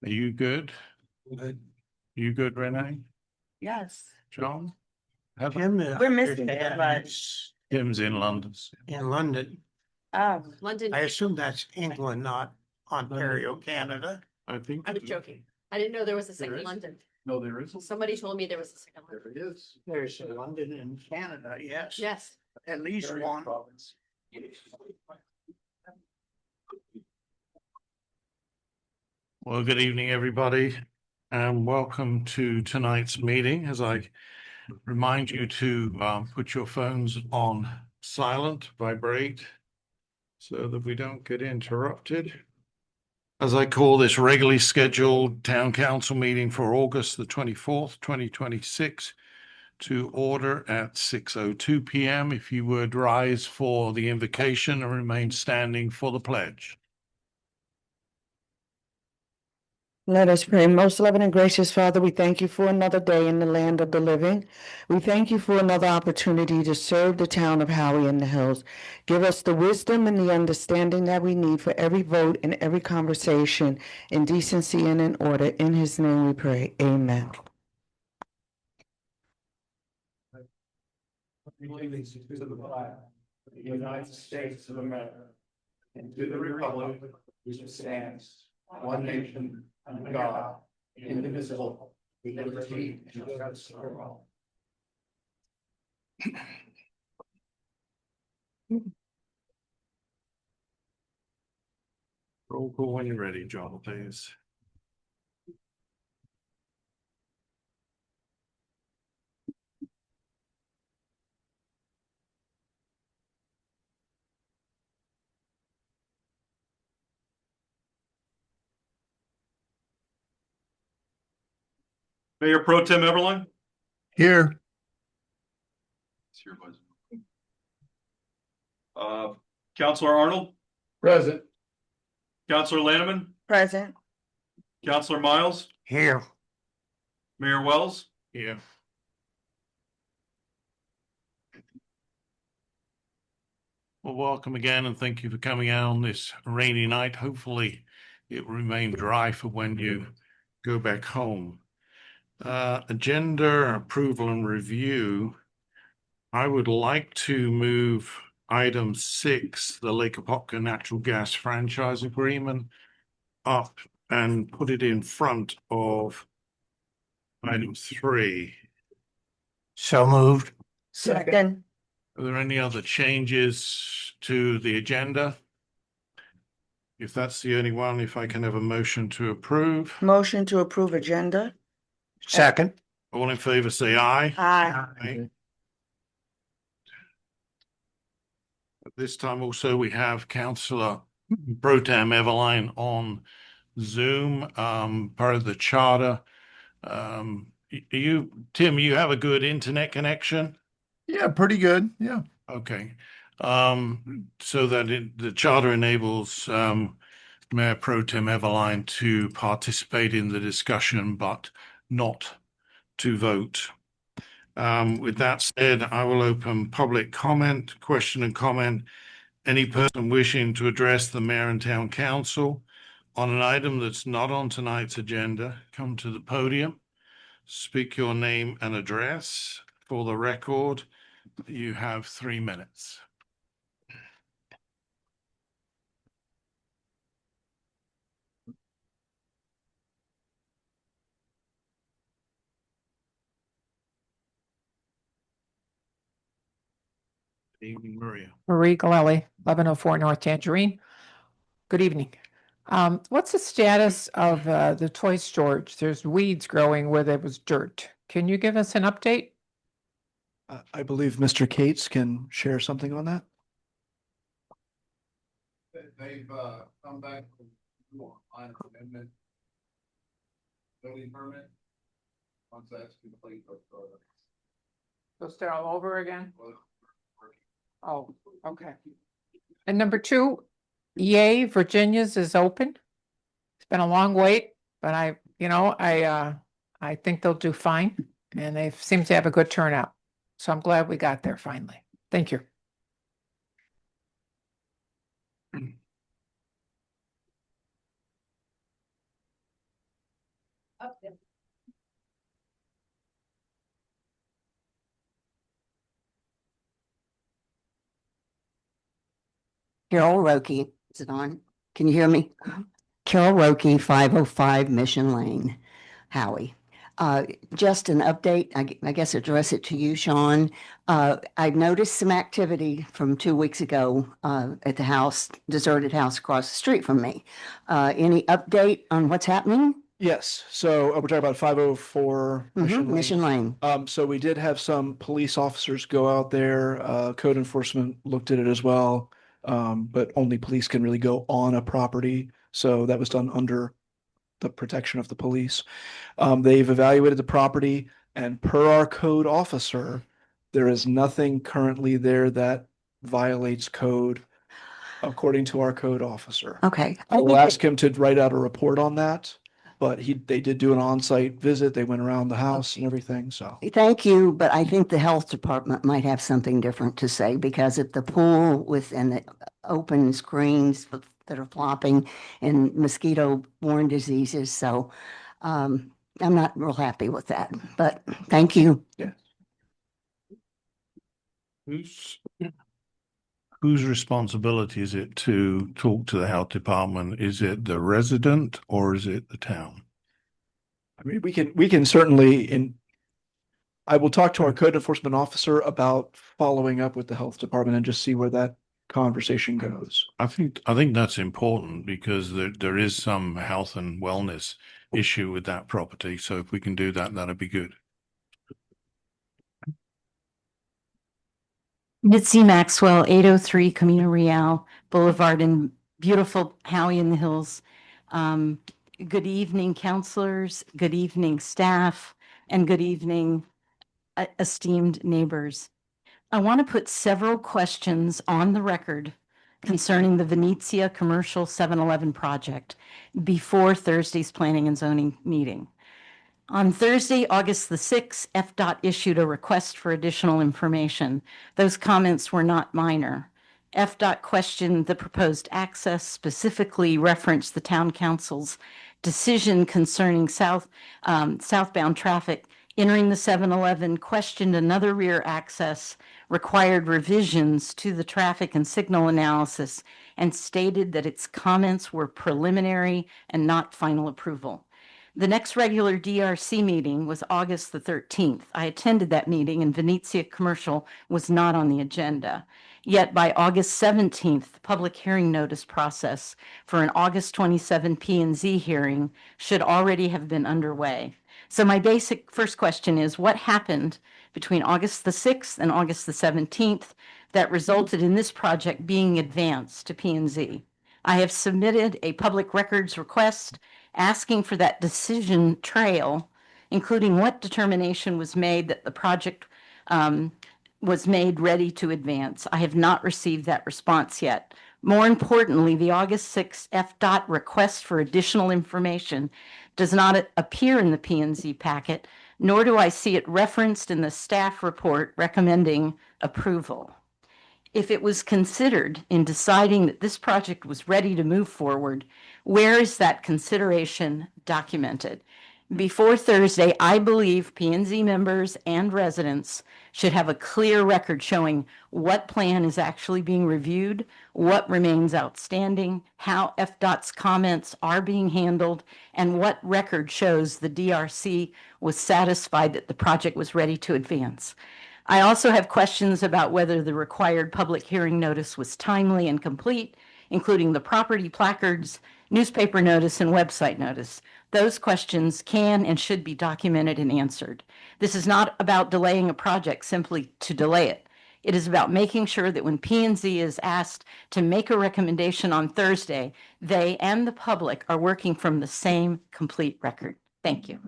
Are you good? Good. You good, Renee? Yes. John? Heather? Tim, We're missing your it, dad but- is Tim's in London. in London. London. I assume that's England, not Ontario, Canada. I think. I was joking. I didn't know there was a second is? London. No, there isn't. Somebody told me there was a second London. There is. There's a London in Canada, yes. Yes. At least one. Well, good evening, everybody, and welcome to tonight's meeting. As I remind you to put your phones on silent, vibrate, so that we don't get interrupted. As I call this regularly scheduled town council meeting for August the 24th, 2026 to order at 6:02 p.m. If you would rise for the invocation and remain standing for the pledge. Let us pray. Most loving and gracious Father, we thank you for another day in the land of the living. We thank you for another opportunity to serve the town of Howey-in-the-Hills. Give us the wisdom and the understanding that we need for every vote and every conversation in decency and in order. In his name we pray. Amen. Allegiance to the flag of the United States of America and to the republic which stands one nation under God, indivisible, with liberty and justice for all. Roll call when you're ready, John, please. Mayor Pro Tem Everline. Here. It's your buzz. Counselor Arnold, Present. Counselor Lanneman, Present. Counselor Miles, Here. Mayor Wells. Yeah. Well, welcome again, and thank you for coming out on this rainy night. Hopefully, it will remain dry for when you go back home. Agenda approval and review. I would like to move item 6, the Lake Apopka Natural Gas Franchise Agreement, up and put it in front of item 3. So moved. Second. Are there any other changes to the agenda? If that's the only one, if I can have a motion to approve. Motion to approve agenda. Second. All in favor, say aye. Aye. Aye. At this time also, we have Councillor Pro Tem Everline on Zoom, part of the charter. Tim, you have a good internet connection? Yeah, pretty good. Yeah. Okay. So that the charter enables Mayor Pro Tem Everline to participate in the discussion, but not to vote. With that said, I will open public comment, question and comment. Any person wishing to address the Mayor and Town Council on an item that's not on tonight's agenda, come to the podium, speak your name and address. For the record, you have 3 minutes. Good evening, Maria. Marie Galelli, 1104 North Tangerine. Good evening. What's the status of the toy storage? There's weeds growing where there was dirt. Can you give us an update? I believe Mr. Cates can share something on that. They've come back on amendment. Building permit. Once that's complete. So start all over again? Oh, okay. And number 2, EA Virginia's is open. It's been a long wait, but I think they'll do fine, and they seem to have a good turnout. So I'm glad we got there finally. Thank you. Carol Roki, is it on? Can you hear me? Carol Roki, 505 Mission Lane, Howie. Just an update, I guess address it to you, Sean. I've noticed some activity from 2 weeks ago at the house, deserted house across the street from me. Any update on what's happening? Yes, so we're talking about 504 Mission Lane. Mission Lane. So we did have some police officers go out there. Code enforcement looked at it as well. But only police can really go on a property. So that was done under the protection of the police. They've evaluated the property, and per our code officer, there is nothing currently there that violates code according to our code officer. Okay. We'll ask him to write out a report on that, but they did do an on-site visit. They went around the house and everything, so. Thank you, but I think the health department might have something different to say, because if the pool and the open screens that are flopping and mosquito-borne diseases, so I'm not real happy with that, but thank you. Yeah. Whose responsibility is it to talk to the health department? Is it the resident or is it the town? I mean, we can certainly I will talk to our code enforcement officer about following up with the health department and just see where that conversation goes. I think that's important because there is some health and wellness issue with that property. So if we can do that, that'd be good. Mitzi Maxwell, 803 Camino Real Boulevard in beautiful Howey-in-the-Hills. Good evening, counselors. Good evening, staff, and good evening, esteemed neighbors. I want to put several questions on the record concerning the Venezia Commercial 7-Eleven project before Thursday's Planning and Zoning meeting. On Thursday, August the 6th, FDOT issued a request for additional information. Those comments were not minor. FDOT questioned the proposed access, specifically referenced the town council's decision concerning southbound traffic entering the 7-Eleven, questioned another rear access, required revisions to the traffic and signal analysis, and stated that its comments were preliminary and not final approval. The next regular DRC meeting was August the 13th. I attended that meeting and Venezia Commercial was not on the agenda. Yet by August 17th, the public hearing notice process for an August 27 P&Z hearing should already have been underway. So my basic first question is, what happened between August the 6th and August the 17th that resulted in this project being advanced to P&Z? I have submitted a public records request asking for that decision trail, including what determination was made that the project was made ready to advance. I have not received that response yet. More importantly, the August 6th FDOT request for additional information does not appear in the P&Z packet, nor do I see it referenced in the staff report recommending approval. If it was considered in deciding that this project was ready to move forward, where is that consideration documented? Before Thursday, I believe P&Z members and residents should have a clear record showing what plan is actually being reviewed, what remains outstanding, how FDOT's comments are being handled, and what record shows the DRC was satisfied that the project was ready to advance. I also have questions about whether the required public hearing notice was timely and complete, including the property placards, newspaper notice, and website notice. Those questions can and should be documented and answered. This is not about delaying a project simply to delay it. It is about making sure that when P&Z is asked to make a recommendation on Thursday, they and the public are working from the same complete record. Thank you.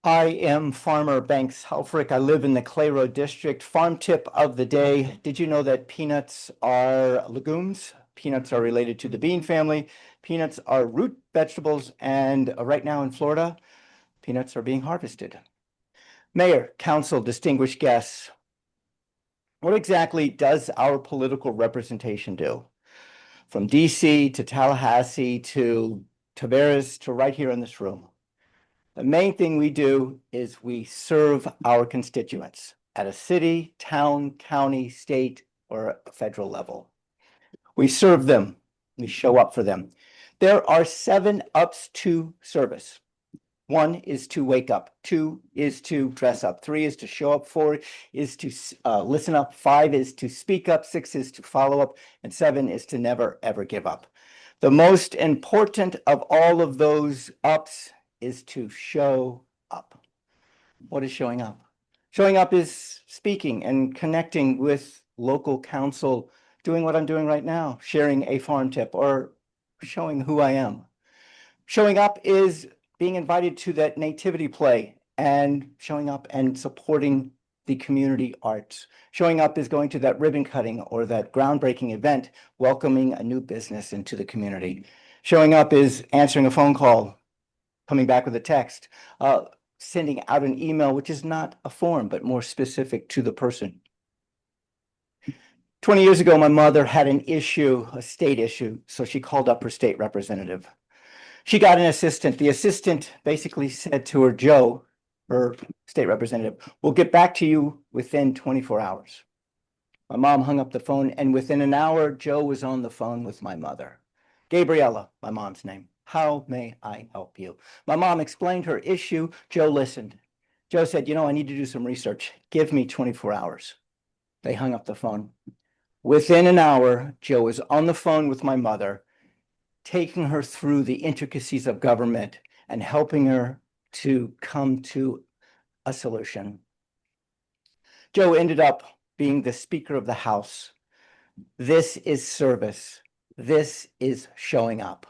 I am Farmer Banks Helfrich. I live in the Clay Road District. Farm tip of the day. Did you know that peanuts are legumes? Peanuts are related to the bean family. Peanuts are root vegetables, and right now in Florida, peanuts are being harvested. Mayor, council, distinguished guests, what exactly does our political representation do? From DC to Tallahassee to Tavares to right here in this room. The main thing we do is we serve our constituents at a city, town, county, state, or federal level. We serve them. We show up for them. There are 7 ups to service. 1 is to wake up. 2 is to dress up. 3 is to show up. 4 is to listen up. 5 is to speak up. 6 is to follow up. And 7 is to never, ever give up. The most important of all of those ups is to show up. What is showing up? Showing up is speaking and connecting with local council, doing what I'm doing right now, sharing a farm tip or showing who I am. Showing up is being invited to that nativity play and showing up and supporting the community arts. Showing up is going to that ribbon cutting or that groundbreaking event, welcoming a new business into the community. Showing up is answering a phone call, coming back with a text, sending out an email, which is not a form, but more specific to the person. 20 years ago, my mother had an issue, a state issue, so she called up her state representative. She got an assistant. The assistant basically said to her, Joe, her state representative, we'll get back to you within 24 hours. My mom hung up the phone, and within an hour, Joe was on the phone with my mother. Gabriella, my mom's name. How may I help you? My mom explained her issue. Joe listened. Joe said, I need to do some research. Give me 24 hours. They hung up the phone. Within an hour, Joe was on the phone with my mother, taking her through the intricacies of government and helping her to come to a solution. Joe ended up being the Speaker of the House. This is service. This is showing up.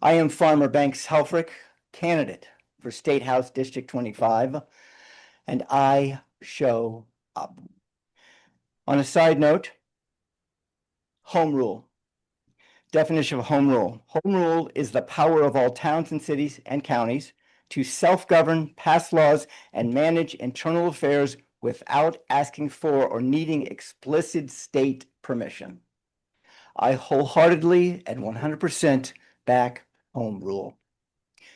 I am Farmer Banks Helfrich, candidate for State House District 25, and I show up. On a side note, home rule. Definition of home rule. Home rule is the power of all towns and cities and counties to self-govern, pass laws, and manage internal affairs without asking for or needing explicit state permission. I wholeheartedly and 100% back home rule.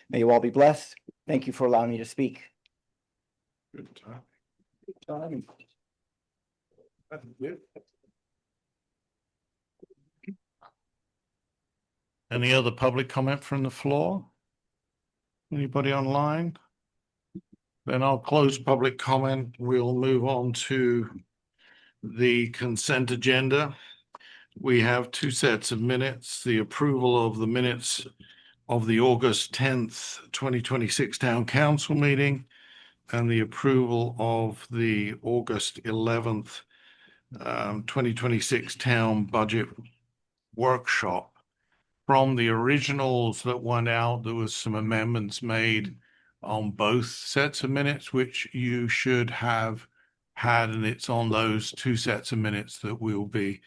May you all be blessed. Thank you for allowing me to speak. Good time. Good time. Any other public comment from the floor? Anybody online? Then I'll close public comment. We'll move on to the consent agenda. We have 2 sets of minutes, the approval of the minutes of the August 10th, 2026 Town Council meeting and the approval of the August 11th, 2026 Town Budget Workshop. From the originals that went out, there was some amendments made on both sets of minutes, which you should have had, and it's on those 2 sets of minutes that we'll be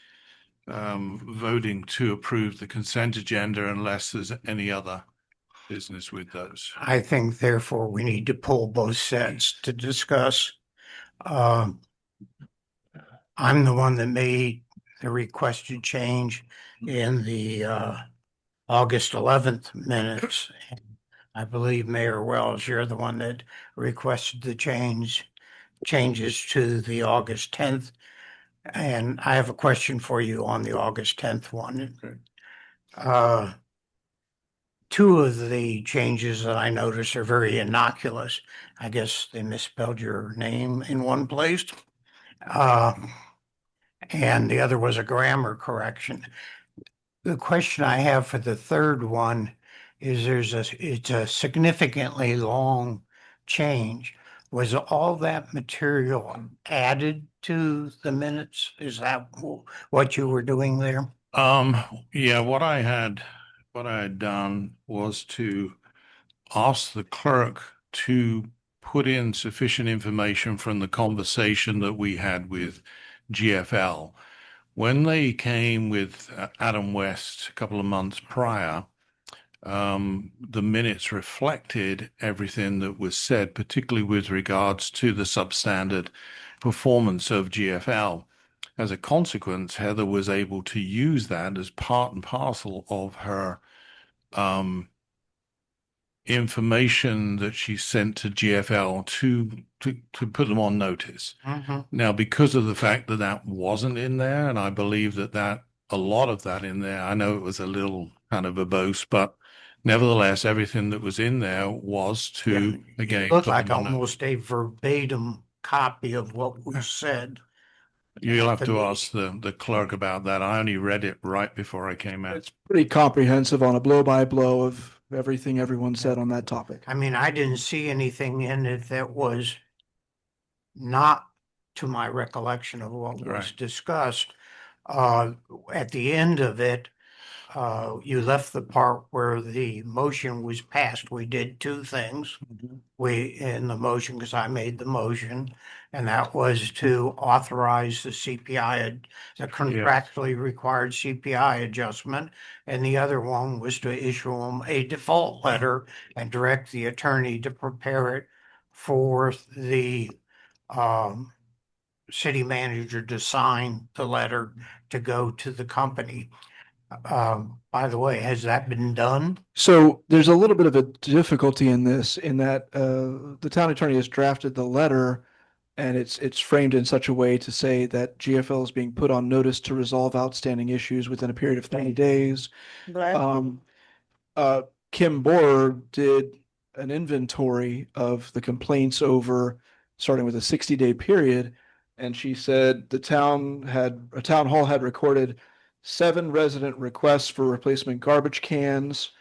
voting to approve the consent agenda unless there's any other business with those. I think therefore we need to pull both sets to discuss. I'm the one that made the requested change in the August 11th minutes. I believe Mayor Wells, you're the one that requested the changes to the August 10th. And I have a question for you on the August 10th one. Okay. 2 of the changes that I noticed are very innocuous. I guess they misspelled your name in one place. And the other was a grammar correction. The question I have for the third one is it's a significantly long change. Was all that material added to the minutes? Is that what you were doing there? Yeah, what I had done was to ask the clerk to put in sufficient information from the conversation that we had with GFL. When they came with Adam West a couple of months prior, the minutes reflected everything that was said, particularly with regards to the substandard performance of GFL. As a consequence, Heather was able to use that as part and parcel of her information that she sent to GFL to put them on notice. Mhm. Now, because of the fact that that wasn't in there, and I believe that a lot of that in there, I know it was a little kind of verbose, but nevertheless, everything that was in there was to, again, It looked put like them on notice. almost a verbatim copy of what was said. You'll have the to meeting. ask the clerk about that. I only read it right before I came out. It's pretty comprehensive on a blow by blow of everything everyone said on that topic. I mean, I didn't see anything in it that was not to my recollection of what was Right. discussed. At the end of it, you left the part where the motion was passed. We did two things. In the motion, because I made the motion, and that was to authorize the CPI, the contractually required CPI adjustment. And the other one was to issue them a default letter and direct the attorney to prepare it for the um, city manager to sign the letter to go to the company. By the way, has that been done? So there's a little bit of a difficulty in this, in that the town attorney has drafted the letter, and it's framed in such a way to say that GFL is being put on notice to resolve outstanding issues within a period of 30 days. Um, Kim Borer did an inventory of the complaints over, starting with a 60-day period, and she said a town hall had recorded 7 resident requests for replacement garbage cans.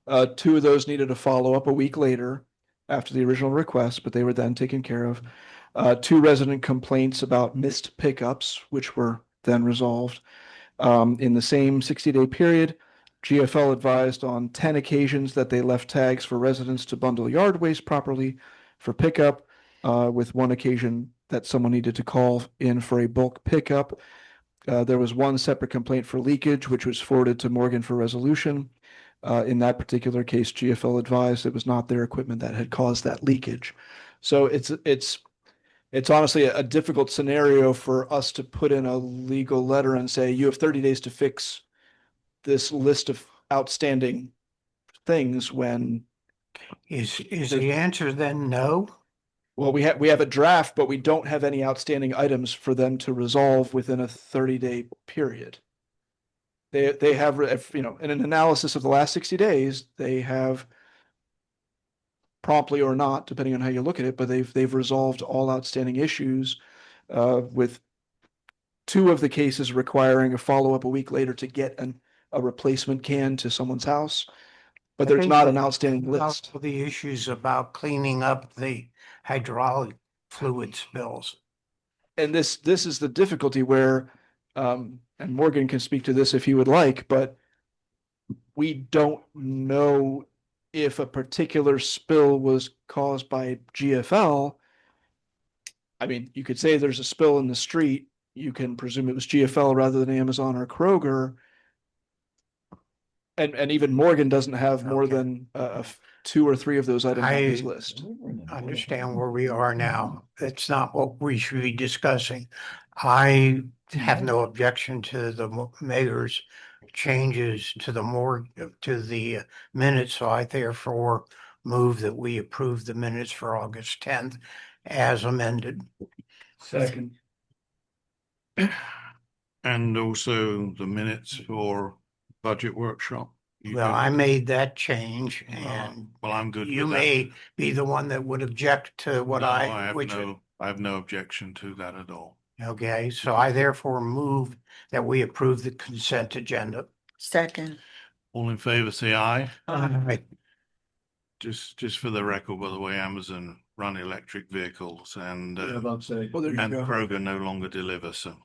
2 of those needed a follow-up a week later after the original request, but they were then taken care of. 2 resident complaints about missed pickups, which were then resolved. In the same 60-day period, GFL advised on 10 occasions that they left tags for residents to bundle yard waste properly for pickup, with 1 occasion that someone needed to call in for a bulk pickup. There was 1 separate complaint for leakage, which was forwarded to Morgan for resolution. In that particular case, GFL advised it was not their equipment that had caused that leakage. So it's honestly a difficult scenario for us to put in a legal letter and say, you have 30 days to fix this list of outstanding things when, Is the answer then no? well, we have a draft, but we don't have any outstanding items for them to resolve within a 30-day period. They have, in an analysis of the last 60 days, they have promptly or not, depending on how you look at it, but they've resolved all outstanding issues, with 2 of the cases requiring a follow-up a week later to get a replacement can to someone's house. But there's not an outstanding list. The issues about cleaning up the hydraulic fluid spills. And this is the difficulty where, and Morgan can speak to this if he would like, but we don't know if a particular spill was caused by GFL. I mean, you could say there's a spill in the street. You can presume it was GFL rather than Amazon or Kroger. And even Morgan doesn't have more than 2 or 3 of those items on his list. Understand where we are now. That's not what we should be discussing. I have no objection to the mayor's changes to the minutes, so I therefore move that we approve the minutes for August 10th as amended. Second. And also the minutes for budget workshop. You Well, good I with made that change, and well, I'm good you with that. may be the one that would object to what No, I, I have no objection to that at all. okay, so I therefore move that we approve the consent agenda. Second. All in favor, say aye. Aye. Just for the record, by the way, Amazon run electric vehicles and Well, there you and go. Kroger no longer deliver. So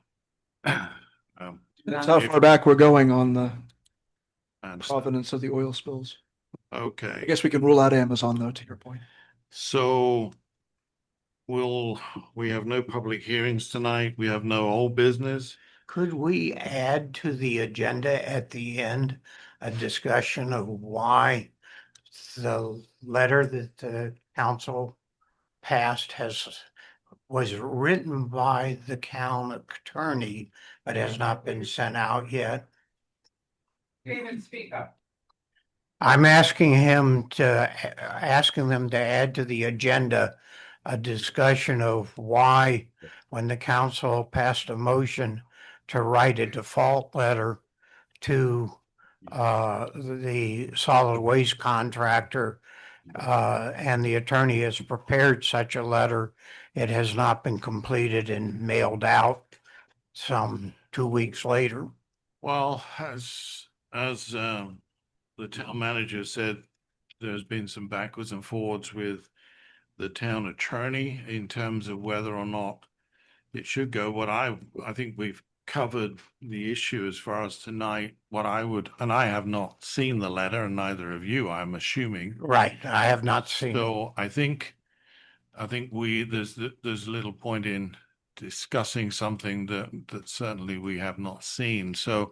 That's how far back we're going on the I understand. provenance of the oil spills. I Okay, guess we can rule out Amazon though, to your point. so we have no public hearings tonight. We have no old business. Could we add to the agenda at the end a discussion of why the letter that the council passed was written by the town attorney, but has not been sent out yet? David, speak up. I'm asking them to add to the agenda a discussion of why, when the council passed a motion to write a default letter to the solid waste contractor, and the attorney has prepared such a letter, it has not been completed and mailed out some 2 weeks later. Well, as the town manager said, there's been some backwards and forwards with the town attorney in terms of whether or not it should go. I think we've covered the issue as far as tonight. And I have not seen the letter, and neither of you, I'm assuming. Right, I have not seen. So I think there's little point in discussing something that certainly we have not seen. So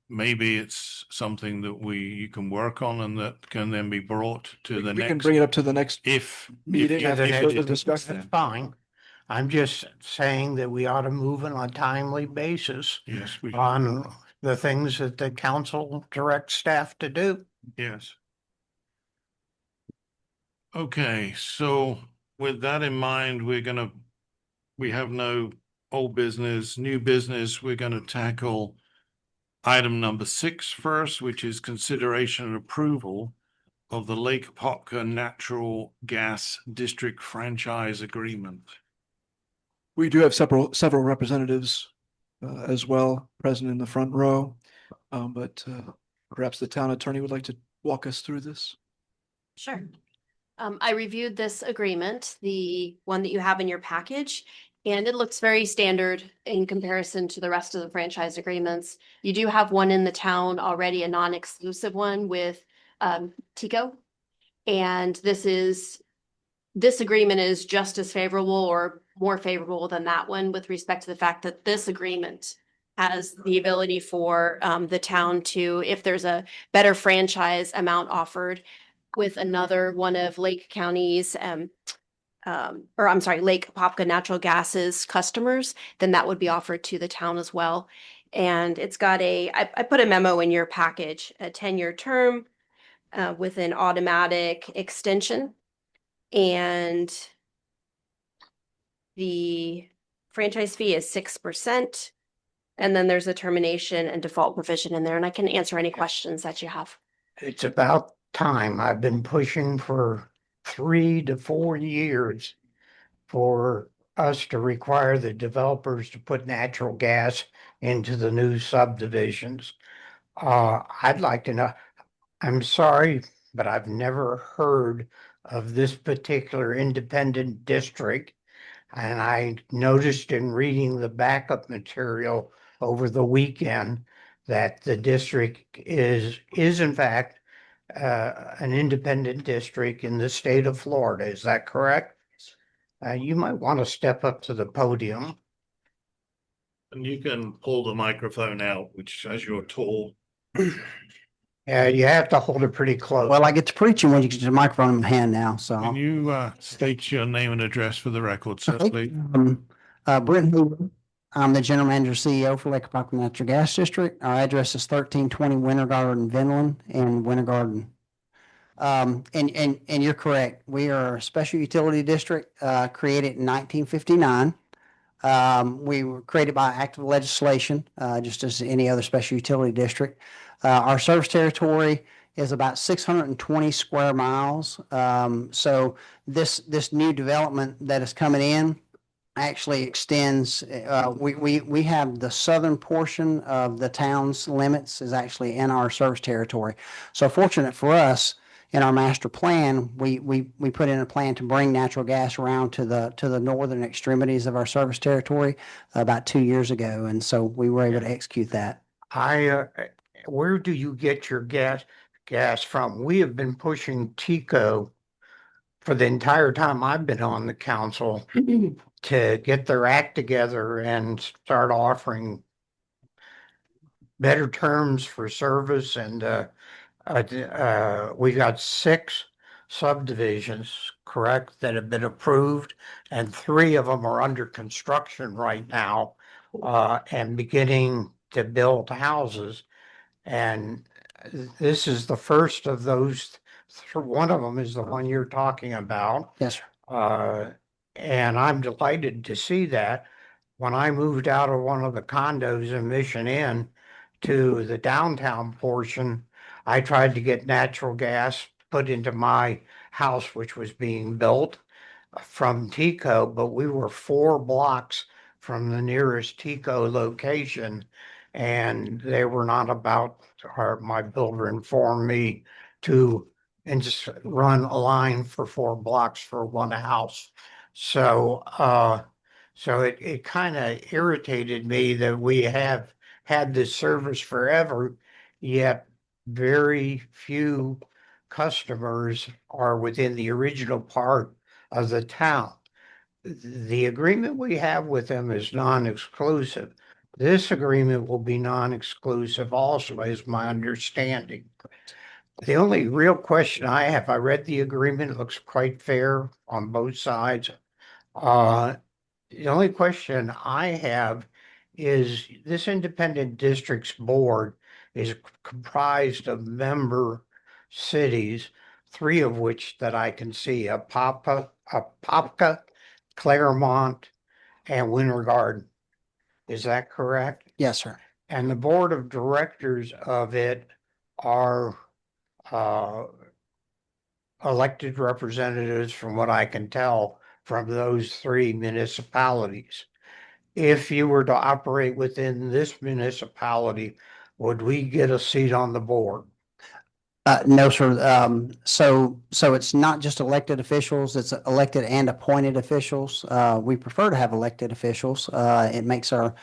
maybe it's something that you can work on and that can then be brought to the We can next. bring it up to the next If meeting. Yeah, the and next- further discuss That's that. fine. I'm just saying that we ought to move on a timely basis Yes, we on the things that the council directs staff to do. yes. Okay, so with that in mind, we have no old business, new business. We're gonna tackle item number 6 first, which is consideration and approval of the Lake Popka Natural Gas District Franchise Agreement. We do have several representatives as well present in the front row. But perhaps the town attorney would like to walk us through this. Sure. I reviewed this agreement, the one that you have in your package, and it looks very standard in comparison to the rest of the franchise agreements. You do have one in the town already, a non-exclusive one with Tico. And this agreement is just as favorable or more favorable than that one with respect to the fact that this agreement has the ability for the town to, if there's a better franchise amount offered with another one of Lake County's Lake Popka Natural Gas's customers, then that would be offered to the town as well. And it's got I put a memo in your package, a 10-year term with an automatic extension. And the franchise fee is 6%. And then there's a termination and default provision in there, and I can answer any questions that you have. It's about time. I've been pushing for 3 to 4 years for us to require the developers to put natural gas into the new subdivisions. I'd like to know, I'm sorry, but I've never heard of this particular independent district. And I noticed in reading the backup material over the weekend that the district is in fact an independent district in the state of Florida. Is that correct? You might want to step up to the podium. And you can pull the microphone out, which as you're tall. Yeah, you have to hold it pretty close. Well, I get to preaching when you get the microphone in hand now, so. Can you state your name and address for the record, sir, please? Brent Hoover. I'm the general manager CEO for Lake Popka Natural Gas District. Our address is 1320 Winter Garden, Vinland and Winter Garden. And you're correct. We are a special utility district, created in 1959. We were created by act of legislation, just as any other special utility district. Our service territory is about 620 square miles. So this new development that is coming in actually extends, we have the southern portion of the town's limits is actually in our service territory. So fortunate for us, in our master plan, we put in a plan to bring natural gas around to the northern extremities of our service territory about 2 years ago. And so we were able to execute that. Where do you get your gas from? We have been pushing Tico for the entire time I've been on the council to get their act together and start offering better terms for service and we've got 6 subdivisions, correct, that have been approved, and 3 of them are under construction right now, and beginning to build houses. And this is the first of those. One of them is the one you're talking about. Yes, sir. And I'm delighted to see that. When I moved out of one of the condos in Mission Inn to the downtown portion, I tried to get natural gas put into my house, which was being built from Tico, but we were 4 blocks from the nearest Tico location. And they were not about, or my builder informed me to and just run a line for 4 blocks for one house. So, so it kind of irritated me that we have had this service forever, yet very few customers are within the original part of the town. The agreement we have with them is non-exclusive. This agreement will be non-exclusive also, is my understanding. The only real question I have, I read the agreement, it looks quite fair on both sides. The only question I have is this independent districts board is comprised of member cities, 3 of which that I can see, Apopka, Claremont, and Winter Garden. Is that correct? Yes, sir. And the board of directors of it are uh, elected representatives, from what I can tell, from those 3 municipalities. If you were to operate within this municipality, would we get a seat on the board? No, sir. So it's not just elected officials, it's elected and appointed officials. We prefer to have elected officials. It makes our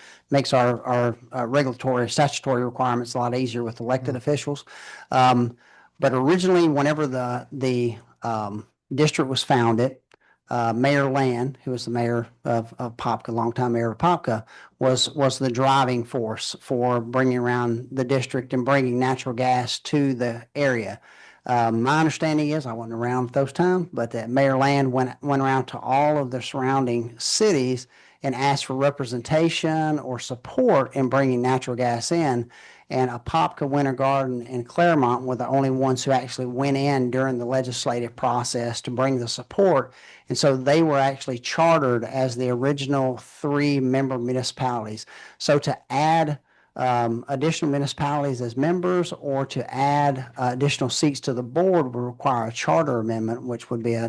regulatory statutory requirements a lot easier with elected officials. But originally, whenever the district was founded, Mayor Land, who was the mayor of Popka, longtime mayor of Popka, was the driving force for bringing around the district and bringing natural gas to the area. My understanding is, I wasn't around at those times, but that Mayor Land went around to all of the surrounding cities and asked for representation or support in bringing natural gas in. And Apopka, Winter Garden, and Claremont were the only ones who actually went in during the legislative process to bring the support. And so they were actually chartered as the original 3 member municipalities. So to add additional municipalities as members or to add additional seats to the board would require a charter amendment, which would be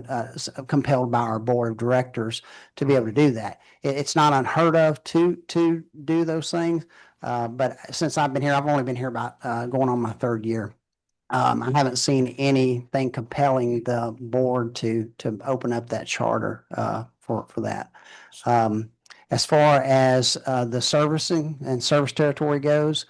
compelled by our board of directors to be able to do that. It's not unheard of to do those things. But since I've been here, I've only been here about going on my 3rd year. I haven't seen anything compelling the board to open up that charter for that. As far as the servicing and service territory goes,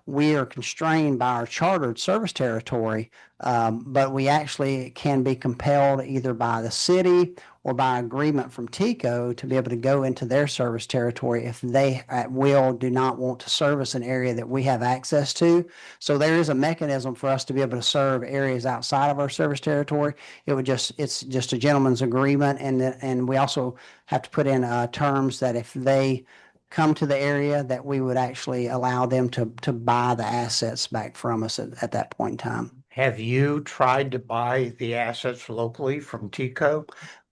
we are constrained by our chartered service territory, but we actually can be compelled either by the city or by agreement from TICO to be able to go into their service territory if they at will do not want to service an area that we have access to. So there is a mechanism for us to be able to serve areas outside of our service territory. It's just a gentleman's agreement, and we also have to put in terms that if they come to the area, that we would actually allow them to buy the assets back from us at that point in time. Have you tried to buy the assets locally from TICO?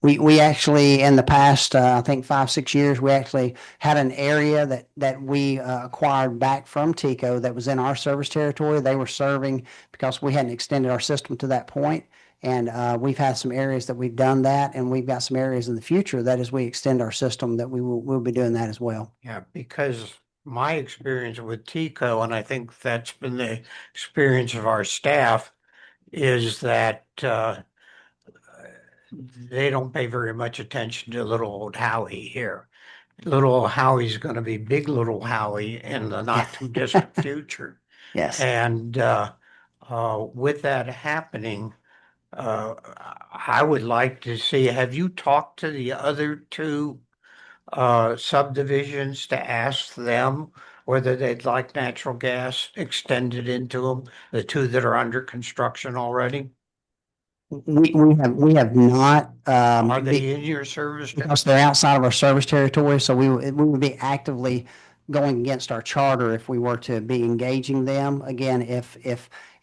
We actually, in the past, I think 5-6 years, we actually had an area that we acquired back from TICO that was in our service territory. They were serving because we hadn't extended our system to that point. And we've had some areas that we've done that, and we've got some areas in the future that as we extend our system that we'll be doing that as well. Yeah, because my experience with TICO, and I think that's been the experience of our staff, is that they don't pay very much attention to little old Howie here. Little old Howie's going to be big little Howie in the not too distant future. Yes. And with that happening, I would like to see, have you talked to the other 2 subdivisions to ask them whether they'd like natural gas extended into them, the two that are under construction already? We have not, Are they in your service? because they're outside of our service territory, so we would be actively going against our charter if we were to be engaging them. Again,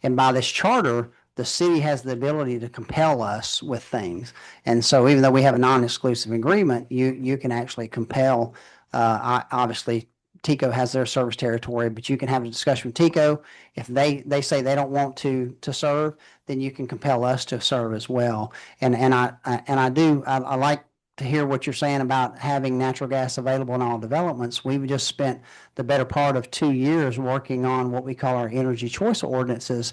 and by this charter, the city has the ability to compel us with things. And so even though we have a non-exclusive agreement, you can actually compel, obviously, Tico has their service territory, but you can have a discussion with Tico. If they say they don't want to serve, then you can compel us to serve as well. And I like to hear what you're saying about having natural gas available in all developments. We've just spent the better part of 2 years working on what we call our energy choice ordinances.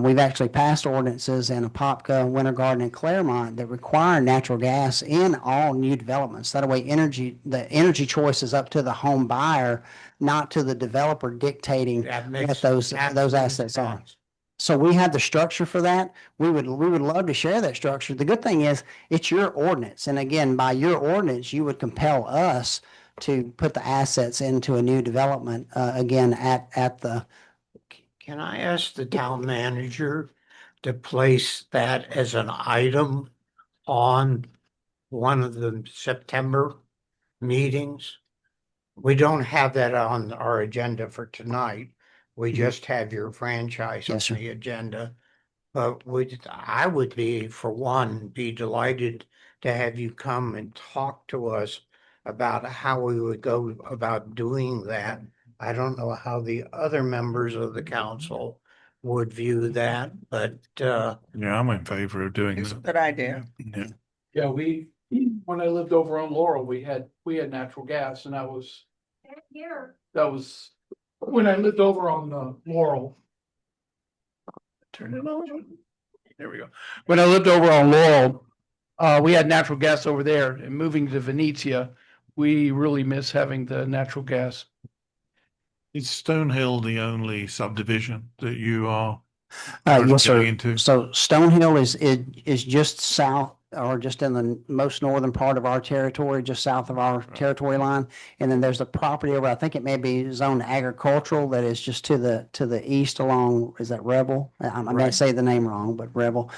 We've actually passed ordinances in Apopka, Winter Garden, and Claremont that require natural gas in all new developments. That way, the energy choice is up to the home buyer, not to the developer dictating That what makes those absolute assets are. sense. So we have the structure for that. We would love to share that structure. The good thing is it's your ordinance. And again, by your ordinance, you would compel us to put the assets into a new development, again, at the, Can I ask the town manager to place that as an item on one of the September meetings? We don't have that on our agenda for tonight. We Mhm. just have your franchise on Yes, sir. the agenda. But I would be, for one, be delighted to have you come and talk to us about how we would go about doing that. I don't know how the other members of the council would view that, but Yeah, I'm in favor of doing It's a that. good idea. Yeah. Yeah, when I lived over on Laurel, we had natural gas and that was when I lived over on Laurel. Turn it on. There we go. When I lived over on Laurel, we had natural gas over there, and moving to Venetia, we really miss having the natural gas. Is Stonehill the only subdivision that you are yes, sir. getting into? So Stonehill is just south or just in the most northern part of our territory, just south of our territory line. And then there's a property over, I think it may be zoned agricultural, that is just to the east along, is that Rebel? I may Right. say the name wrong, but Rebel.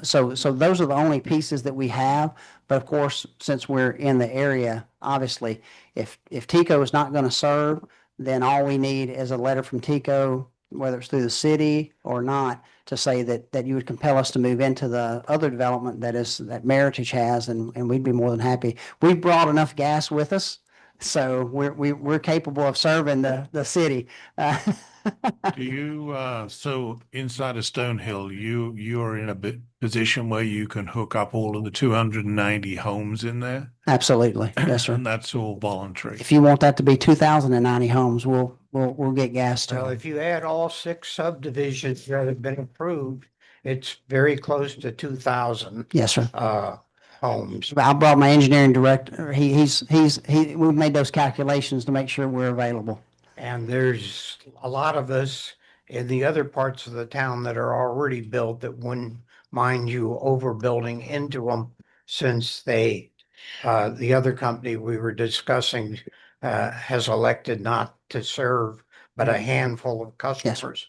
So those are the only pieces that we have. But of course, since we're in the area, obviously, if Tico is not going to serve, then all we need is a letter from Tico, whether it's through the city or not, to say that you would compel us to move into the other development that Meritage has, and we'd be more than happy. We've brought enough gas with us, so we're capable of serving the city. Do you, so inside of Stonehill, you are in a position where you can hook up all of the 290 homes in there? Absolutely, yes, sir. And that's all voluntary. If you want that to be 2,090 homes, we'll get gas to well, them. if you add all 6 subdivisions that have been approved, it's very close to 2,000 Yes, sir. homes. I brought my engineering director. We've made those calculations to make sure we're available. And there's a lot of us in the other parts of the town that are already built that wouldn't mind you overbuilding into them, since the other company we were discussing has elected not to serve but a handful of customers.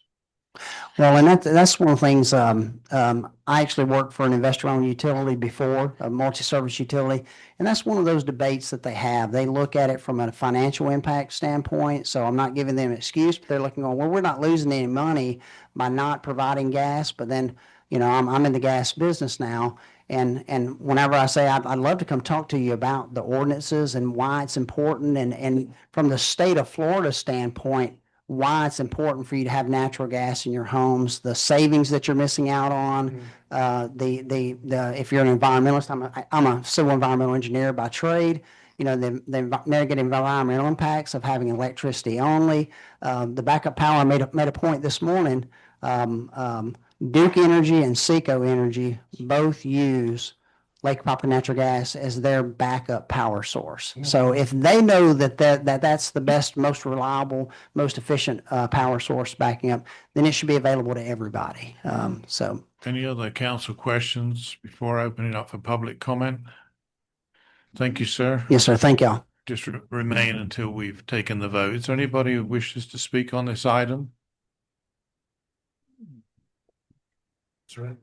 Well, and that's one of the things, I actually worked for an investor-owned utility before, a multi-service utility, and that's one of those debates that they have. They look at it from a financial impact standpoint, so I'm not giving them an excuse, but they're looking, well, we're not losing any money by not providing gas, but then, I'm in the gas business now, and whenever I say I'd love to come talk to you about the ordinances and why it's important, and from the state of Florida standpoint, why it's important for you to have natural gas in your homes, the savings that you're missing out on, if you're an environmentalist, I'm a civil environmental engineer by trade, the negative environmental impacts of having electricity only, the backup power. I made a point this morning. Duke Energy and Seco Energy both use Lake Papa Natural Gas as their backup power source. So if they know that's the best, most reliable, most efficient power source backing up, then it should be available to everybody. So Any other council questions before opening up for public comment? Thank you, sir. yes, sir. Thank y'all. just remain until we've taken the vote. Is there anybody who wishes to speak on this item? That's right.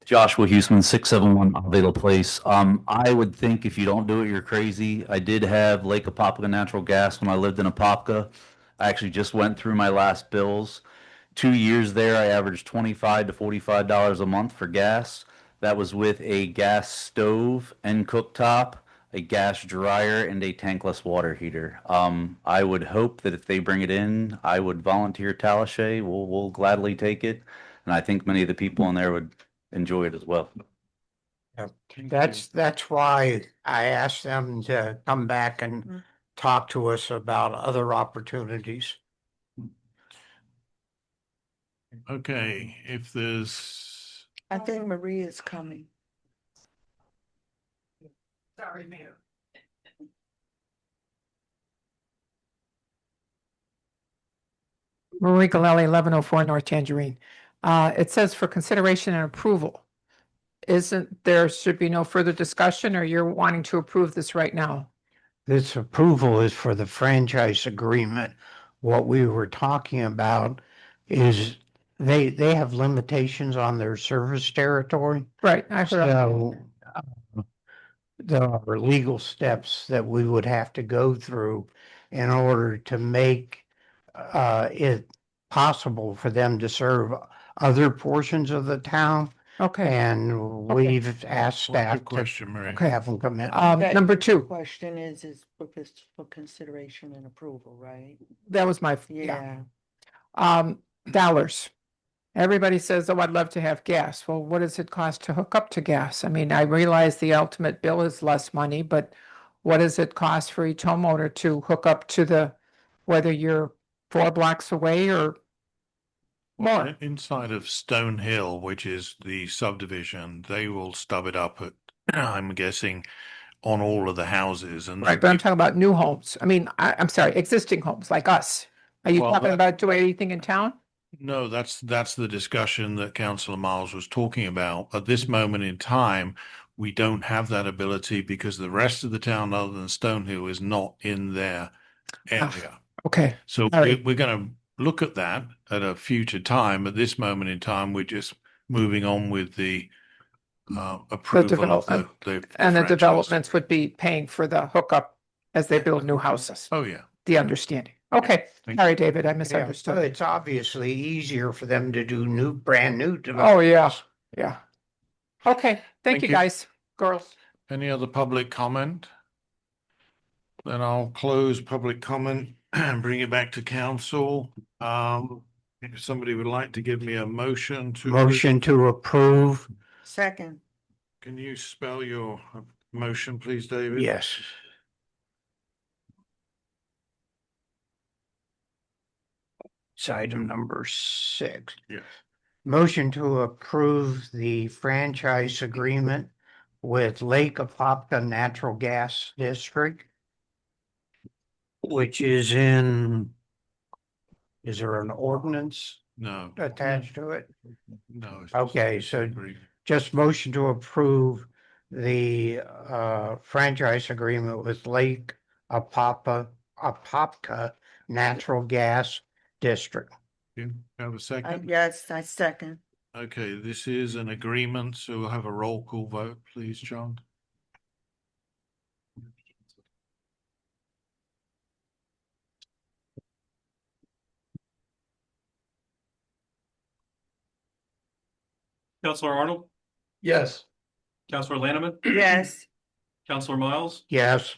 Joshua Huseman, 671 Alveda Place. I would think if you don't do it, you're crazy. I did have Lake Apopka natural gas when I lived in Apopka. I actually just went through my last bills. 2 years there, I averaged $25 to $45 a month for gas. That was with a gas stove and cooktop, a gas dryer, and a tankless water heater. I would hope that if they bring it in, I would volunteer Talashe. We'll gladly take it. And I think many of the people in there would enjoy it as well. That's why I asked them to come back and talk to us about other opportunities. Okay, if there's, I think Marie is coming. Sorry, Mayor. Marie Galelli, 1104 North Tangerine. It says for consideration and approval. Isn't there should be no further discussion, or you're wanting to approve this right now? This approval is for the franchise agreement. What we were talking about is they have limitations on their service territory. Right, I heard. So there are legal steps that we would have to go through in order to make it possible for them to serve other portions of the town. Okay, And we've asked what's your staff to question, Marie? have them come in. Okay, number two, Question is for consideration and approval, right? that was my, yeah. Yeah. Dollars. Everybody says, oh, I'd love to have gas. Well, what does it cost to hook up to gas? I mean, I realize the ultimate bill is less money, but what does it cost for each homeowner to hook up to whether you're 4 blocks away or more? Inside of Stone Hill, which is the subdivision, they will stub it up at, I'm guessing, on all of the houses. And Right, but I'm talking about new homes. I mean, I'm sorry, existing homes like us. Are you Well, talking that- about doing anything in town? No, that's the discussion that Councillor Miles was talking about. At this moment in time, we don't have that ability because the rest of the town, other than Stonehill, is not in their area. Okay, So all right. we're going to look at that at a future time. At this moment in time, we're just moving on with the approval of the And the franchise. developments would be paying for the hookup as they build new houses. Oh, yeah. The understanding. Okay, Thank sorry, David, I Yeah, so misunderstood. it's obviously easier for them to do brand new Oh, developments. yeah. Okay, thank Thank you, you. guys, girls. Any other public comment? Then I'll close public comment and bring it back to council. If somebody would like to give me a motion to. Motion to approve, Second. Can you spell your motion, please, David? yes. It's item number 6. Yes. Motion to approve the franchise agreement with Lake Apopka Natural Gas District, which is is there an ordinance No, attached to it? no. it's Okay, just so agreement. just motion to approve the franchise agreement with Lake Apopka Natural Gas District. You have a second? Yes, I second. Okay, this is an agreement, so we'll have a roll call vote, please, John. Councillor Arnold, Yes. Councillor Lanneman, Yes. Councillor Miles, Yes,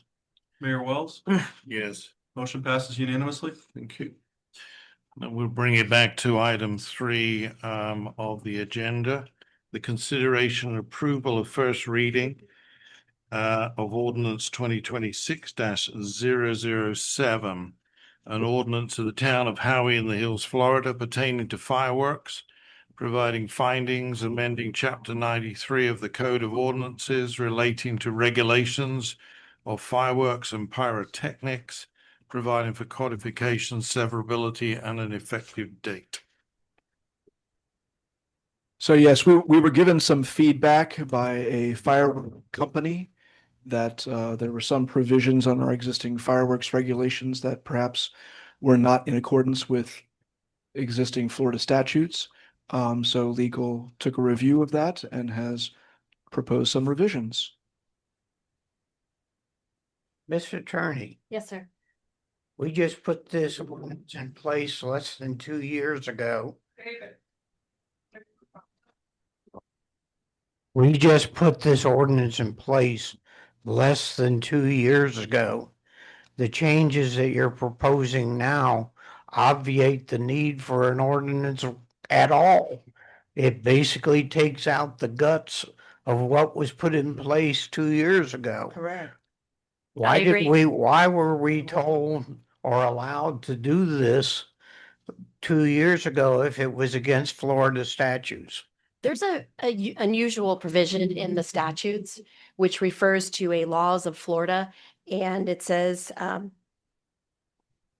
Mayor Wells, Yes. motion passes unanimously. Thank you. Now we'll bring it back to item 3 of the agenda. The consideration and approval of first reading of ordinance 2026-007, an ordinance of the town of Howey-in-the-Hills, Florida pertaining to fireworks, providing findings, amending chapter 93 of the Code of Ordinances relating to regulations of fireworks and pyrotechnics, providing for codification, severability, and an effective date. So yes, we were given some feedback by a firework company that there were some provisions on our existing fireworks regulations that perhaps were not in accordance with existing Florida statutes. So legal took a review of that and has proposed some revisions. Mr. Attorney, Yes, sir. we just put this ordinance in place less than 2 years ago. We just put this ordinance in place less than 2 years ago. The changes that you're proposing now obviate the need for an ordinance at all. It basically takes out the guts of what was put in place 2 years ago. Correct. Why agree. why were we told or allowed to do this 2 years ago if it was against Florida statutes? There's a unusual provision in the statutes which refers to a laws of Florida, and it says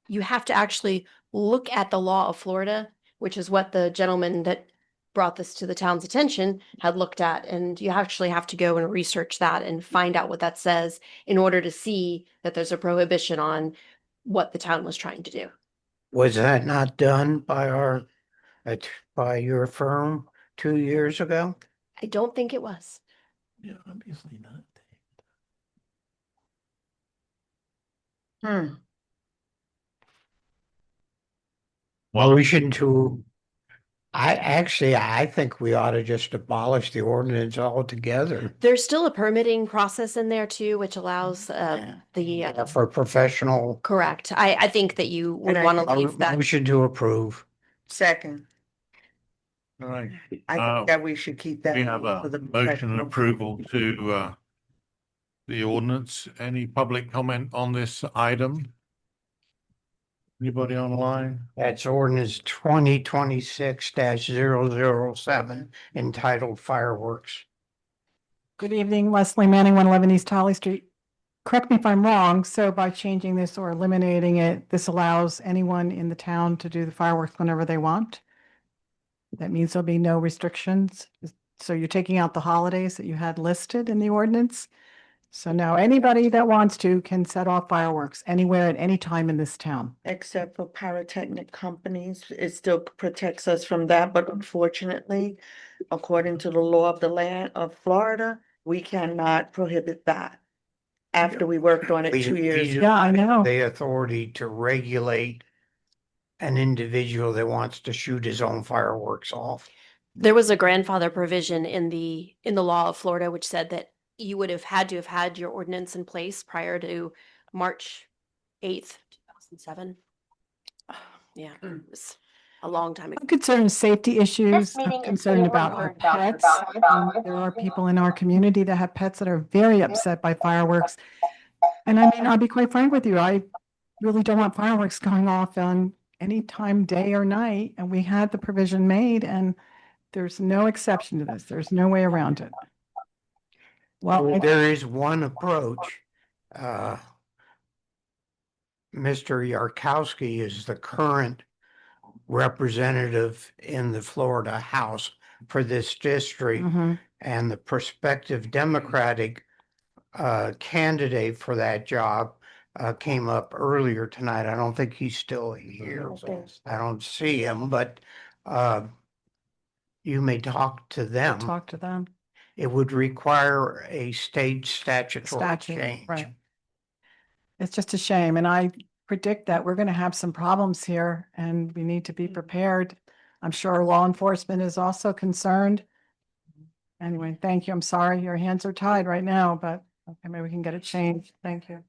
you have to actually look at the law of Florida, which is what the gentleman that brought this to the town's attention had looked at, and you actually have to go and research that and find out what that says in order to see that there's a prohibition on what the town was trying to do. Was that not done by by your firm 2 years ago? I don't think it was. Yeah, obviously not. Hmm. Well, we shouldn't do. I think we ought to just abolish the ordinance altogether. There's still a permitting process in there too, which allows For professional. correct. I think that you would And I- want to leave that. Motion to approve. Second, All right. I Uh, think that we should keep that. We have for a the motion and professional. approval to the ordinance. Any public comment on this item? Anybody online? That's ordinance 2026-007 entitled fireworks. Good evening, Leslie Manning, 111 East Holly Street. Correct me if I'm wrong, so by changing this or eliminating it, this allows anyone in the town to do the fireworks whenever they want? That means there'll be no restrictions? So you're taking out the holidays that you had listed in the ordinance? So now anybody that wants to can set off fireworks anywhere at any time in this town. Except for pyrotechnic companies, it still protects us from that, but unfortunately, according to the law of the land of Florida, we cannot prohibit that. After we worked on it 2 years. Yeah, I know. The authority to regulate an individual that wants to shoot his own fireworks off. There was a grandfather provision in the law of Florida, which said that you would have had your ordinance in place prior to March 8th, 2007. Yeah, it was a long time ago. I'm concerned with safety issues. meeting I'm is concerned being about our recorded. pets. There are people in our community that have pets that are very upset by fireworks. And I mean, I'll be quite frank with you, I really don't want fireworks going off on any time, day or night. And we had the provision made and there's no exception to this. There's no way around it. Well, There is one approach. Mr. Yarkowski is the current representative in the Florida House for this district, Mhm. and the prospective Democratic candidate for that job came up earlier tonight. I don't think he's still here. I don't see him, but you may talk to them. talk to them. It would require a state statutory Statute, change. right. It's just a shame, and I predict that we're gonna have some problems here, and we need to be prepared. I'm sure law enforcement is also concerned. Anyway, thank you. I'm sorry, your hands are tied right now, but okay, maybe we can get it changed. Thank you.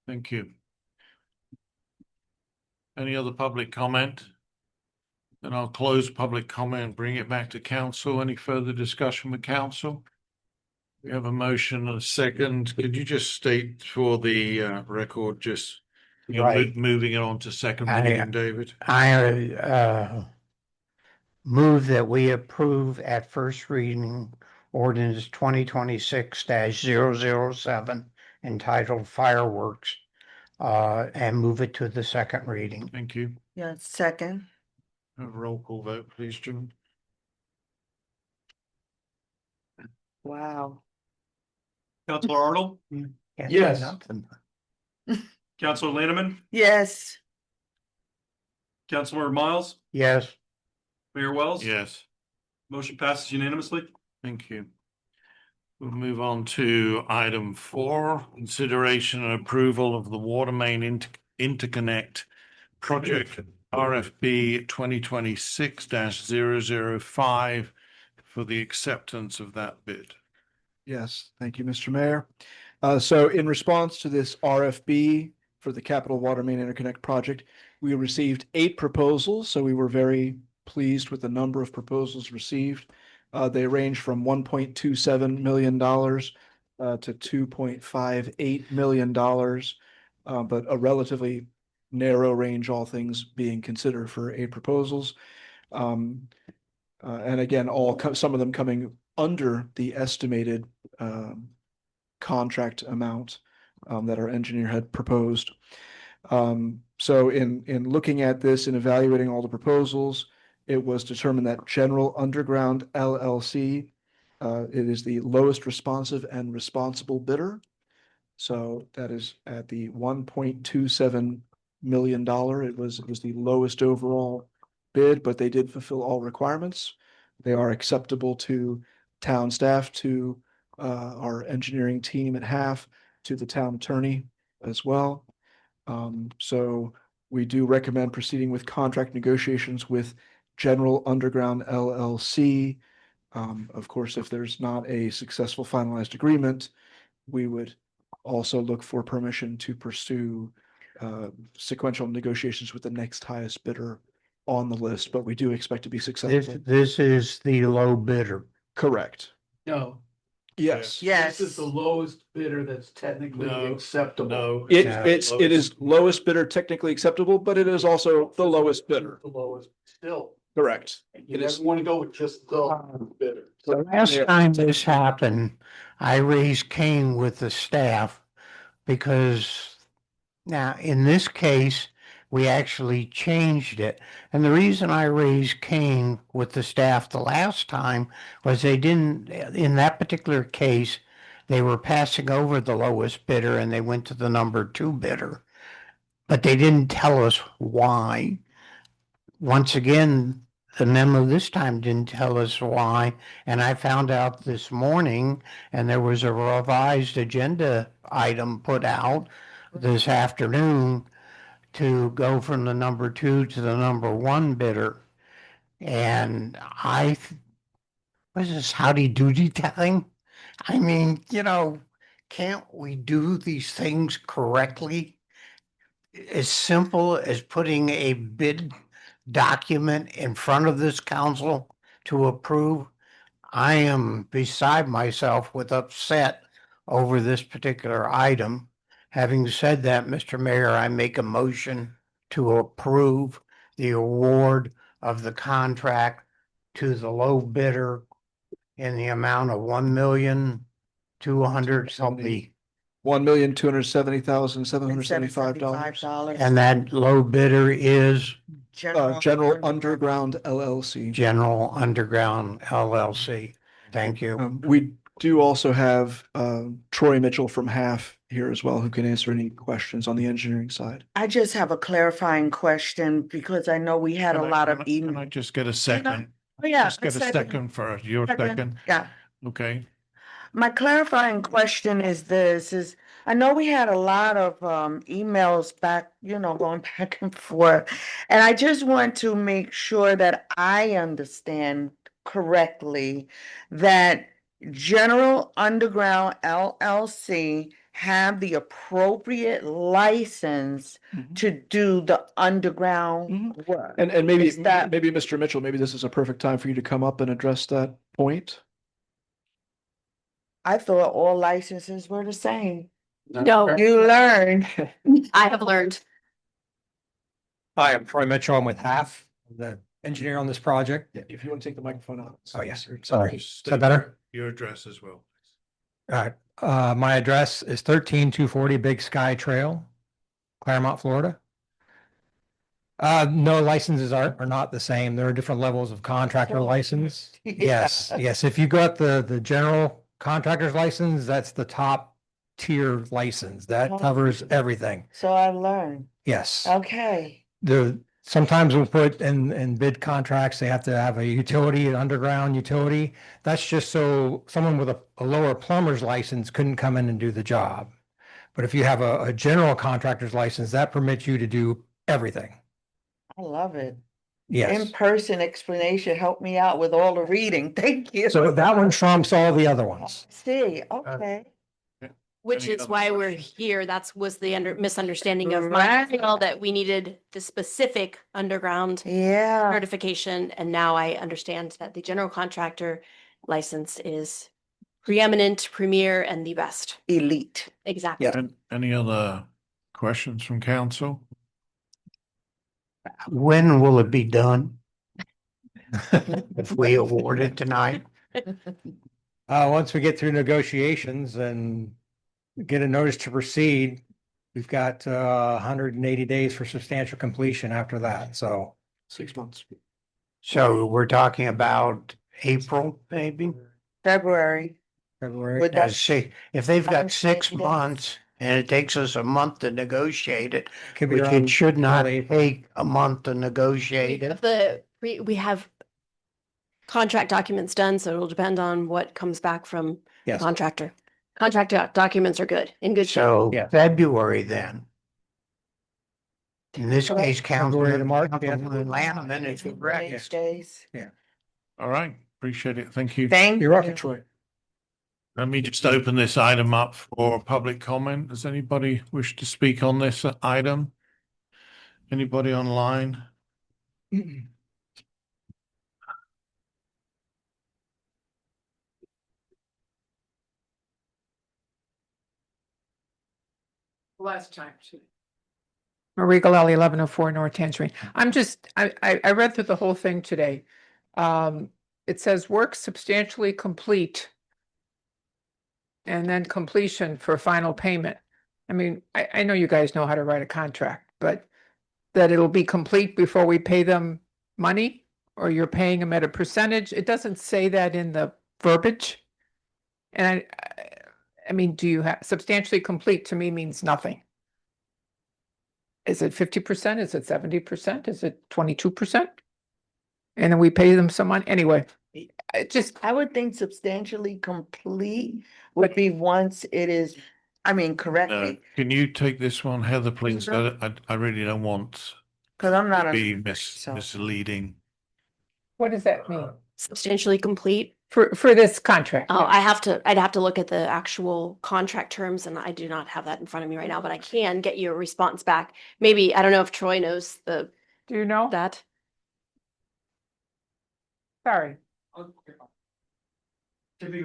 Thank you. Any other public comment? Then I'll close public comment and bring it back to council. Any further discussion with council? We have a motion and a second. Could you just state for the record, just you're Right. moving it on to second I- reading, David? I move that we approve at first reading ordinance 2026-007 entitled fireworks, and move it to the second reading. Thank you. Yeah, second. A roll call vote, please, Jim. Wow. Counselor Arnold, Can't say Yes. nothing. Counselor Lanneman, Yes. Counselor Miles, Yes, Mayor Wells. Yes, Motion passes unanimously. thank you. We'll move on to item 4, consideration and approval of the water main interconnect project RFB 2026-005 for the acceptance of that bid. Yes, thank you, Mr. Mayor. So in response to this RFB for the Capital Water Main Interconnect project, we received 8 proposals, so we were very pleased with the number of proposals received. They range from $1.27 million to $2.58 million, but a relatively narrow range, all things being considered for 8 proposals. And again, some of them coming under the estimated contract amount that our engineer had proposed. So in looking at this and evaluating all the proposals, it was determined that General Underground LLC, it is the lowest responsive and responsible bidder. So that is at the $1.27 million. It was the lowest overall bid, but they did fulfill all requirements. They are acceptable to town staff, to our engineering team at half, to the town attorney as well. So we do recommend proceeding with contract negotiations with General Underground LLC. Of course, if there's not a successful finalized agreement, we would also look for permission to pursue sequential negotiations with the next highest bidder on the list, but we do expect to be successful. this is the low bidder. Correct. No, Yes. Yes. this is the lowest bidder that's technically No, acceptable. no. It is lowest bidder technically acceptable, but it is also the lowest bidder. The lowest, still. Correct. You It is. never want to go with just the bidder. The last time this happened, I raised Cain with the staff because now in this case, we actually changed it. And the reason I raised Cain with the staff the last time was they didn't, in that particular case, they were passing over the lowest bidder and they went to the number 2 bidder. But they didn't tell us why. Once again, the memo this time didn't tell us why, and I found out this morning, and there was a revised agenda item put out this afternoon to go from the number 2 to the number 1 bidder. And was this howdy doody telling? I mean, can't we do these things correctly? As simple as putting a bid document in front of this council to approve. I am beside myself with upset over this particular item. Having said that, Mr. Mayor, I make a motion to approve the award of the contract to the low bidder in the amount of $1,200,000, help me. $1,270,775. And that low bidder is General Underground LLC. General Underground LLC. Thank you. We do also have Troy Mitchell from HAF here as well, who can answer any questions on the engineering side. I just have a clarifying question because I know we had a lot of Can I just get a second? Oh, yeah. Just get a second for your second. Yeah. Okay. My clarifying question is this, I know we had a lot of emails back, going back and forth. And I just want to make sure that I understand correctly that General Underground LLC have the appropriate license to do the underground work. And maybe, Is that- maybe Mr. Mitchell, maybe this is a perfect time for you to come up and address that point. I thought all licenses were the same. No, You learned. I have learned. Hi, I'm Troy Mitchell. I'm with HAF, the engineer on this project. Yeah, if you want to take the microphone out. Oh, yes, sorry. Is Just that better? Your address as well. All right. My address is 13240 Big Sky Trail, Claremont, Florida. No, licenses are not the same. There are different levels of contractor license. Yes, yes. If you got the general contractor's license, that's the top tier license. That Oh. covers everything. So I learned. Yes. Okay. Sometimes we'll put in bid contracts, they have to have a utility, an underground utility. That's just so someone with a lower plumber's license couldn't come in and do the job. But if you have a general contractor's license, that permits you to do everything. I love it. Yes. In-person explanation helped me out with all the reading. Thank you. So that one trumps all the other ones. See, okay. Which Any is other why we're questions? here. Was the misunderstanding of Right. Montreal that we needed the specific underground Yeah. certification. And now I understand that the general contractor license is preeminent, premier, and the best. Elite. Exactly. Any other questions from council? When will it be done? If we award it tonight? Once we get through negotiations and get a notice to proceed, we've got 180 days for substantial completion after that. So 6 months. So we're talking about April, maybe? February. February. Would Yeah, that see, if they've got 6 Yes. months and it takes us a month to negotiate it, Could be which around it should not early. take a month to negotiate it. We have contract documents done, so it'll depend on what comes back from the Yes. contractor. Documents are good, in good shape. So Yeah. February then. In this case, February to Councilman March, yeah. Lanneman is correct. These days. All right, appreciate it. Thank you. Thank You're welcome, you. Troy. Let me just open this item up for public comment. Does anybody wish to speak on this item? Anybody online? Last time. Marie Galali, 1104 North Tangerine. I read through the whole thing today. It says work substantially complete. And then completion for final payment. I mean, I know you guys know how to write a contract, but that it'll be complete before we pay them money? Or you're paying them at a percentage? It doesn't say that in the verbiage. And I mean, do you have substantially complete to me means nothing. Is it 50%? Is it 70%? Is it 22%? And then we pay them some money anyway. I would think substantially complete would be once it is, I mean, correctly, Can you take this one, Heather, please? I really don't want because I'm not to a. be so- misleading. What does that mean Substantially complete. for this contract? Oh, I'd have to look at the actual contract terms, and I do not have that in front of me right now, but I can get you a response back. Maybe, I don't know if Troy knows Do you know? that. Sorry. Typically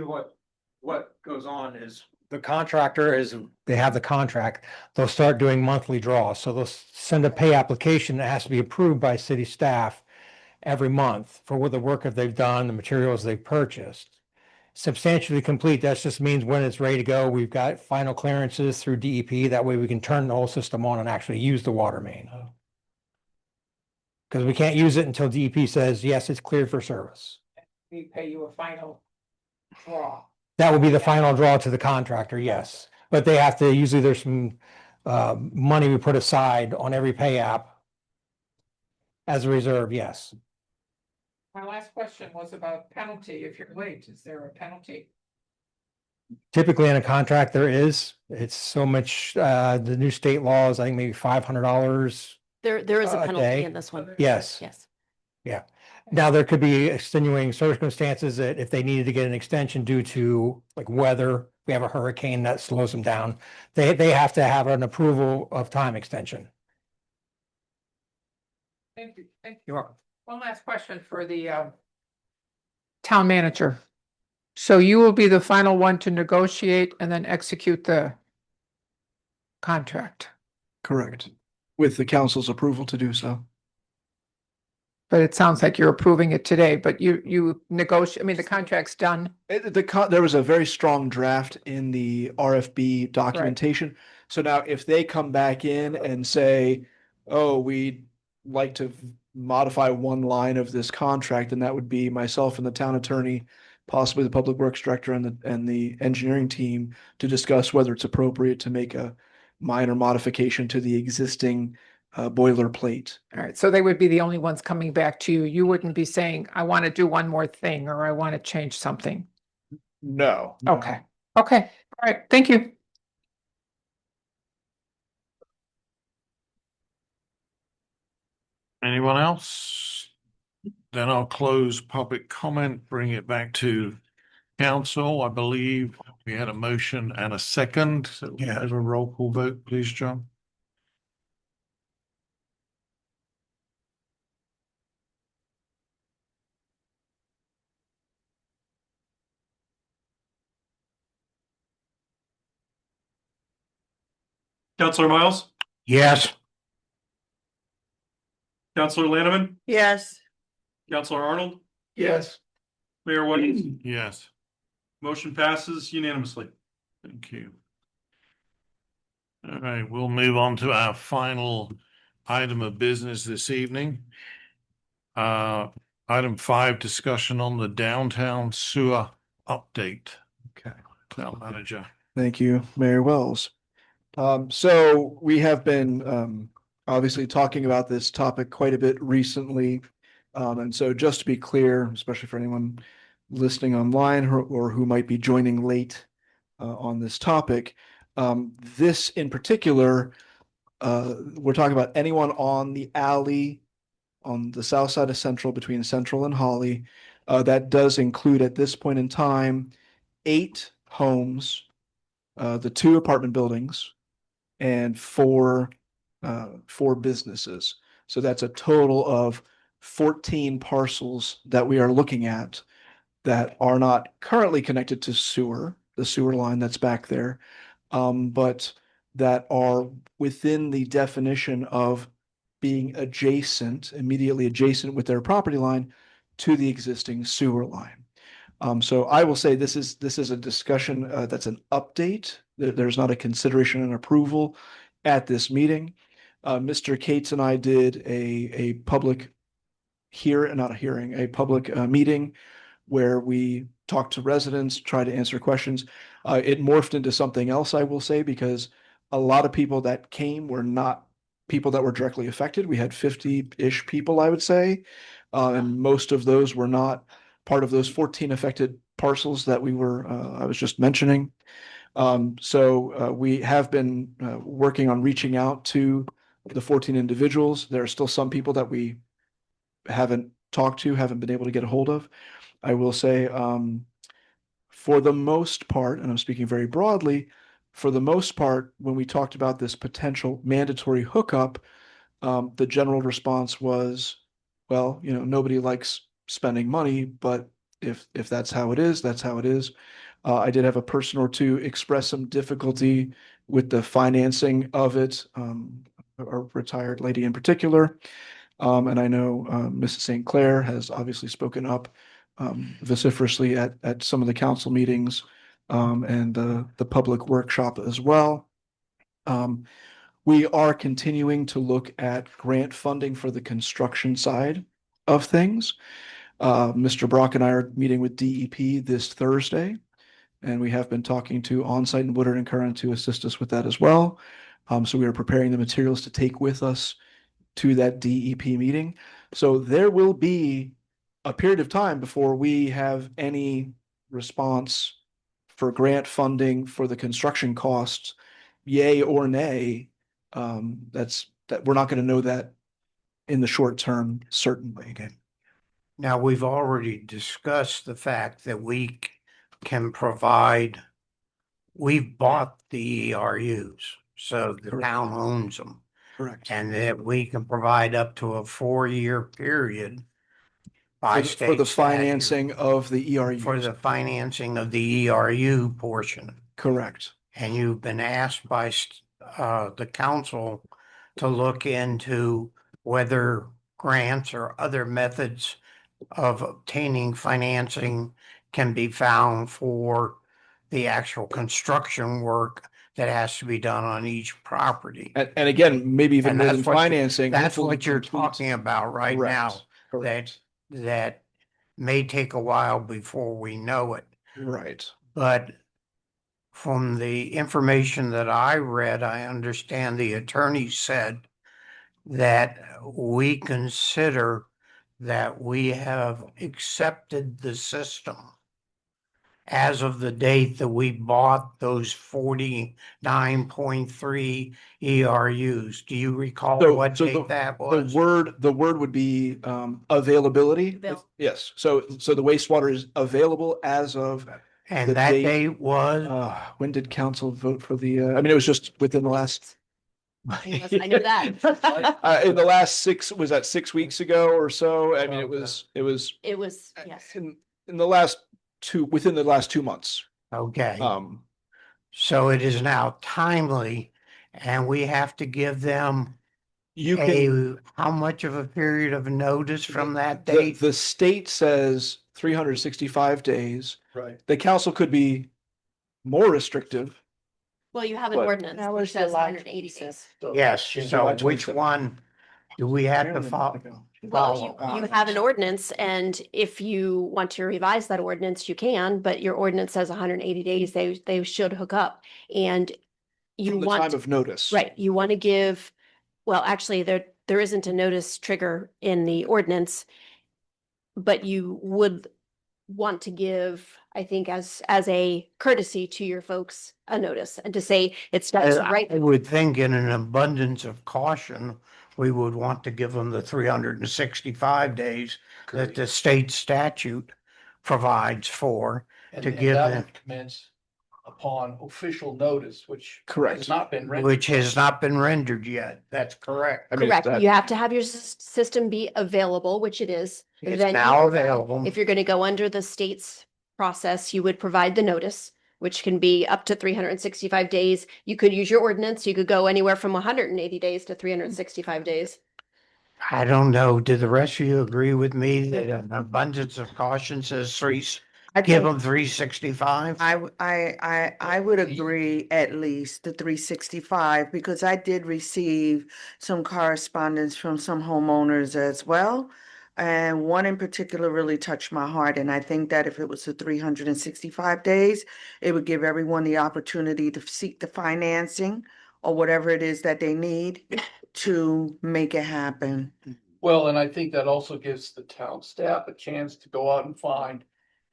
what goes on is the contractor they have the contract, they'll start doing monthly draws. So they'll send a pay application that has to be approved by city staff every month for what the work that they've done, the materials they've purchased. Substantially complete, that just means when it's ready to go, we've got final clearances through DEP. That way we can turn the whole system on and actually use the water main. Because we can't use it until DEP says, yes, it's cleared for service. We pay you a final draw. That would be the final draw to the contractor, yes. But they have to, usually there's some money we put aside on every pay app as a reserve, yes. My last question was about penalty. If you're late, is there a penalty? Typically in a contract, there is. It's so much, the new state laws, I think maybe $500. There is a A penalty day. in this one. Yes. Yes. Yeah. Now, there could be extenuating circumstances that if they needed to get an extension due to like weather, we have a hurricane that slows them down. They have to have an approval of time extension. Thank you. Thank you. You're welcome. One last question for the town manager. So you will be the final one to negotiate and then execute the contract, Correct. With the council's approval to do so. but it sounds like you're approving it today, but you negotiate, I mean, the contract's done. There was a very strong draft in the RFB documentation. So now if they come back in and say, oh, we'd like to modify one line of this contract, and that would be myself and the town attorney possibly the Public Works Director and the engineering team to discuss whether it's appropriate to make a minor modification to the existing boilerplate. All right, so they would be the only ones coming back to you. You wouldn't be saying, I want to do one more thing, or I want to change something. No. Okay, okay, all right, thank you. Anyone else? Then I'll close public comment, bring it back to council. I believe we had a motion and a second. So we have a roll call vote, please, John. Counselor Miles, Yes. Counselor Lanneman, Yes. Counselor Arnold, Yes. Mayor White. Yes, Motion passes unanimously. thank you. All right, we'll move on to our final item of business this evening. Item 5, discussion on the downtown sewer update. Okay. Town manager. Thank you, Mayor Wells. So we have been obviously talking about this topic quite a bit recently. And so just to be clear, especially for anyone listening online or who might be joining late on this topic, this in particular, we're talking about anyone on the alley on the south side of Central between Central and Holly. That does include at this point in time 8 homes, the 2 apartment buildings, and 4 businesses. So that's a total of 14 parcels that we are looking at that are not currently connected to the sewer line that's back there, but that are within the definition of being immediately adjacent with their property line to the existing sewer line. So I will say this is a discussion that's an update. There's not a consideration and approval at this meeting. Mr. Cates and I did a public a public meeting where we talked to residents, tried to answer questions. It morphed into something else, I will say, because a lot of people that came were not people that were directly affected. We had 50-ish people, I would say, and most of those were not part of those 14 affected parcels that I was just mentioning. So we have been working on reaching out to the 14 individuals. There are still some people that we haven't talked to, haven't been able to get a hold of. I will say, for the most part, and I'm speaking very broadly, for the most part, when we talked about this potential mandatory hookup, the general response was, well, nobody likes spending money, but if that's how it is, that's how it is. I did have a person or two express some difficulty with the financing of it, a retired lady in particular. And I know Mrs. St. Clair has obviously spoken up vociferously at some of the council meetings and the public workshop as well. We are continuing to look at grant funding for the construction side of things. Mr. Brock and I are meeting with DEP this Thursday, and we have been talking to Onsite and Woodard and Curran to assist us with that as well. So we are preparing the materials to take with us to that DEP meeting. So there will be a period of time before we have any response for grant funding for the construction costs, yay or nay. That we're not going to know that in the short term, certainly. Okay. Now, we've already discussed the fact that can provide, we've bought the ERUs, so the Correct. town owns them. Correct. And that we can provide up to a 4-year period by For the state statute financing of the ERU. for the financing of the ERU portion. Correct. And you've been asked by the council to look into whether grants or other methods of obtaining financing can be found for the actual construction work that has to be done on each property. And again, maybe even And more that's than what financing. That's hopefully what you're complete- talking about right Correct. now, Correct. that may take a while before we know it. Right. But from the information that I read, I understand the attorney said that we consider that we have accepted the system as of the date that we bought those 49.3 ERUs. Do you recall So- what so date that The was? word would be availability. Yes. So the wastewater is available as of And the that date. date was, When did council vote for the, I mean, it was just within the last. I know that. In the last was that 6 weeks ago or so? I mean, it was It was, yes. in the last within the last 2 months. okay. Um, So it is now timely and we have to give them you can, how much of a period of notice from that the, date? the state says 365 days. Right. The council could be more restrictive. Well, you have an But- ordinance That which was says July 180 days. Yes, so which one do we have to follow? Well, you have an ordinance, and if you want to revise that ordinance, you can, but your ordinance says 180 days, they should hook up. And you From the want, time of notice. right, you want to give, well, actually, there isn't a notice trigger in the ordinance, but you would want to give, I think, as a courtesy to your folks, a notice and to say it's right. I would think in an abundance of caution, we would want to give them the 365 days that the state statute provides for. And To and give that them- would commence upon official notice, which Correct. has not been rendered. Which has not been rendered yet. That's correct. I mean, Correct. that- You have to have your system be available, which it is. It's Then now available. if you're going to go under the state's process, you would provide the notice, which can be up to 365 days. You could use your ordinance. You could go anywhere from 180 days to 365 days. I don't know. Do the rest of you agree with me that an abundance of caution says give them 365? I would agree at least the 365 because I did receive some correspondence from some homeowners as well. And one in particular really touched my heart. And I think that if it was the 365 days, it would give everyone the opportunity to seek the financing or whatever it is that they need to make it happen. Well, and I think that also gives the town staff a chance to go out and find,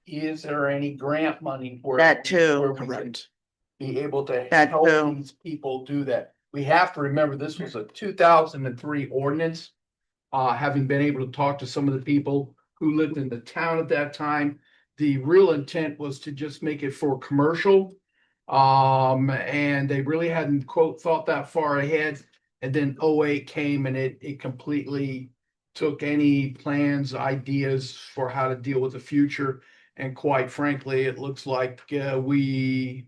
is there any grant money where That too. where we can Correct. be able to That help too. these people do that? We have to remember this was a 2003 ordinance. Having been able to talk to some of the people who lived in the town at that time, the real intent was to just make it for commercial. And they really hadn't thought that far ahead. And then 08 came and it completely took any plans, ideas for how to deal with the future. And quite frankly, it looks like everybody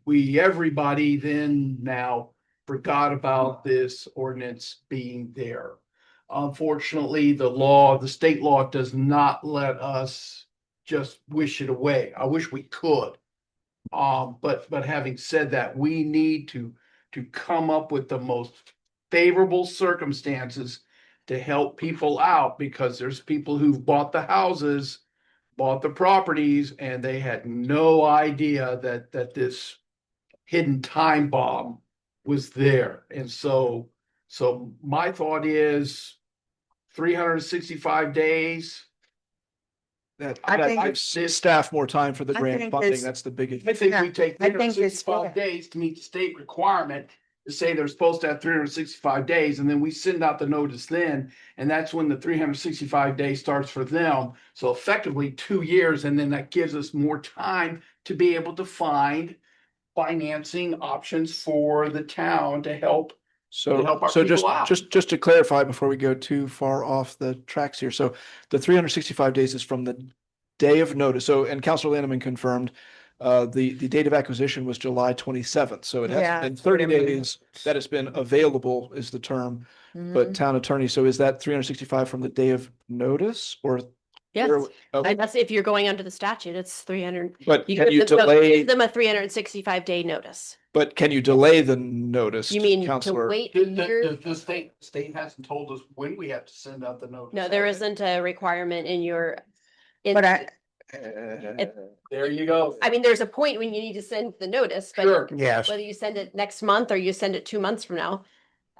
then now forgot about this ordinance being there. Unfortunately, the state law does not let us just wish it away. I wish we could. But having said that, we need to come up with the most favorable circumstances to help people out, because there's people who've bought the houses, bought the properties, and they had no idea that this hidden time bomb was there. And so my thought is 365 days. I think gives staff more time for the I grant think funding. it's- That's the biggest. I think we Yeah, take I think it's 365 days to meet the state requirement to say they're supposed to have 365 days, and then we send out the notice then, and that's when the 365 days starts for them. So effectively 2 years, and then that gives us more time to be able to find financing options for the town to help. So, help our so people out. just to clarify before we go too far off the tracks here. So the 365 days is from the day of notice. So, and Councilor Lanneman confirmed, the date of acquisition was July 27th. So it has Yeah, been it's 30 whatever. days that it's been available is the term. Mhm. But town attorney, so is that 365 from the day of notice or? Yes. Okay. And that's if you're going under the statute, it's 300. But You can give you them- delay, Give them a 365-day notice. but can you delay the notice? You mean to Counselor? wait a year? The state hasn't told us when we have to send out the notice. No, there isn't a requirement in your. But There you go. I mean, there's a point when you need to send the notice, Sure. but Yes. whether you send it next month or you send it 2 months from now,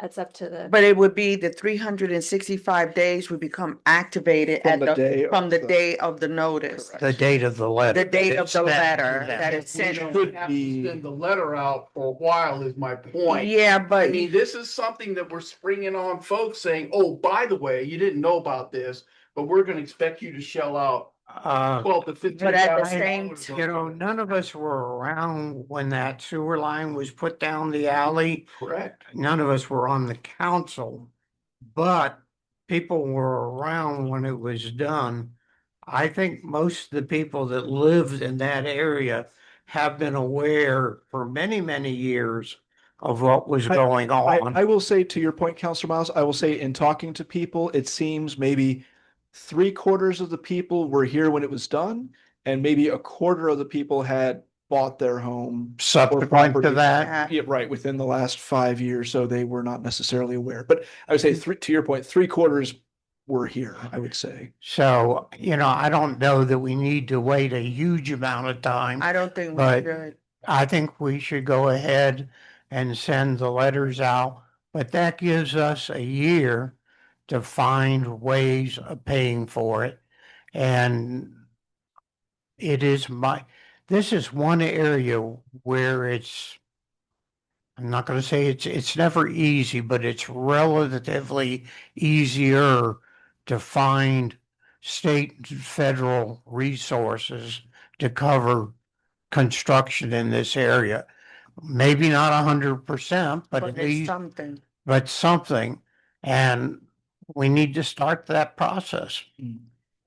that's up to the. But it would be the 365 days would become activated From at the day of from the the- day of the notice. The date of the letter. The date of the It's sent to letter them. that is sent. Should have to send the letter out for a while is my point. Yeah, I but mean, this is something that we're springing on folks saying, oh, by the way, you didn't know about this, but we're gonna expect you to shell out Uh, 12 to 15. But at the I- same you know, none of us were around when that sewer line was put down the alley. Correct. None of us were on the council, but people were around when it was done. I think most of the people that lived in that area have been aware for many, many years of what was going on. I will say to your point, Counselor Miles, I will say in talking to people, it seems maybe 3/4 of the people were here when it was done, and maybe 1/4 of the people had bought their home or Subsequent to property. that, Yeah, right, within the last 5 years, so they were not necessarily aware. But I would say to your point, 3/4 were here, I would say. so, you know, I don't know that we need to wait a huge amount of time. I don't think we But- should. I think we should go ahead and send the letters out, but that gives us a year to find ways of paying for it. And it is this is one area where I'm not gonna say it's never easy, but it's relatively easier to find state and federal resources to cover construction in this area. Maybe not 100%, but at But it's least, something. but something. And we need to start that process.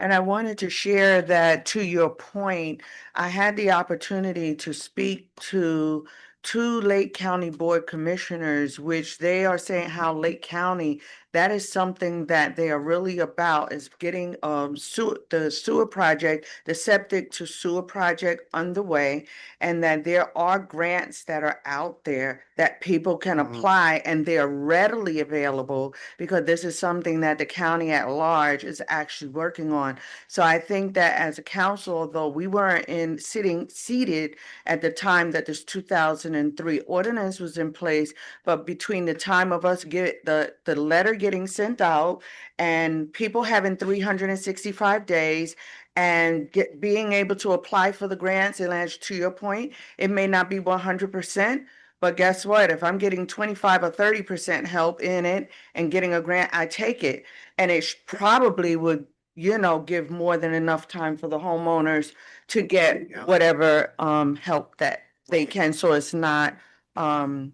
And I wanted to share that to your point, I had the opportunity to speak to two Lake County Board Commissioners, which they are saying how Lake County, that is something that they are really about is getting the sewer project, the septic to sewer project underway, and that there are grants that are out there that people can apply and they are readily available because this is something that the county at large is actually working on. So I think that as a council, although we weren't seated at the time that this 2003 ordinance was in place, but between the time of us get the letter getting sent out and people having 365 days and being able to apply for the grants, and as to your point, it may not be 100%. But guess what? If I'm getting 25 or 30% help in it and getting a grant, I take it. And it probably would, give more than enough time for the homeowners to get whatever help that they can. So it's not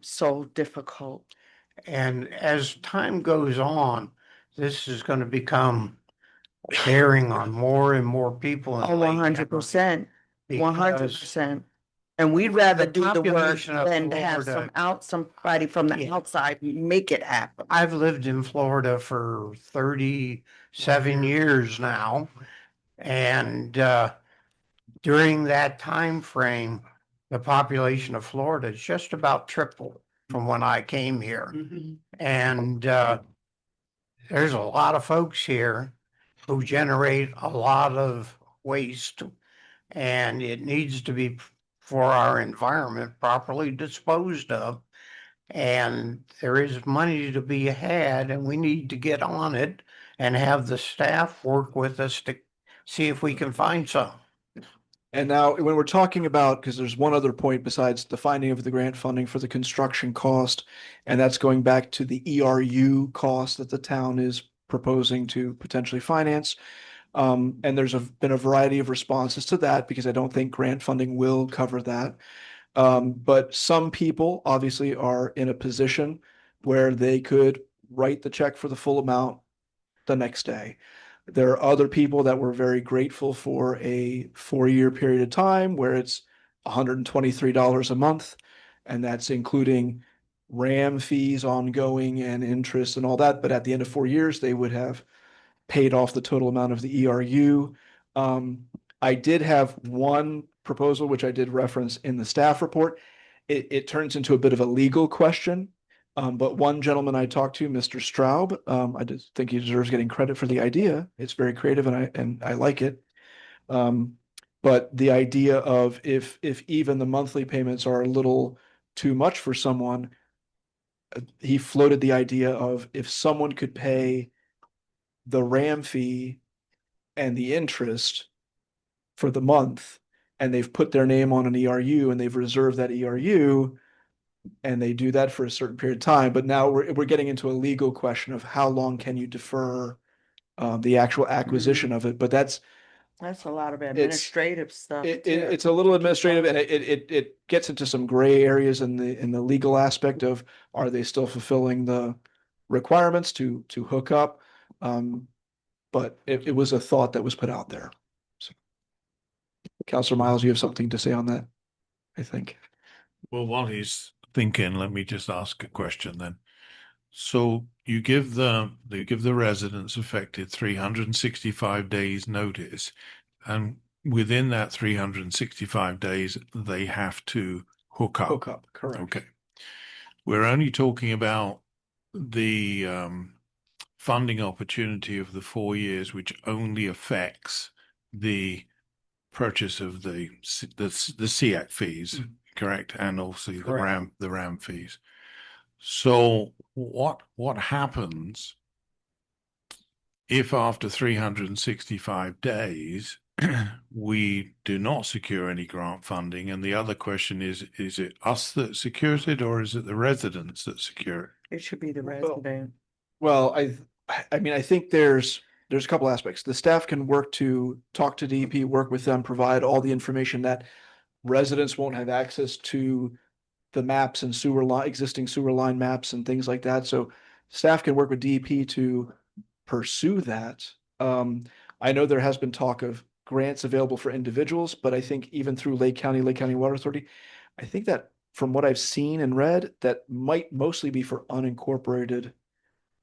so difficult. And as time goes on, this is going to become bearing on more and more people. in Oh, Lake County 100%, because 100%. And we'd rather the do the work population of than to have Florida- somebody from the Yeah. outside make it happen. I've lived in Florida for 37 years now. And during that time frame, the population of Florida is just about tripled from when I came here. And there's a lot of folks here who generate a lot of waste. And it needs to be for our environment properly disposed of. And there is money to be had and we need to get on it and have the staff work with us to see if we can find some. And now when we're talking about, because there's one other point besides the finding of the grant funding for the construction cost, and that's going back to the ERU cost that the town is proposing to potentially finance. And there's been a variety of responses to that because I don't think grant funding will cover that. But some people obviously are in a position where they could write the check for the full amount the next day. There are other people that were very grateful for a 4-year period of time where it's $123 a month, and that's including RAM fees ongoing and interest and all that. But at the end of 4 years, they would have paid off the total amount of the ERU. I did have one proposal, which I did reference in the staff report. It turns into a bit of a legal question. But one gentleman I talked to, Mr. Straub, I just think he deserves getting credit for the idea. It's very creative and I like it. But the idea of if even the monthly payments are a little too much for someone, he floated the idea of if someone could pay the RAM fee and the interest for the month, and they've put their name on an ERU and they've reserved that ERU, and they do that for a certain period of time. But now we're getting into a legal question of how long can you defer the actual acquisition of it. But that's That's a lot of administrative stuff. it's a little administrative, and it gets into some gray areas in the legal aspect of, are they still fulfilling the requirements to hook up? But it was a thought that was put out there. So, Counselor Miles, you have something to say on that, I think. Well, while he's thinking, let me just ask a question then. So you give the residents affected 365 days notice, and within that 365 days, they have to hook up. Hook up, correct. Okay. We're only talking about the funding opportunity of the 4 years, which only affects the purchase of the SEAC fees, correct? And also the RAM fees. So what happens if after 365 days we do not secure any grant funding? And the other question is it us that secures it, or is it the residents that secure it? It should be the resident. Well, I mean, I think there's a couple aspects. The staff can work to talk to DEP, work with them, provide all the information that residents won't have access to, the maps and existing sewer line maps and things like that. So staff can work with DEP to pursue that. I know there has been talk of grants available for individuals, but I think even through Lake County Water Authority, I think that from what I've seen and read, that might mostly be for unincorporated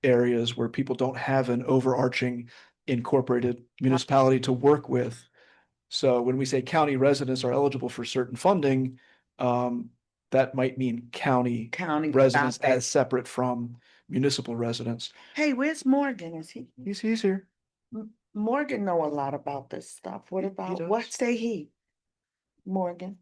areas where people don't have an overarching incorporated municipality to work with. So when we say county residents are eligible for certain funding, that might mean county residents as separate from municipal residents. Hey, where's Morgan? Is he? He's here. Morgan know a lot about this stuff. What about, does. what say he? Morgan.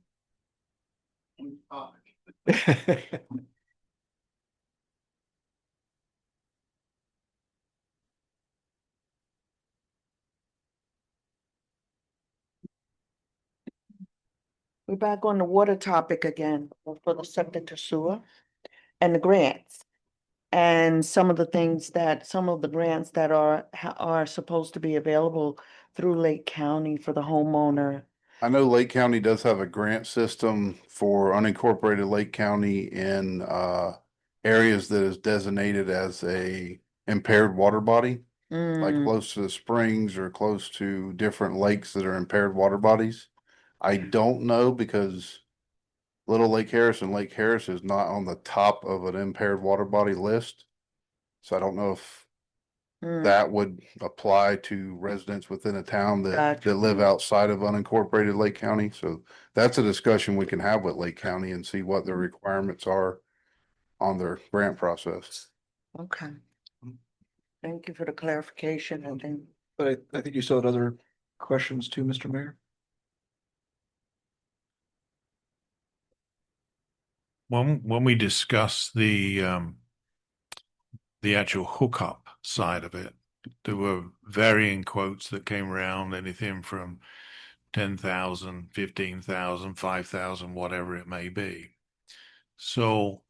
We're back on the water topic again for the septic to sewer and the grants. And some of the grants that are supposed to be available through Lake County for the homeowner. I know Lake County does have a grant system for unincorporated Lake County in areas that is designated as a impaired water body, like close to the springs or close to different lakes that are impaired water bodies. I don't know because Little Lake Harris and Lake Harris is not on the top of an impaired water body list. So I don't know if that would apply to residents within a town that live outside of unincorporated Lake County. So that's a discussion we can have with Lake County and see what the requirements are on their grant process. Okay. Thank you for the clarification. And then, But I think you still had other questions too, Mr. Mayor. When we discuss the actual hookup side of it, there were varying quotes that came around, anything from 10,000, 15,000, 5,000, whatever it may be. So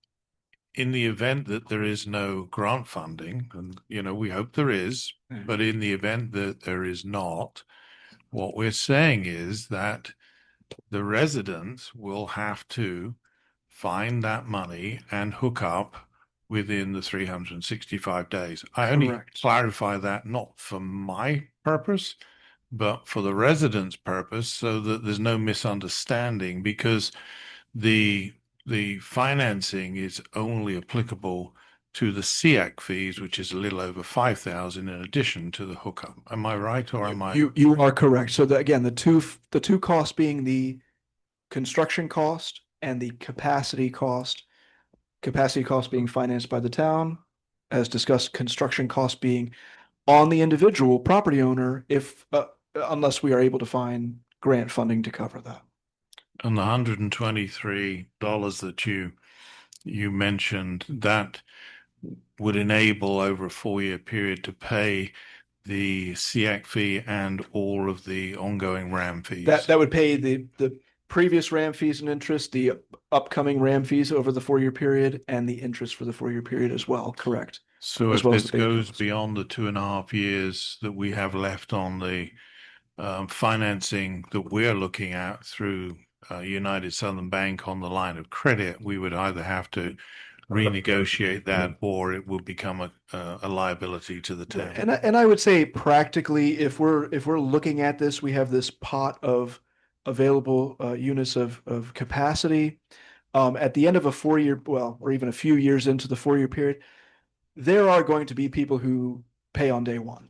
in the event that there is no grant funding, and we hope there is, but in the event that there is not, what we're saying is that the residents will have to find that money and hook up within the 365 days. I only clarify that not for my purpose, but for the residents' purpose, so that there's no misunderstanding, because the financing is only applicable to the SEAC fees, which is a little over 5,000 in addition to the hookup. Am I right, or am I? You are correct. So again, the two costs being the construction cost and the capacity cost. Capacity cost being financed by the town, as discussed, construction cost being on the individual property owner if unless we are able to find grant funding to cover that. And the $123 that you mentioned, that would enable over a 4-year period to pay the SEAC fee and all of the ongoing RAM fees. That would pay the previous RAM fees and interest, the upcoming RAM fees over the 4-year period, and the interest for the 4-year period as well. Correct. So as if well as this the base goes payments. beyond the 2.5 years that we have left on the financing that we're looking at through United Southern Bank on the line of credit, we would either have to renegotiate that or it will become a liability to the town. And I would say practically, if we're looking at this, we have this pot of available units of capacity. At the end of a 4-year, well, or even a few years into the 4-year period, there are going to be people who pay on day one.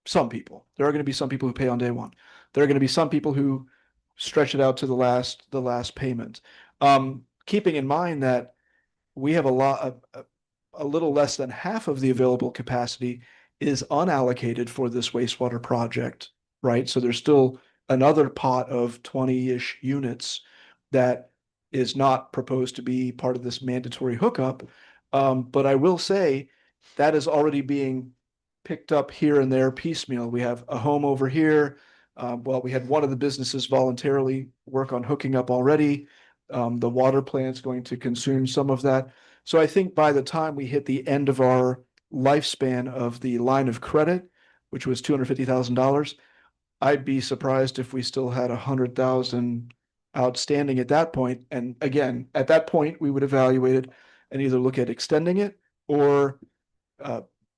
Some people. There are going to be some people who pay on day one. There are going to be some people who stretch it out to the last payment. Keeping in mind that we have a little less than half of the available capacity is unallocated for this wastewater project, right? So there's still another pot of 20-ish units that is not proposed to be part of this mandatory hookup. But I will say that is already being picked up here and there piecemeal. We have a home over here. Well, we had one of the businesses voluntarily work on hooking up already. The water plant's going to consume some of that. So I think by the time we hit the end of our lifespan of the line of credit, which was $250,000, I'd be surprised if we still had 100,000 outstanding at that point. And again, at that point, we would evaluate it and either look at extending it or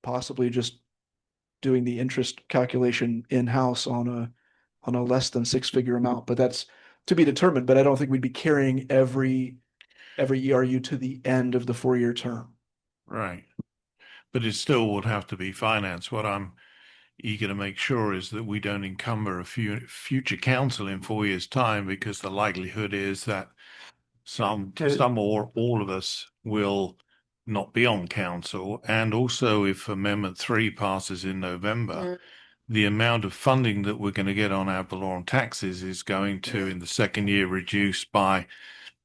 possibly just doing the interest calculation in-house on a less than 6-figure amount. But that's to be determined. But I don't think we'd be carrying every ERU to the end of the 4-year term. Right. But it still would have to be financed. What I'm eager to make sure is that we don't encumber a future council in 4 years' time, because the likelihood is that some or all of us will not be on council. And also, if Amendment 3 passes in November, the amount of funding that we're going to get on ad valorem taxes is going to, in the second year, reduce by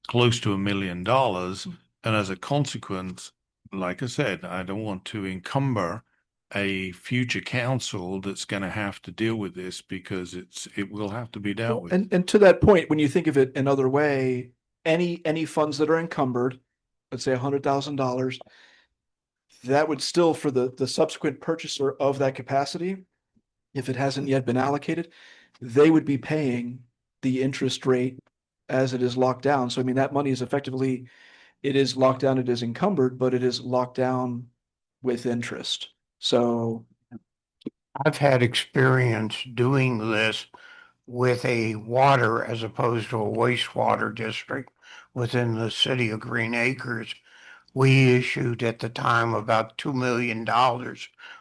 close to $1 million. And as a consequence, like I said, I don't want to encumber a future council that's going to have to deal with this, because it will have to be dealt with. And to that point, when you think of it another way, any funds that are encumbered, let's say $100,000, that would still, for the subsequent purchaser of that capacity, if it hasn't yet been allocated, they would be paying the interest rate as it is locked down. So I mean, that money is effectively, it is locked down, it is encumbered, but it is locked down with interest. So I've had experience doing this with a water as opposed to a wastewater district within the city of Green Acres. We issued at the time about $2 million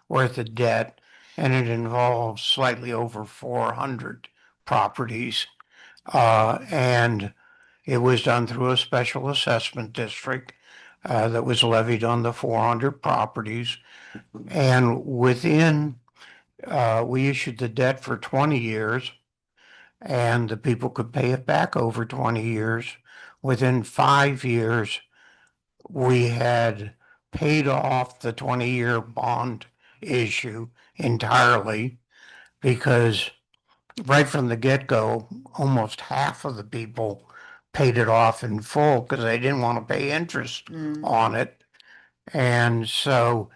worth of debt, and it involves slightly over 400 properties. And it was done through a special assessment district that was levied on the 400 properties. And we issued the debt for 20 years, and the people could pay it back over 20 years. Within 5 years, we had paid off the 20-year bond issue entirely, because right from the get-go, almost half of the people paid it off in full because they didn't want to pay interest on it. And so,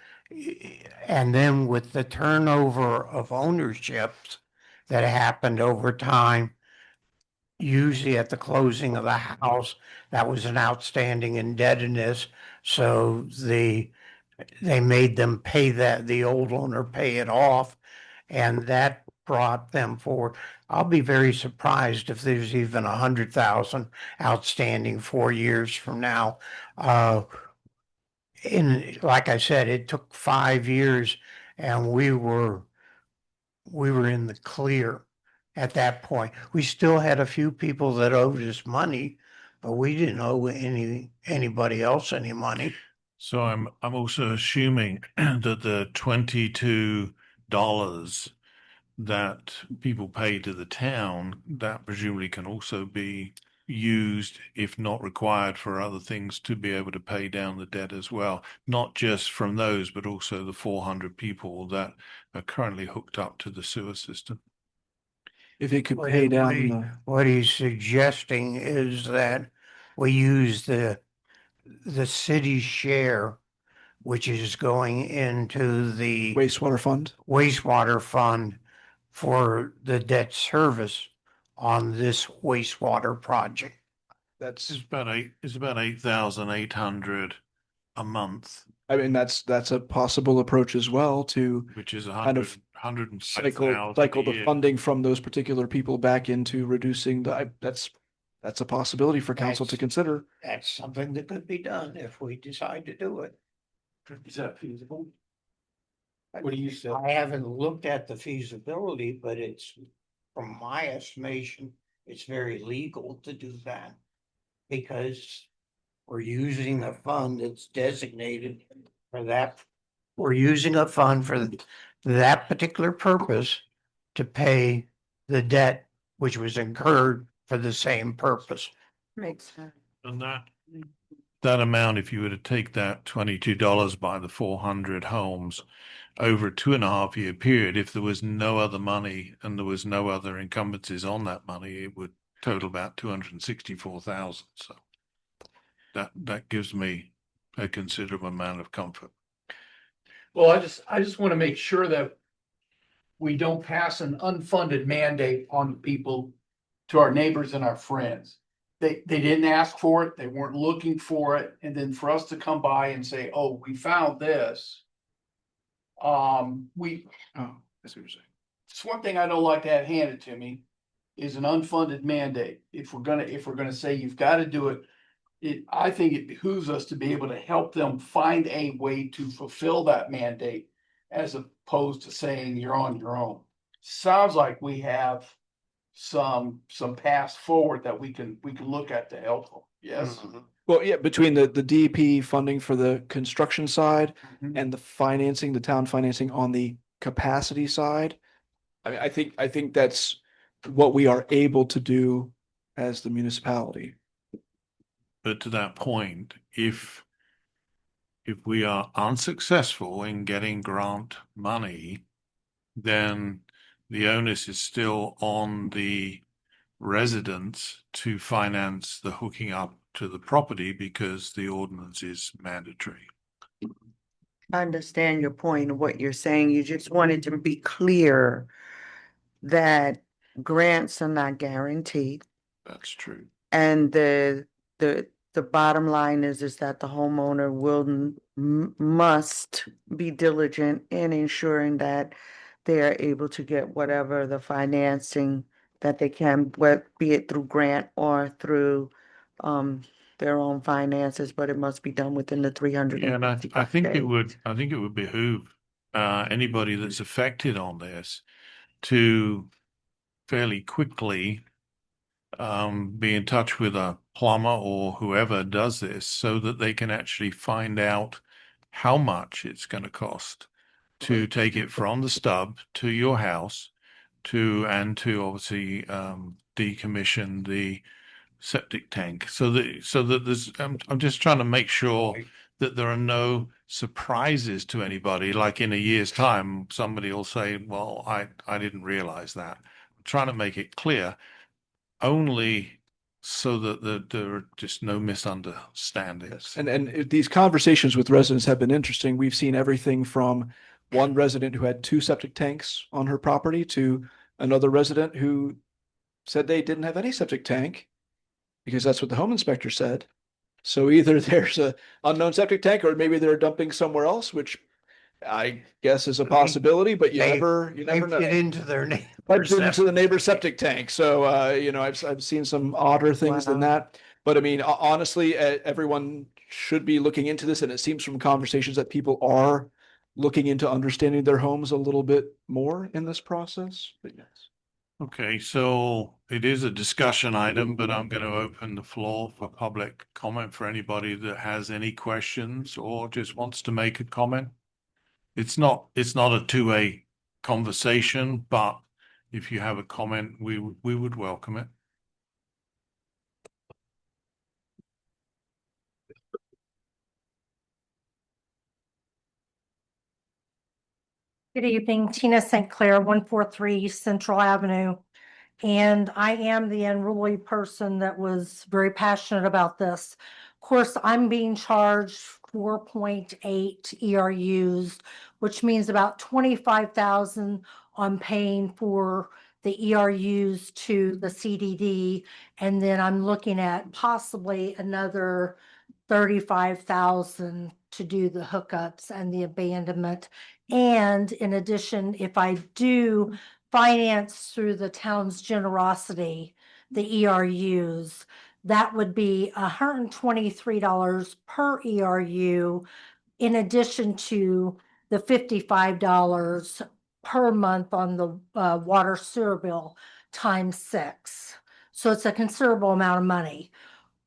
and then with the turnover of ownerships that happened over time, usually at the closing of the house, that was an outstanding indebtedness. So they made them pay that, the old owner pay it off, and that brought them forward. I'll be very surprised if there's even 100,000 outstanding 4 years from now. Like I said, it took 5 years, and we were in the clear at that point. We still had a few people that owed us money, but we didn't owe anybody else any money. So I'm also assuming that the $22 that people pay to the town, that presumably can also be used, if not required, for other things to be able to pay down the debt as well. Not just from those, but also the 400 people that are currently hooked up to the sewer system. If it could pay down What he's suggesting is that we use the city's share, which is going into the wastewater fund. wastewater fund for the debt service on this wastewater project. That's It's about 8,800 a month, I mean, that's a possible approach as well to which is kind of 105,000 cycle a the year. funding from those particular people back into reducing that's a possibility for council to That's- consider. That's something that could be done if we decide to do it. Is that feasible? What do you say? I haven't looked at the feasibility, but it's, from my estimation, it's very legal to do that. Because we're using a fund that's designated for that. We're using a fund for that particular purpose to pay the debt which was incurred for the same purpose. Makes sense. And that amount, if you were to take that $22 by the 400 homes over a 2.5 year period, if there was no other money and there was no other encumbrances on that money, it would total about 264,000. So that gives me a considerable amount of comfort. Well, I just want to make sure that we don't pass an unfunded mandate on people, to our neighbors and our friends. They didn't ask for it, they weren't looking for it, and then for us to come by and say, oh, we found this. We, Oh, that's what you're saying. it's one thing I don't like to have handed to me is an unfunded mandate. If we're gonna say you've got to do it, I think it behooves us to be able to help them find a way to fulfill that mandate as opposed to saying you're on your own. Sounds like we have some paths forward that we can look at to help them. Yes. Well, yeah, between the DEP funding for the construction side Mhm. and the town financing on the capacity side. I mean, I think that's what we are able to do as the municipality. But to that point, if we are unsuccessful in getting grant money, then the onus is still on the residents to finance the hooking up to the property because the ordinance is mandatory. I understand your point of what you're saying. You just wanted to be clear that grants are not guaranteed. That's true. And the bottom line is that the homeowner must be diligent in ensuring that they are able to get whatever the financing that they can, be it through grant or through their own finances, but it must be done within the Yeah, and I 365 think days. I think it would behoove anybody that's affected on this to fairly quickly be in touch with a plumber or whoever does this so that they can actually find out how much it's going to cost to take it from the stub to your house to obviously decommission the septic tank so that there's I'm just trying to make sure that there are no surprises to anybody, like in a year's time somebody will say, well, I didn't realize that. I'm trying to make it clear only so that there are just no misunderstandings. And these conversations with residents have been interesting. We've seen everything from one resident who had 2 septic tanks on her property to another resident who said they didn't have any septic tank because that's what the home inspector said. So either there's a unknown septic tank or maybe they're dumping somewhere else, which I guess is a possibility, but you never know. Get into their neighbor's Piped into the septic neighbor's septic tank. So, you know, I've seen some odder things than Wow. that. But I mean, honestly, everyone should be looking into this. And it seems from conversations that people are looking into understanding their homes a little bit more in this process. But yes. Okay, so it is a discussion item, but I'm going to open the floor for public comment for anybody that has any questions or just wants to make a comment. It's not a two-way conversation, but if you have a comment, we would welcome it. Good evening, Tina St. Clair, 143 Central Avenue. And I am the unruly person that was very passionate about this. Of course, I'm being charged 4.8 ERUs, which means about 25,000 I'm paying for the ERUs to the CDD. And then I'm looking at possibly another 35,000 to do the hookups and the abandonment. And in addition, if I do finance through the town's generosity, the ERUs, that would be $123 per ERU, in addition to the $55 per month on the water sewer bill times 6. So it's a considerable amount of money.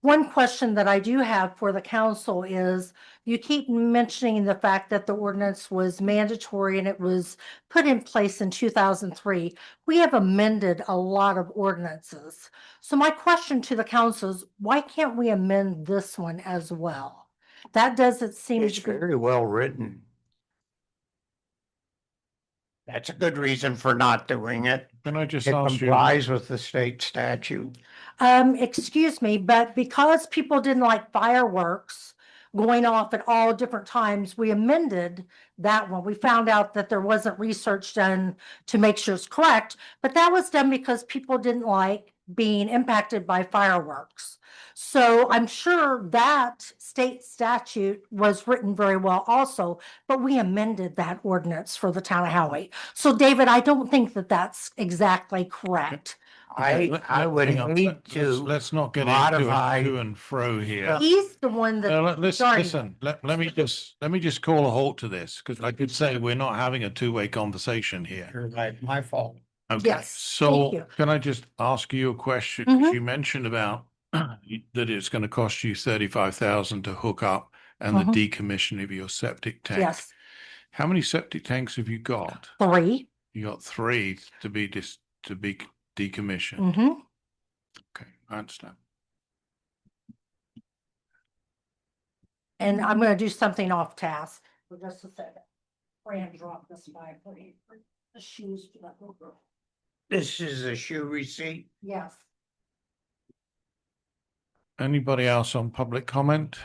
One question that I do have for the council is, you keep mentioning the fact that the ordinance was mandatory and it was put in place in 2003. We have amended a lot of ordinances. So my question to the council is, why can't we amend this one as well? That doesn't seem It's to be. very well written. That's a good reason for not doing it. Can I just It ask you? complies with the state statute. Excuse me, but because people didn't like fireworks going off at all different times, we amended that one. We found out that there wasn't research done to make sure it's correct, but that was done because people didn't like being impacted by fireworks. So I'm sure that state statute was written very well also, but we amended that ordinance for the town of Howey. So David, I don't think that that's exactly correct. I would Hang on, hate to let's not get modify. into to and fro here. He's the one that. Listen, let me just call a halt to this, because I could say we're not having a two-way conversation here. You're right, my fault. Okay, Yes, thank so you. can I just ask you a question? 'Cause you mentioned about that it's going to cost you 35,000 to hook up and the decommission of your septic tank. Yes, How many septic tanks have you got? 3. You got 3 to be decommissioned. Mm-hmm. Okay, I understand. And I'm gonna do something off task for just a second. Fran dropped this by for the shoes for that little girl. This is a shoe receipt. Yes. Anybody else on public comment?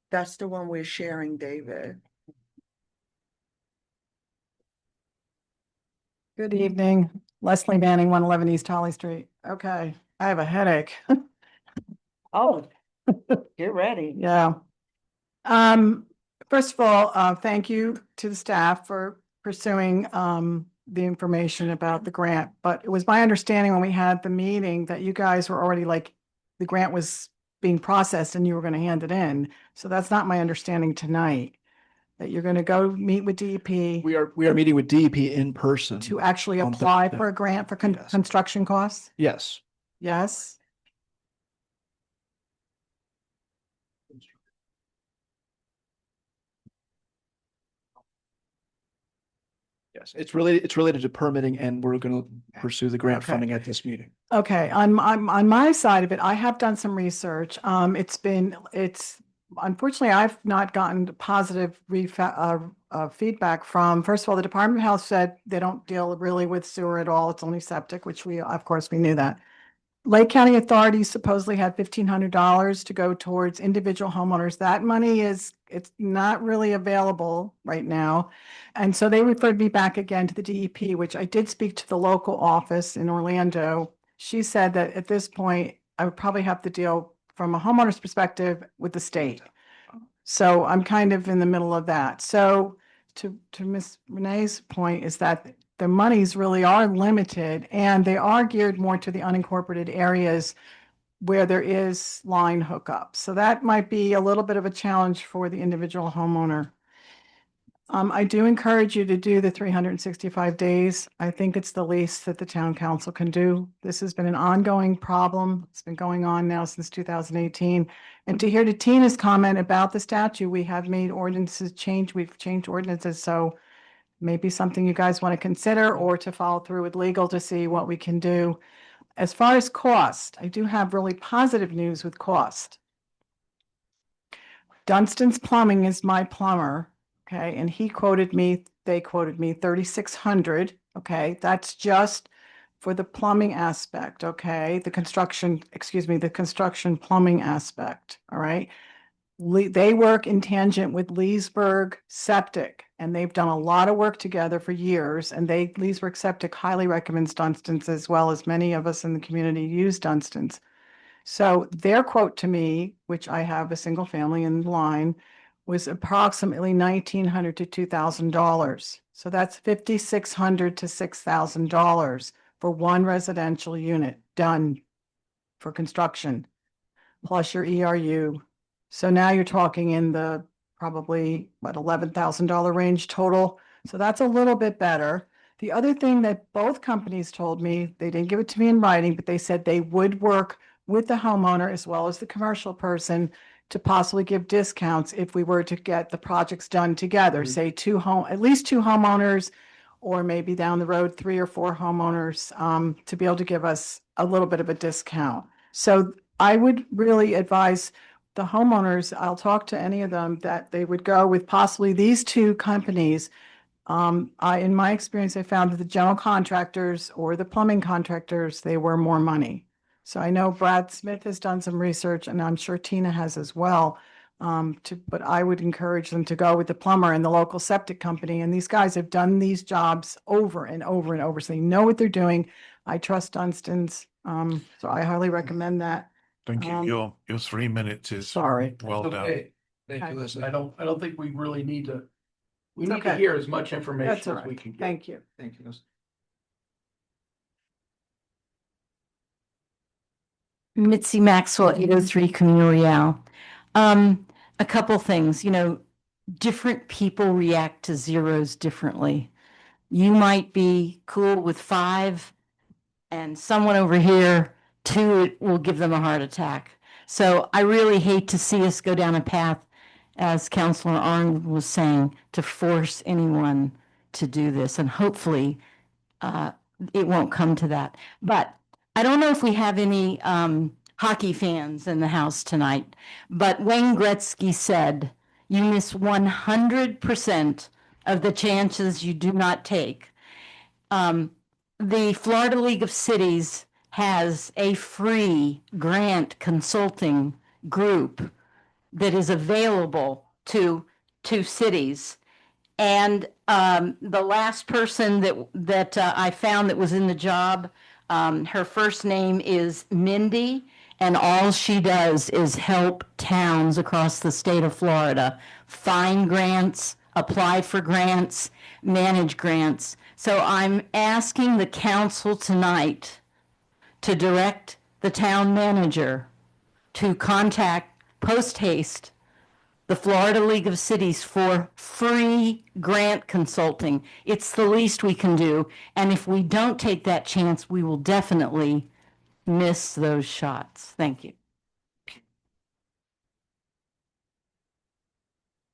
That's the one we're sharing, David. Good evening, Leslie Manning, 111 East Holly Street. Okay, I have a headache. Oh, get ready. Yeah. First of all, thank you to the staff for pursuing the information about the grant. But it was my understanding when we had the meeting that you guys were already like, the grant was being processed and you were going to hand it in. So that's not my understanding tonight, that you're going to go meet with DEP We are meeting with DEP in person. to actually on apply Thursday. for a grant for Yes. construction costs. Yes. Yes. Yes, it's related to permitting, and we're going to pursue the grant Okay. funding at this meeting. Okay, on my side of it, I have done some research. It's unfortunately, I've not gotten positive feedback from, first of all, the Department of Health said they don't deal really with sewer at all. It's only septic, which of course, we knew that. Lake County authorities supposedly had $1,500 to go towards individual homeowners. That money it's not really available right now. And so they referred me back again to the DEP, which I did speak to the local office in Orlando. She said that at this point, I would probably have to deal from a homeowner's perspective with the state. So I'm kind of in the middle of that. So to Ms. Renee's point is that the monies really are limited and they are geared more to the unincorporated areas where there is line hookup. So that might be a little bit of a challenge for the individual homeowner. I do encourage you to do the 365 days. I think it's the least that the town council can do. This has been an ongoing problem. It's been going on now since 2018. And to hear to Tina's comment about the statute, we have made ordinances change. We've changed ordinances. So maybe something you guys want to consider or to follow through with legal to see what we can do. As far as cost, I do have really positive news with cost. Dunstan's Plumbing is my plumber, okay, and they quoted me 3,600, okay, that's just for the plumbing aspect, okay, the construction plumbing aspect, all right. They work in tangent with Leesburg Septic, and they've done a lot of work together for years, and Leesburg Septic highly recommends Dunstan's, as well as many of us in the community use Dunstan's. So their quote to me, which I have a single family in line, was approximately $1,900 to $2,000. So that's $5,600 to $6,000 for one residential unit done for construction, plus your ERU. So now you're talking in the probably $11,000 range total. So that's a little bit better. The other thing that both companies told me, they didn't give it to me in writing, but they said they would work with the homeowner as well as the commercial person to possibly give discounts if we were to get the projects done together, say at least two homeowners, or maybe down the road, 3 or 4 homeowners, to be able to give us a little bit of a discount. So I would really advise the homeowners, I'll talk to any of them, that they would go with possibly these two companies. In my experience, I found that the general contractors or the plumbing contractors, they were more money. So I know Brad Smith has done some research, and I'm sure Tina has as well. But I would encourage them to go with the plumber and the local septic company. And these guys have done these jobs over and over and over. So they know what they're doing. I trust Dunstan's. So I highly recommend that. Thank you. Your 3 minutes is Sorry. well done. Okay, Thank you, Leslie. I don't think we really need to, we It's need to okay. hear as much That's information all as we right. can get. Thank you. Thank you, Leslie. Mitzi Maxwell, 803 Camino Real. A couple things, different people react to zeros differently. You might be cool with 5, and someone over here, 2, it will give them a heart attack. So I really hate to see us go down a path, as Councilor Arnold was saying, to force anyone to do this. And hopefully it won't come to that. But I don't know if we have any hockey fans in the house tonight, but Wayne Gretzky said, you miss 100% of the chances you do not take. The Florida League of Cities has a free grant consulting group that is available to cities. And the last person that I found that was in the job, her first name is Mindy, and all she does is help towns across the state of Florida find grants, apply for grants, manage grants. So I'm asking the council tonight to direct the town manager to contact post haste the Florida League of Cities for free grant consulting. It's the least we can do. And if we don't take that chance, we will definitely miss those shots. Thank you.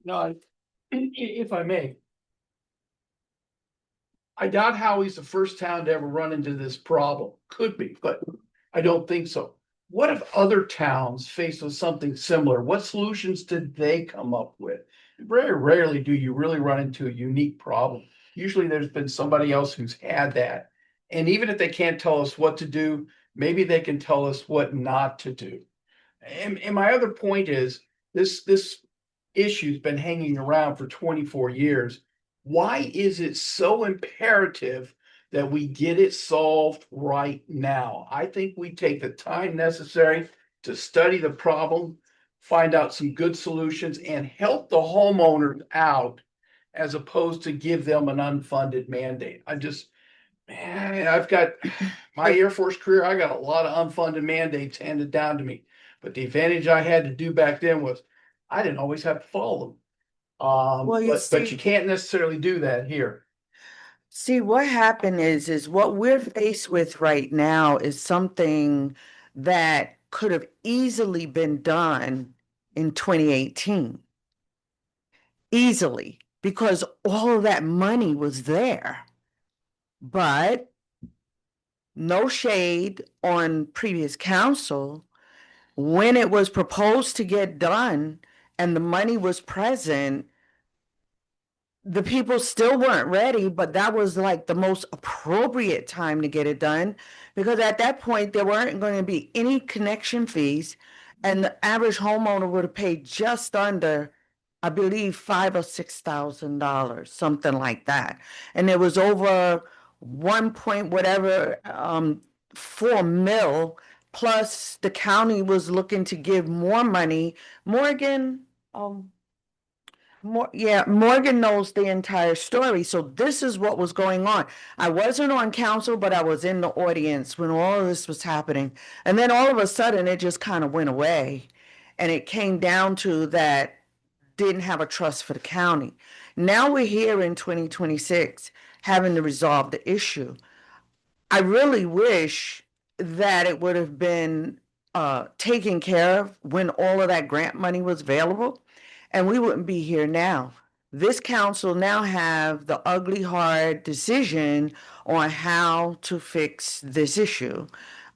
No, if I may. I doubt Howey's the first town to ever run into this problem. Could be, but I don't think so. What if other towns faced with something similar? What solutions did they come up with? Very rarely do you really run into a unique problem. Usually there's been somebody else who's had that. And even if they can't tell us what to do, maybe they can tell us what not to do. And my other point is this issue's been hanging around for 24 years. Why is it so imperative that we get it solved right now? I think we take the time necessary to study the problem, find out some good solutions, and help the homeowners out as opposed to give them an unfunded mandate. I've got my Air Force career, I got a lot of unfunded mandates handed down to me. But the advantage I had to do back then was I didn't always have to follow them. But you can't necessarily do that here. See, what happened is what we're faced with right now is something that could have easily been done in 2018. Easily. because all of that money was there. But no shade on previous council, when it was proposed to get done and the money was present, the people still weren't ready, but that was like the most appropriate time to get it done because at that point there weren't going to be any connection fees and the average homeowner would have paid just under, I believe, $5,000 or $6,000, something like that. And it was over 1 point whatever 4 mil, plus the county was looking to give more money. Morgan, Morgan knows the entire story. So this is what was going on. I wasn't on council, but I was in the audience when all of this was happening. And then all of a sudden it just kind of went away. And it came down to that didn't have a trust for the county. Now we're here in 2026 having to resolve the issue. I really wish that it would have been taken care of when all of that grant money was available, and we wouldn't be here now. This council now have the ugly hard decision on how to fix this issue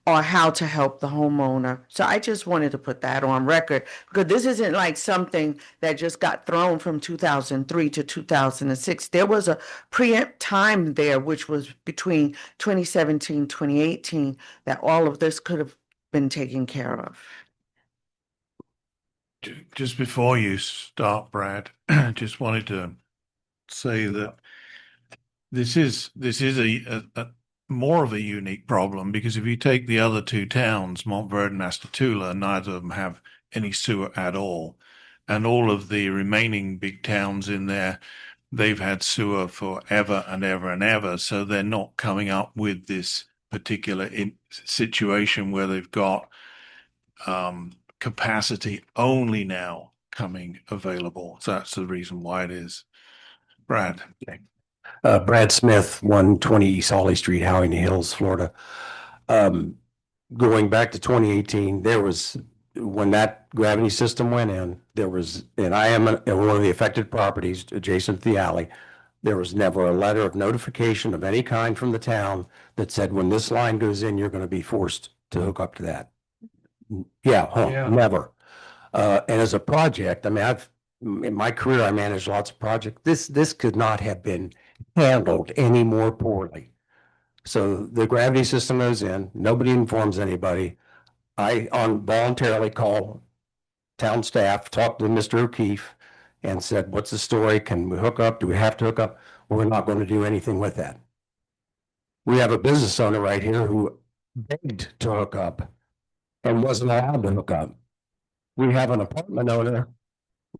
or how to help the homeowner. So I just wanted to put that on record because this isn't like something that just got thrown from 2003 to 2006. There was a preempt time there, which was between 2017, 2018, that all of this could have been taken care of. Just before you start, Brad, just wanted to say that this is a more of a unique problem because if you take the other two towns, Montverde and Astatoula, neither of them have any sewer at all. And all of the remaining big towns in there, they've had sewer forever and ever and ever. So they're not coming up with this particular situation where they've got capacity only now coming available. So that's the reason why it is. Brad. Brad Smith, 120 East Holly Street, Howey-in-the-Hills, Florida. Going back to 2018, there was, when that gravity system went in, there was, and I am in one of the affected properties adjacent to the alley, there was never a letter of notification of any kind from the town that said, when this line goes in, you're going to be forced to hook up to that. Yeah. Never. And as a project, I mean, in my career, I managed lots of projects. This could not have been handled any more poorly. So the gravity system goes in, nobody informs anybody. I voluntarily call town staff, talked to Mr. O'Keefe and said, what's the story? Can we hook up? Do we have to hook up? We're not going to do anything with that. We have a business owner right here who begged to hook up and wasn't allowed to hook up. We have an apartment owner,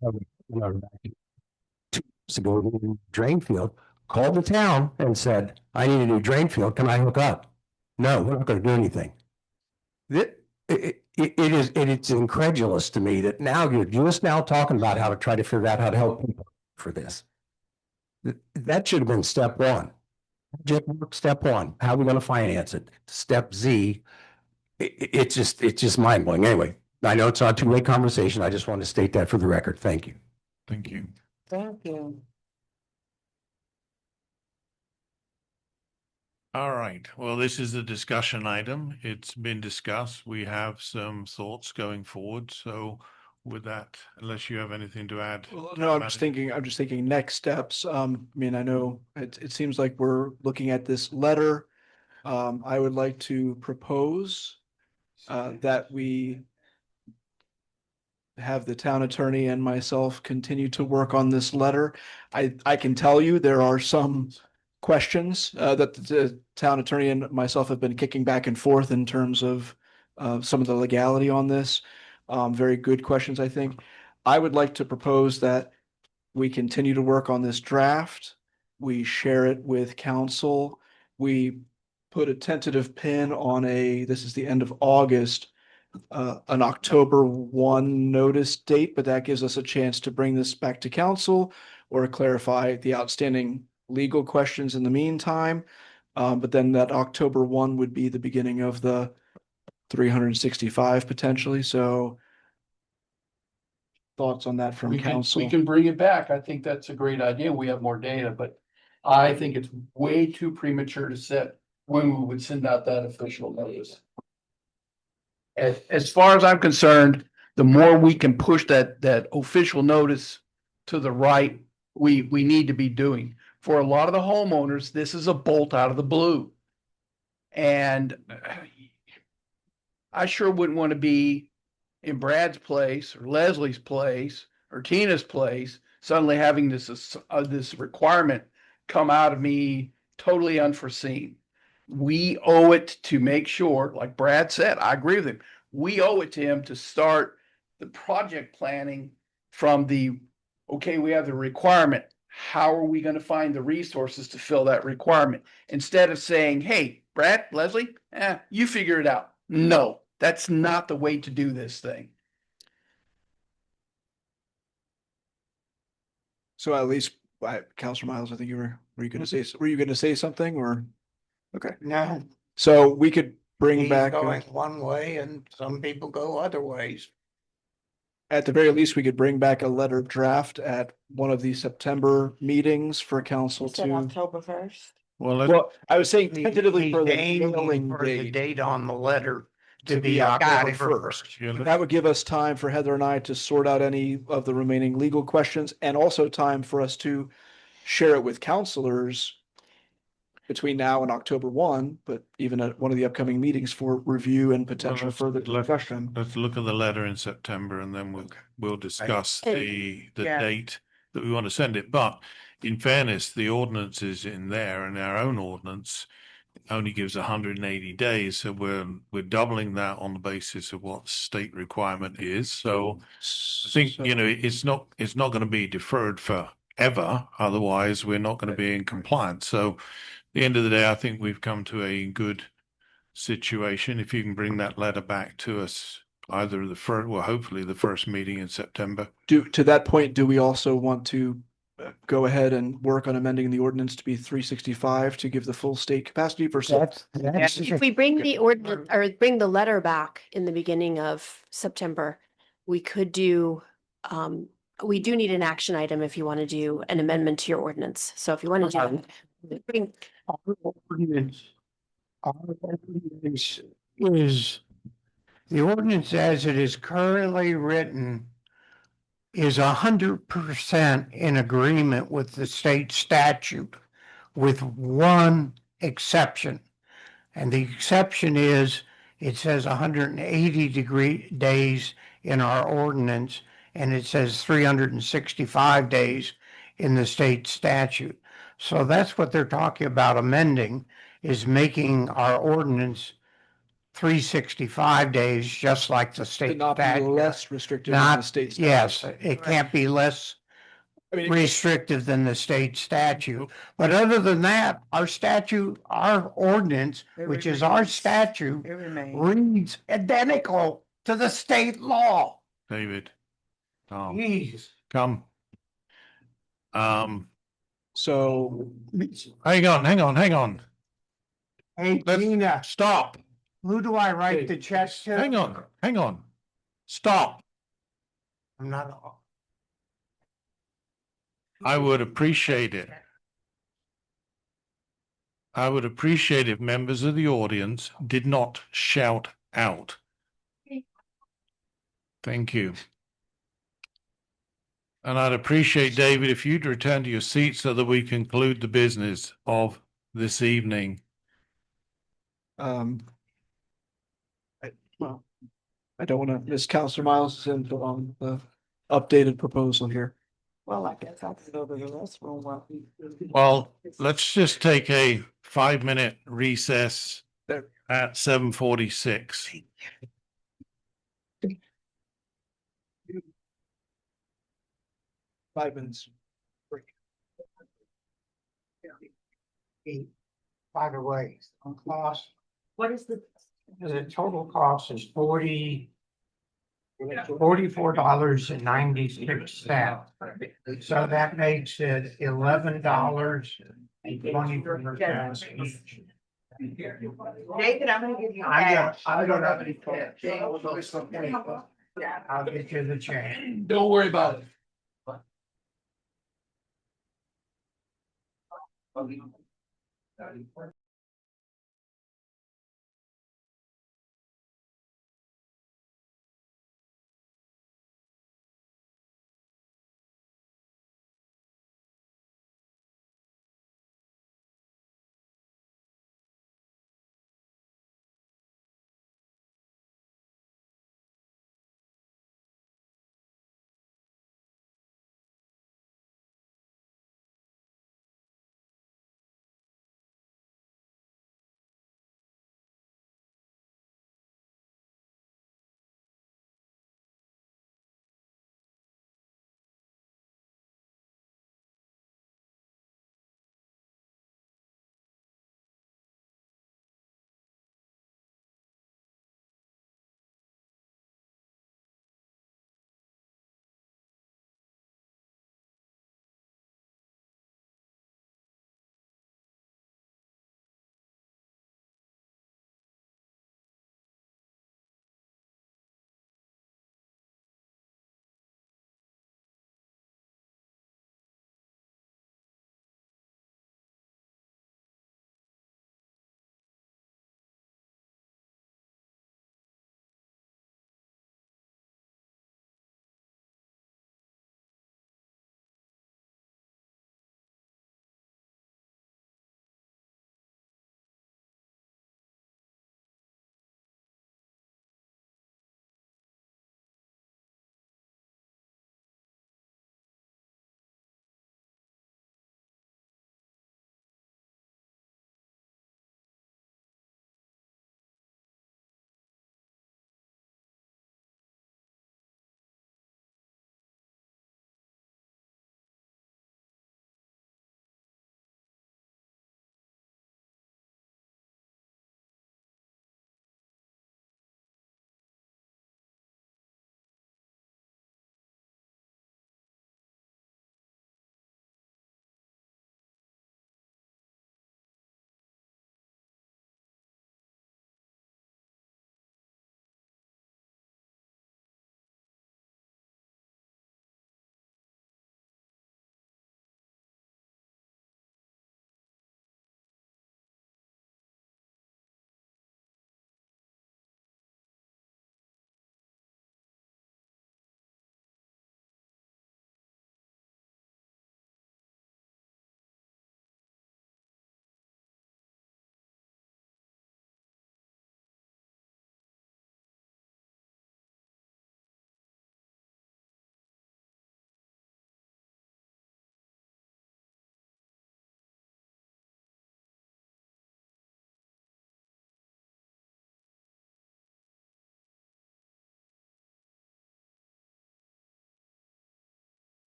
2 years ago, drain field, called the town and said, I need a new drain field. Can I hook up? No, we're not going to do anything. It's incredulous to me that now you're just now talking about how to try to figure out how to help people for this. That should have been step one. Step one, how are we going to finance it? Step Z, it's just mind blowing. Anyway, I know it's not a two-way conversation. I just want to state that for the record. Thank you. Thank you. Thank you. All right. Well, this is a discussion item. It's been discussed. We have some thoughts going forward. So with that, unless you have anything to add. Well, no, I'm just thinking next steps. I mean, I know it seems like we're looking at this letter. I would like to propose that we have the town attorney and myself continue to work on this letter. I can tell you there are some questions that the town attorney and myself have been kicking back and forth in terms of some of the legality on this. Very good questions, I think. I would like to propose that we continue to work on this draft. We share it with council. We put a tentative pin on this is the end of August, an October 1 notice date, but that gives us a chance to bring this back to council or clarify the outstanding legal questions in the meantime. But then that October 1 would be the beginning of the 365 potentially. So thoughts on that from We council. can bring it back. I think that's a great idea. We have more data, but I think it's way too premature to set when we would send out that official notice. As far as I'm concerned, the more we can push that official notice to the right, we need to be doing. For a lot of the homeowners, this is a bolt out of the blue. And I sure wouldn't want to be in Brad's place or Leslie's place or Tina's place, suddenly having this requirement come out of me totally unforeseen. We owe it to make sure, like Brad said, I agree with him. We owe it to him to start the project planning from okay, we have the requirement. How are we going to find the resources to fill that requirement? Instead of saying, hey, Brad, Leslie, you figure it out. No, that's not the way to do this thing. So at least, Counselor Miles, I think were you going to say something or? Okay. No. So we could bring He's back, going one way and some people go other ways. at the very least, we could bring back a letter draft at one of the September meetings for council Said to. October 1st. Well, I was saying tentatively for the Aiming mailing for the date date on the letter to be be October October 1st. That would give us time for Heather and I to sort out any of the remaining legal questions and also time for us to share it with counselors between now and October 1, but even at one of the upcoming meetings for review and potential further discussion. Let's look at the letter in September and then we'll discuss the Yeah. date that we want to send it. But in fairness, the ordinance is in there and our own ordinance only gives 180 days. So we're doubling that on the basis of what state requirement is. So I think, it's not going to be deferred forever. Otherwise, we're not going to be in compliance. So at the end of the day, I think we've come to a good situation. If you can bring that letter back to us, either hopefully the first meeting in September. To that point, do we also want to go ahead and work on amending the ordinance to be 365 to give the full state capacity versus? If we bring the ordinance or bring the letter back in the beginning of September, we could do, we do need an action item if you want to do an amendment to your ordinance. So if you want to bring. Our ordinance is, the ordinance as it is currently written is 100% in agreement with the state statute, with one exception. And the exception is, it says 180 days in our ordinance, and it says 365 days in the state statute. So that's what they're talking about amending, is making our ordinance 365 days, just like the state Not be statute. less restrictive than the state statute. Yes, it can't be less restrictive than the state statute. But other than that, our statute, our ordinance, which is our statute, reads identical to the state law. David, Jeez. come. So hang on. Hey, Gina, Stop. who do I write the check to? Hang on. Stop. I'm not. I would appreciate it. I would appreciate if members of the audience did not shout out. Thank you. And I'd appreciate, David, if you'd return to your seat so that we conclude the business of this evening. I don't want to miss Counselor Miles' input on the updated proposal here. Well, I guess I can go to the restroom while we. Well, let's just take a 5-minute recess at 7:46. 5 minutes. By the way, on cost, What is the total cost is $44.96. So that makes it $11.24 each. David, I'm gonna give you. I don't have any cash. Yeah, I'll get you the change. Don't worry about it.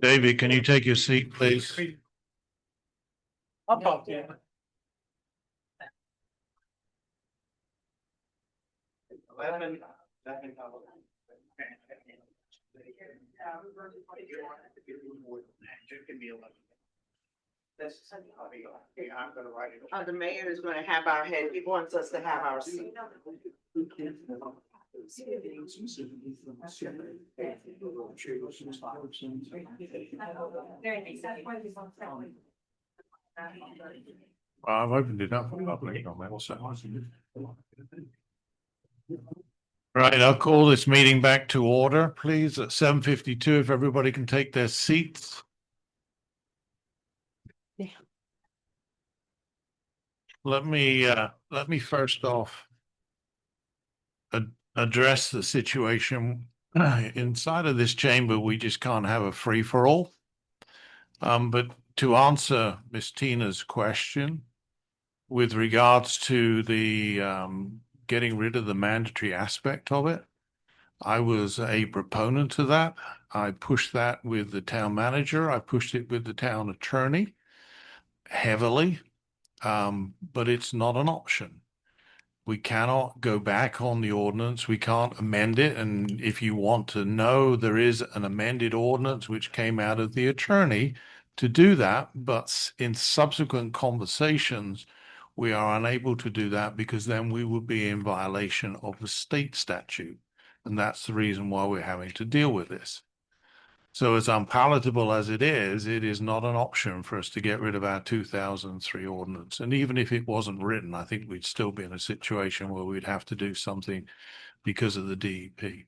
David, can you take your seat, please? I'll talk to you. The mayor is gonna have our head, he wants us to have our seat. I've opened it up for public comment, so. Right, I'll call this meeting back to order, please, at 7:52, if everybody can take their seats. Yeah. Let me first off address the situation. Inside of this chamber, we just can't have a free-for-all. But to answer Miss Tina's question with regards to the getting rid of the mandatory aspect of it, I was a proponent of that. I pushed that with the town manager. I pushed it with the town attorney heavily, but it's not an option. We cannot go back on the ordinance. We can't amend it. And if you want to know, there is an amended ordinance which came out of the attorney to do that. But in subsequent conversations, we are unable to do that because then we would be in violation of the state statute. And that's the reason why we're having to deal with this. So as unpalatable as it is not an option for us to get rid of our 2003 ordinance. And even if it wasn't written, I think we'd still be in a situation where we'd have to do something because of the DEP.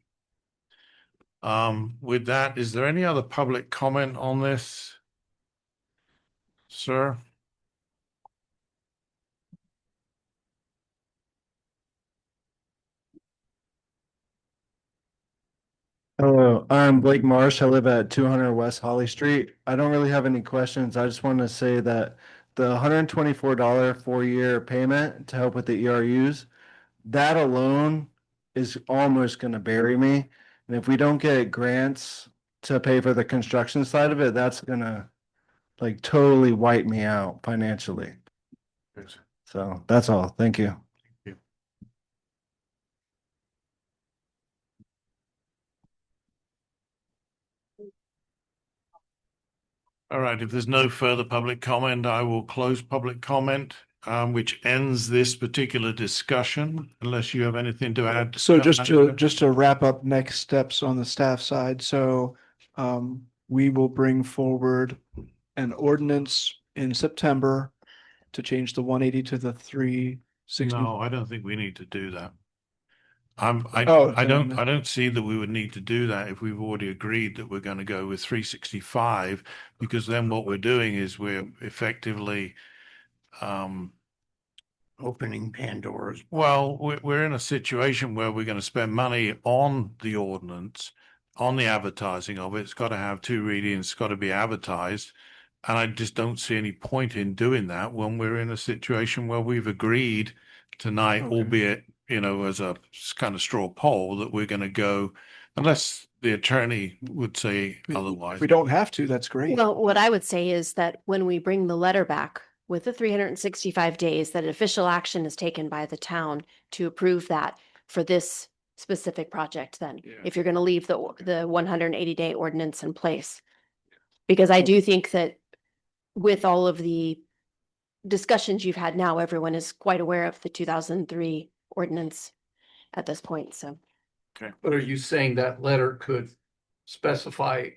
With that, is there any other public comment on this, sir? Hello, I'm Blake Marsh. I live at 200 West Holly Street. I don't really have any questions. I just want to say that the $124 4-year payment to help with the ERUs, that alone is almost going to bury me. And if we don't get grants to pay for the construction side of it, that's going to like totally wipe me out financially. So that's all. Thank you. All right, if there's no further public comment, I will close public comment, which ends this particular discussion, unless you have anything to add. So just to wrap up next steps on the staff side, so we will bring forward an ordinance in September to change the 180 to the 360. No, I don't think we need to do that. Oh, I don't see that we would need to do that if we've already agreed that we're going to go with 365, because then what we're doing is we're effectively Opening Pandora's. well, we're in a situation where we're going to spend money on the ordinance, on the advertising of it. It's got to have 2 readings, it's got to be advertised. And I just don't see any point in doing that when we're in a situation where we've agreed tonight, albeit, as a kind of straw poll, that we're going to go, unless the attorney would say otherwise. If we don't have to, that's great. Well, what I would say is that when we bring the letter back with the 365 days, that official action is taken by the town to approve that for this specific project then, if you're going to leave the 180-day ordinance in place. Because I do think that with all of the discussions you've had now, everyone is quite aware of the 2003 ordinance at this point, so. Okay. But are you saying that letter could specify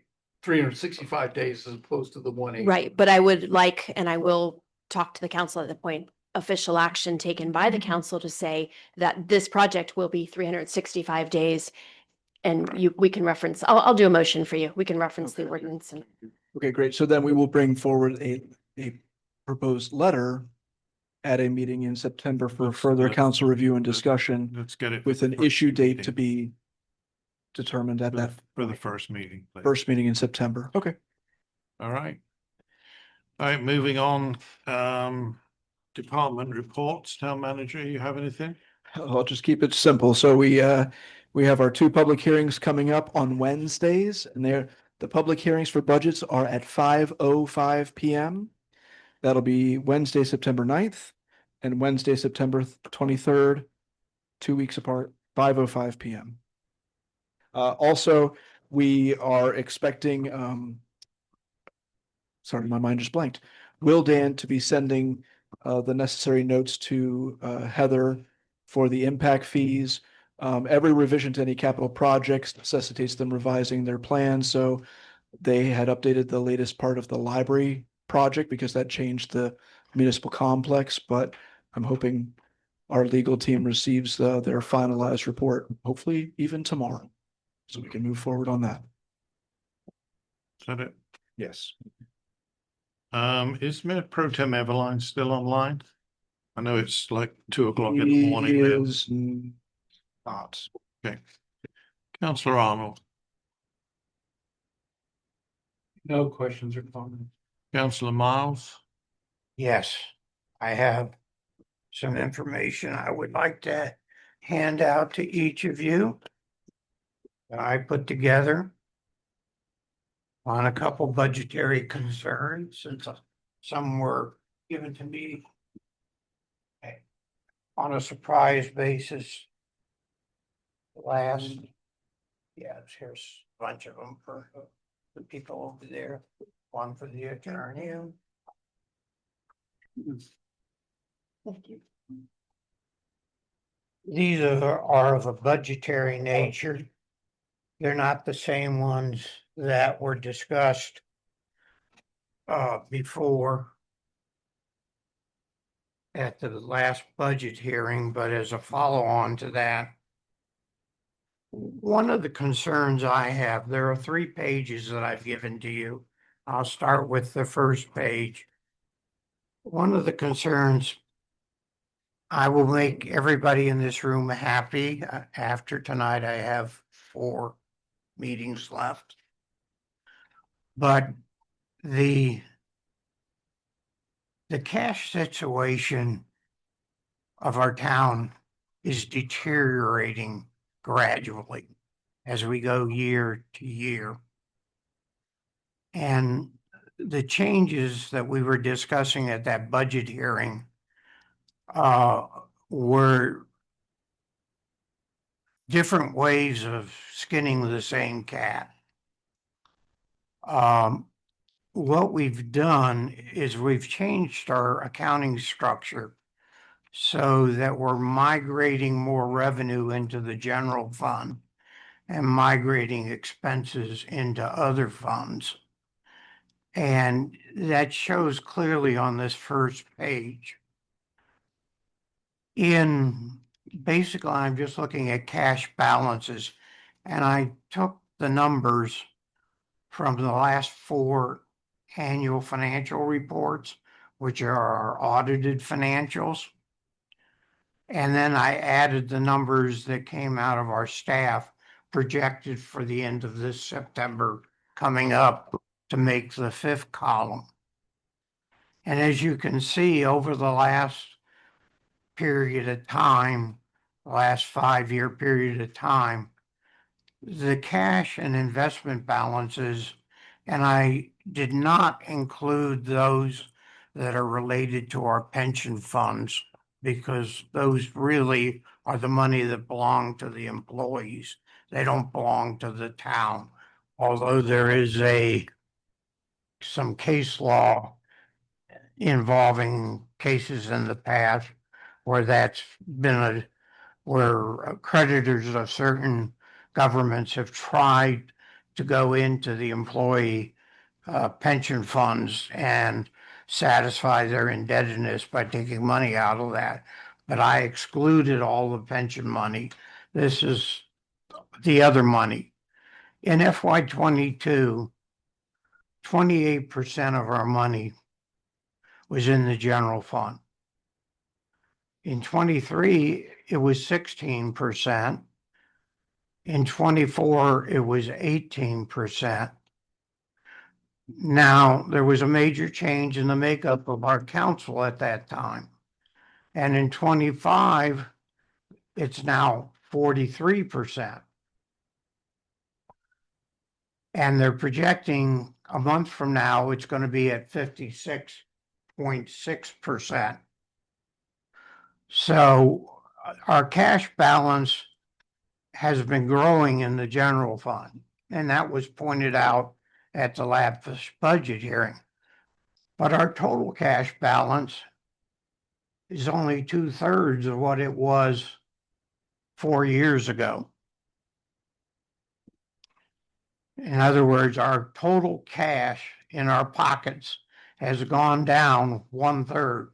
365 days as opposed to the 180? Right, but I would like, and I will talk to the council at the point, official action taken by the council to say that this project will be 365 days. And we can reference, I'll do a motion for you. We can reference the ordinance and. Okay, great. So then we will bring forward a proposed letter at a meeting in September for further council review and discussion. Let's get it with an issue date to be determined at that for the first meeting. Please. First meeting in September. Okay. All right. All right, moving on. Department reports. Town manager, you have anything? I'll just keep it simple. So we have our 2 public hearings coming up on Wednesdays, and the public hearings for budgets are at 5:05 p.m. That'll be Wednesday, September 9th and Wednesday, September 23rd, 2 weeks apart, 5:05 PM. Also, we are expecting, sorry, my mind just blanked. Wildan to be sending the necessary notes to Heather for the impact fees. Every revision to any capital projects necessitates them revising their plans, so they had updated the latest part of the library project because that changed the municipal complex, but I'm hoping our legal team receives their finalized report, hopefully even tomorrow, so we can move forward on that. Is that it? Yes. Is Mayor Pro Tem Everline still online? I know it's like 2 o'clock in the He morning there. is not. Okay. Councillor Arnold, No questions or comments. Councillor Miles, Yes, I have some information I would like to hand out to each of you that I put together on a couple budgetary concerns, since some were given to me on a surprise basis. Last, yeah, here's a bunch of them for the people over there, one for the attorney. Thank you. These are of a budgetary nature. They're not the same ones that were discussed before at the last budget hearing, but as a follow-on to that, one of the concerns I have, there are 3 pages that I've given to you. I'll start with the first page. One of the concerns, I will make everybody in this room happy. After tonight, I have 4 meetings left. But the cash situation of our town is deteriorating gradually as we go year to year. And the changes that we were discussing at that budget hearing were different ways of skinning the same cat. What we've done is we've changed our accounting structure so that we're migrating more revenue into the general fund and migrating expenses into other funds. And that shows clearly on this first page. Basically, I'm just looking at cash balances, and I took the numbers from the last 4 annual financial reports, which are our audited financials. And then I added the numbers that came out of our staff projected for the end of this September coming up to make the 5th column. And as you can see, over the last period of time, last 5-year period of time, the cash and investment balances, and I did not include those that are related to our pension funds, because those really are the money that belong to the employees. They don't belong to the town. Although there is some case law involving cases in the past where that's been where creditors of certain governments have tried to go into the employee pension funds and satisfy their indebtedness by taking money out of that. But I excluded all the pension money. This is the other money. In FY22, 28% of our money was in the general fund. In 23, it was 16%. In 24, it was 18%. Now, there was a major change in the makeup of our council at that time. And in 25, it's now 43%. And they're projecting a month from now, it's going to be at 56%. 5.6%. So our cash balance has been growing in the general fund, and that was pointed out at the last budget hearing. But our total cash balance is only 2/3 of what it was 4 years ago. In other words, our total cash in our pockets has gone down 1/3.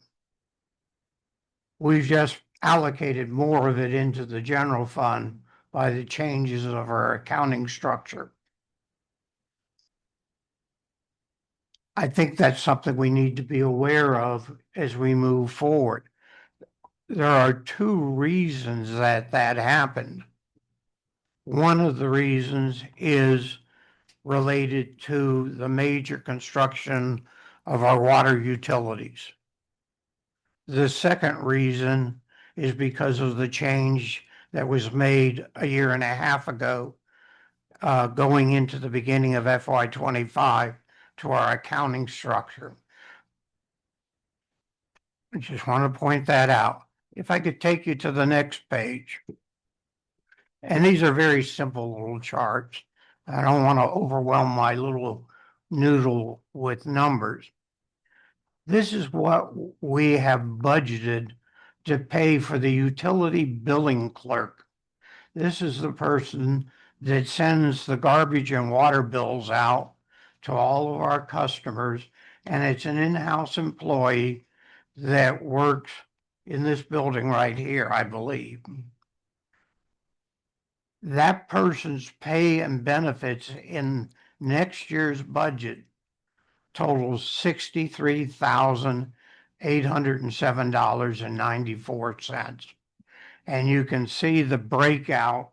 We've just allocated more of it into the general fund by the changes of our accounting structure. I think that's something we need to be aware of as we move forward. There are two reasons that happened. One of the reasons is related to the major construction of our water utilities. The second reason is because of the change that was made a year and a half ago, going into the beginning of FY25 to our accounting structure. I just want to point that out. If I could take you to the next page. And these are very simple little charts. I don't want to overwhelm my little noodle with numbers. This is what we have budgeted to pay for the utility billing clerk. This is the person that sends the garbage and water bills out to all of our customers, and it's an in-house employee that works in this building right here, I believe. That person's pay and benefits in next year's budget totals $63,807.94. And you can see the breakout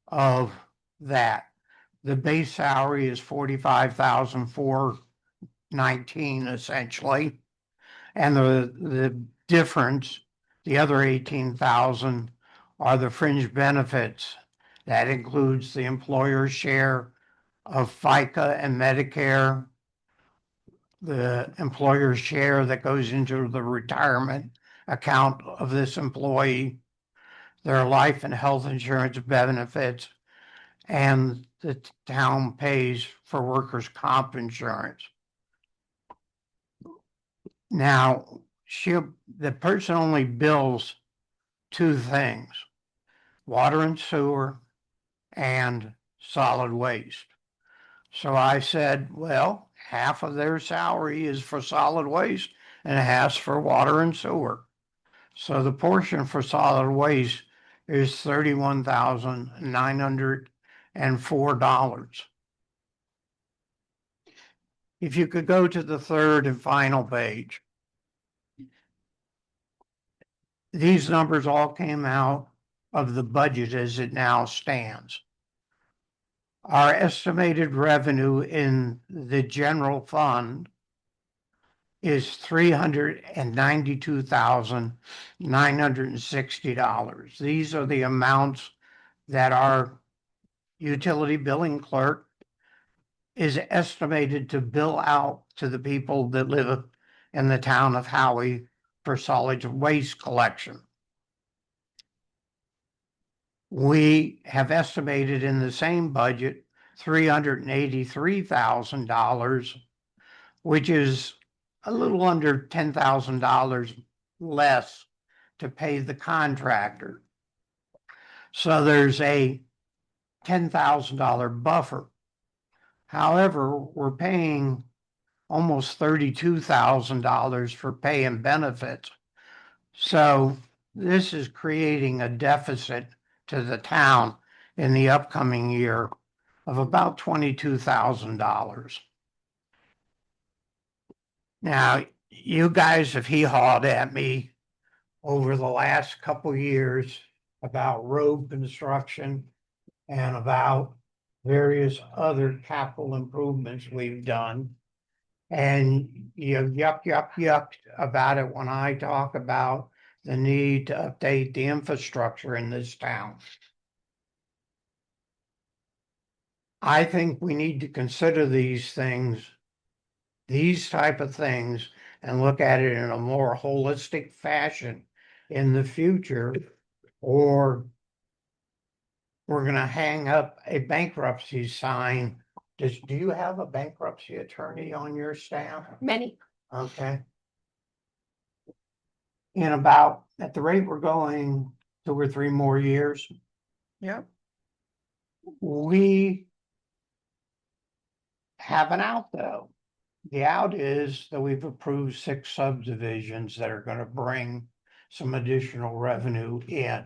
of that. The base salary is $45,419 essentially. And the difference, the other 18,000 are the fringe benefits. That includes the employer's share of FICA and Medicare, the employer's share that goes into the retirement account of this employee, their life and health insurance benefits, and the town pays for workers' comp insurance. Now, the person only bills two things: water and sewer and solid waste. So I said, well, half of their salary is for solid waste and half for water and sewer. So the portion for solid waste is $31,904. If you could go to the third and final page. These numbers all came out of the budget as it now stands. Our estimated revenue in the general fund is $392,960. These are the amounts that our utility billing clerk is estimated to bill out to the people that live in the town of Howey for solid waste collection. We have estimated in the same budget $383,000, which is a little under $10,000 less to pay the contractor. So there's a $10,000 buffer. However, we're paying almost $32,000 for pay and benefits. So this is creating a deficit to the town in the upcoming year of about $22,000. Now, you guys have hee-hawed at me over the last couple of years about road construction and about various other capital improvements we've done. And you yuck about it when I talk about the need to update the infrastructure in this town. I think we need to consider these things, these type of things, and look at it in a more holistic fashion in the future, or we're gonna hang up a bankruptcy sign. Do you have a bankruptcy attorney on your staff? Many. Okay. In about, at the rate we're going, 2 or 3 more years, Yep. we have an out though. The out is that we've approved 6 subdivisions that are gonna bring some additional revenue in,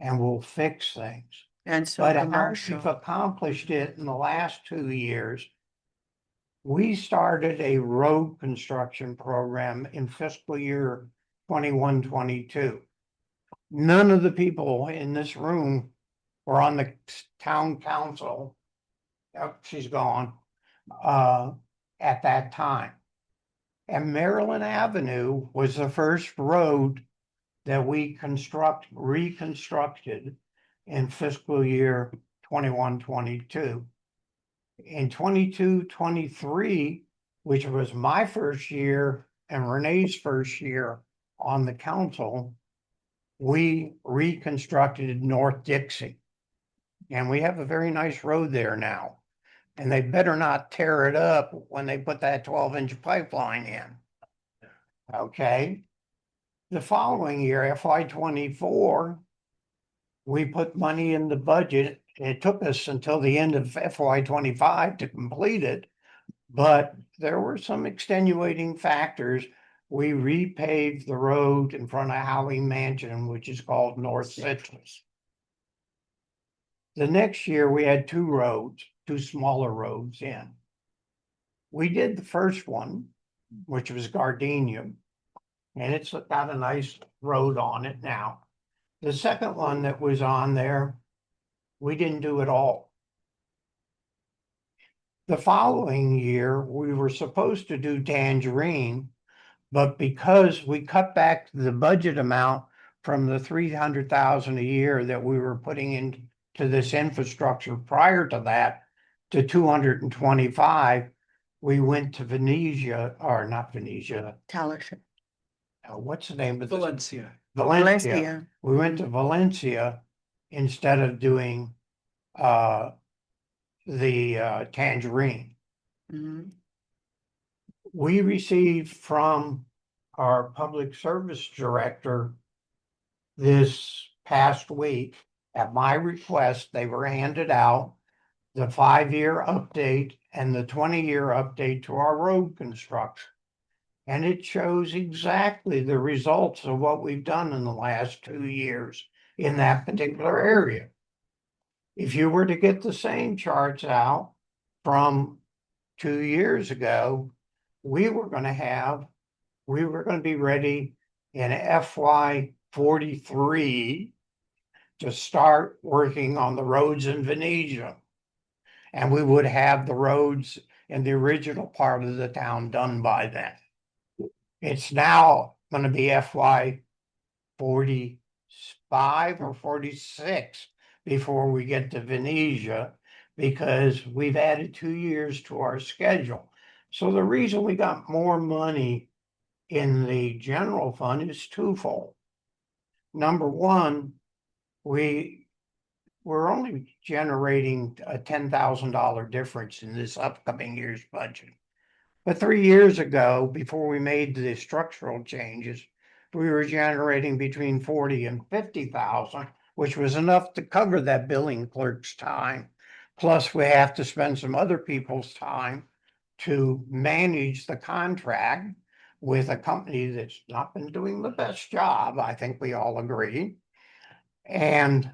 and will fix things. And so But how commercial. we've accomplished it in the last 2 years, we started a road construction program in fiscal year 21-22. None of the people in this room were on the town council. Oh, she's gone, at that time. And Maryland Avenue was the first road that we reconstructed in fiscal year 21-22. In 22-23, which was my first year and Renee's first year on the council, we reconstructed North Dixie. And we have a very nice road there now. And they better not tear it up when they put that 12-inch pipeline in. Okay. The following year, FY24, we put money in the budget. It took us until the end of FY25 to complete it, but there were some extenuating factors. We repaved the road in front of Howey Mansion, which is called North Citrus. The next year, we had 2 roads, 2 smaller roads in. We did the first one, which was Gardenia, and it's got a nice road on it now. The second one that was on there, we didn't do at all. The following year, we were supposed to do Tangerine, but because we cut back the budget amount from the 300,000 a year that we were putting into this infrastructure prior to that to 225, we went to Venetia, or not Venetia. Township. What's the name of this? Valencia. Valencia. We went to Valencia instead of doing the Tangerine. Mhm. We received from our public service director this past week, at my request, they were handed out, the 5-year update and the 20-year update to our road construction. And it shows exactly the results of what we've done in the last 2 years in that particular area. If you were to get the same charts out from 2 years ago, we were going to be ready in FY43 to start working on the roads in Venetia. And we would have the roads in the original part of the town done by then. It's now going to be FY45 or 46 before we get to Venetia, because we've added 2 years to our schedule. So the reason we got more money in the general fund is twofold. Number one, we're only generating a $10,000 difference in this upcoming year's budget. But 3 years ago, before we made the structural changes, we were generating between 40 and 50,000, which was enough to cover that billing clerk's time. Plus, we have to spend some other people's time to manage the contract with a company that's not been doing the best job. I think we all agree. And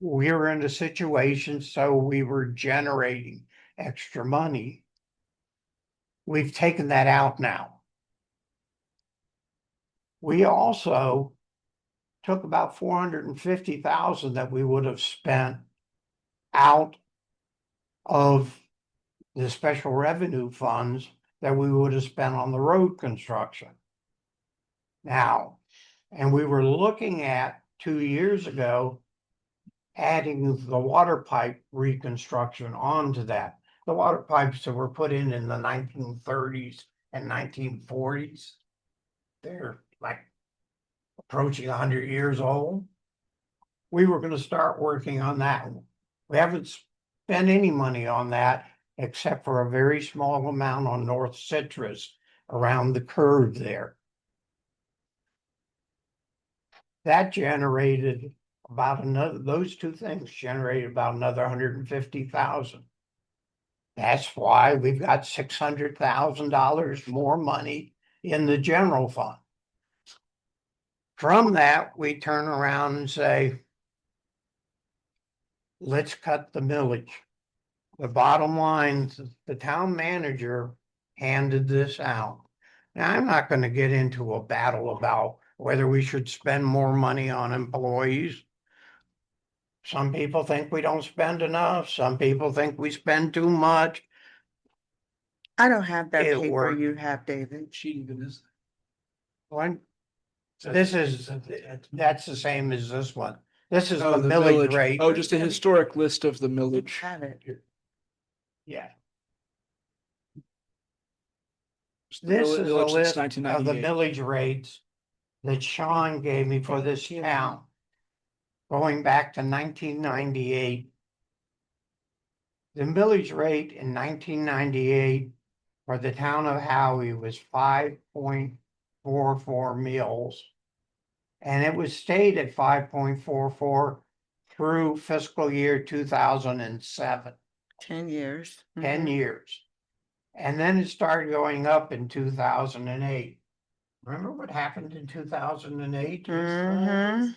we were in a situation, so we were generating extra money. We've taken that out now. We also took about 450,000 that we would have spent out of the special revenue funds that we would have spent on the road construction. Now, and we were looking at 2 years ago, adding the water pipe reconstruction onto that. The water pipes that were put in the 1930s and 1940s. They're like approaching 100 years old. We were gonna start working on that. We haven't spent any money on that except for a very small amount on North Citrus around the curve there. That generated about another, those two things generated about another 150,000. That's why we've got $600,000 more money in the general fund. From that, we turn around and say, let's cut the millage. The bottom line, the town manager handed this out. Now, I'm not going to get into a battle about whether we should spend more money on employees. Some people think we don't spend enough. Some people think we spend too much. I don't have that It paper worked. you have, David. She even is. One, this is, that's the same as this one. This is Oh, the the millage millage. rate. Oh, just a historic list of the millage. Have it. Yeah. It's the This is a millage since list of the 1998. millage rates that Sean gave me for this town. Going back to 1998. The millage rate in 1998 for the town of Howey was 5.44 mills. And it was stayed at 5.44 through fiscal year 2007. 10 years. 10 years. And then it started going up in 2008. Remember what happened in 2008? Mm-hmm.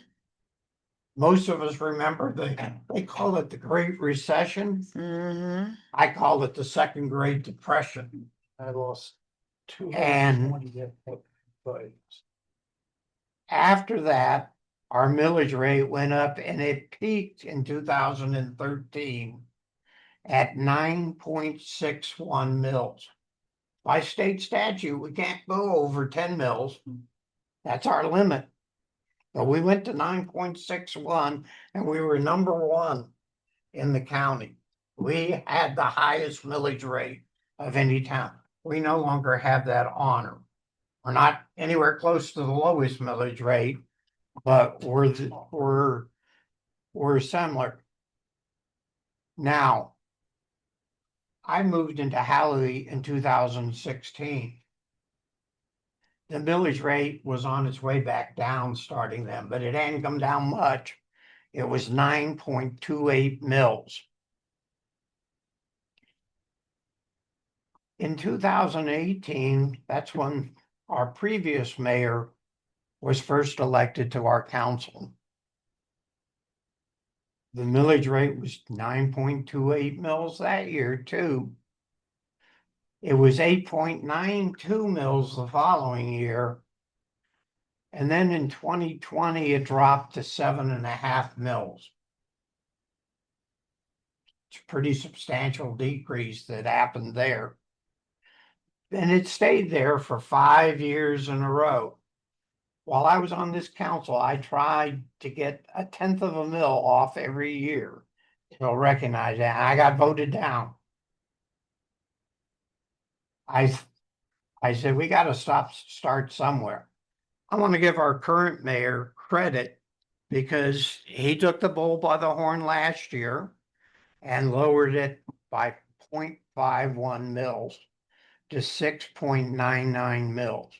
Most of us remember they call it the Great Recession. Mm-hmm. I call it the Second Great Depression. I lost two. And after that, our millage rate went up and it peaked in 2013 at 9.61 mils. By state statute, we can't go over 10 mils. That's our limit. But we went to 9.61 and we were number one in the county. We had the highest millage rate of any town. We no longer have that honor. We're not anywhere close to the lowest millage rate, but we're similar. Now, I moved into Howey in 2016. The millage rate was on its way back down starting then, but it hadn't come down much. It was 9.28 mils. In 2018, that's when our previous mayor was first elected to our council. The millage rate was 9.28 mils that year too. It was 8.92 mils the following year. And then in 2020, it dropped to 7.5 mils. It's a pretty substantial decrease that happened there. And it stayed there for 5 years in a row. While I was on this council, I tried to get 1/10 of a mil off every year. They'll recognize that. I got voted down. I said, we got to start somewhere. I want to give our current mayor credit because he took the bull by the horn last year and lowered it by 0.51 mils to 6.99 mils.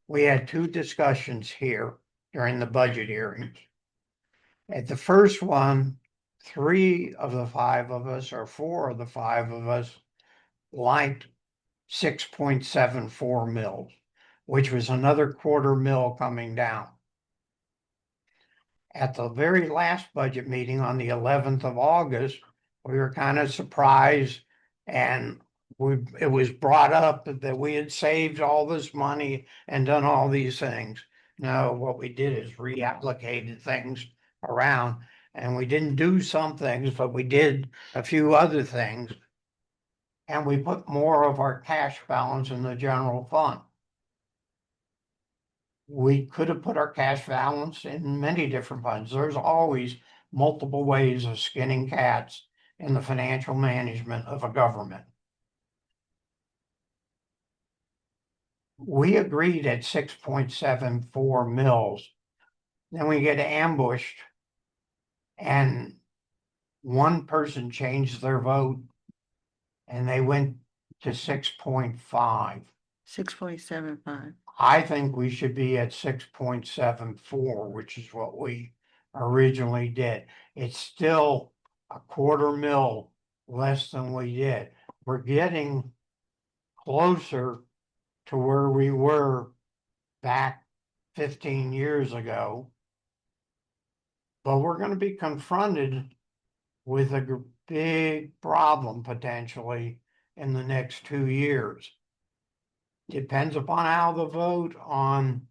We had two discussions here during the budget hearings. At the first one, 3 of the 5 of us, or 4 of the 5 of us, liked 6.74 mils, which was another 1/4 mil coming down. At the very last budget meeting on the 11th of August, we were kind of surprised and it was brought up that we had saved all this money and done all these things. No, what we did is reallocated things around and we didn't do some things, but we did a few other things. And we put more of our cash balance in the general fund. We could have put our cash balance in many different funds. There's always multiple ways of skinning cats in the financial management of a government. we agreed at 6.74 mils. Then we get ambushed and one person changed their vote and they went to 6.5. 6.75. I think we should be at 6.74, which is what we originally did. It's still a quarter mil less than we did. We're getting closer to where we were back 15 years ago. But we're going to be confronted with a big problem potentially in the next 2 years. Depends upon how the vote on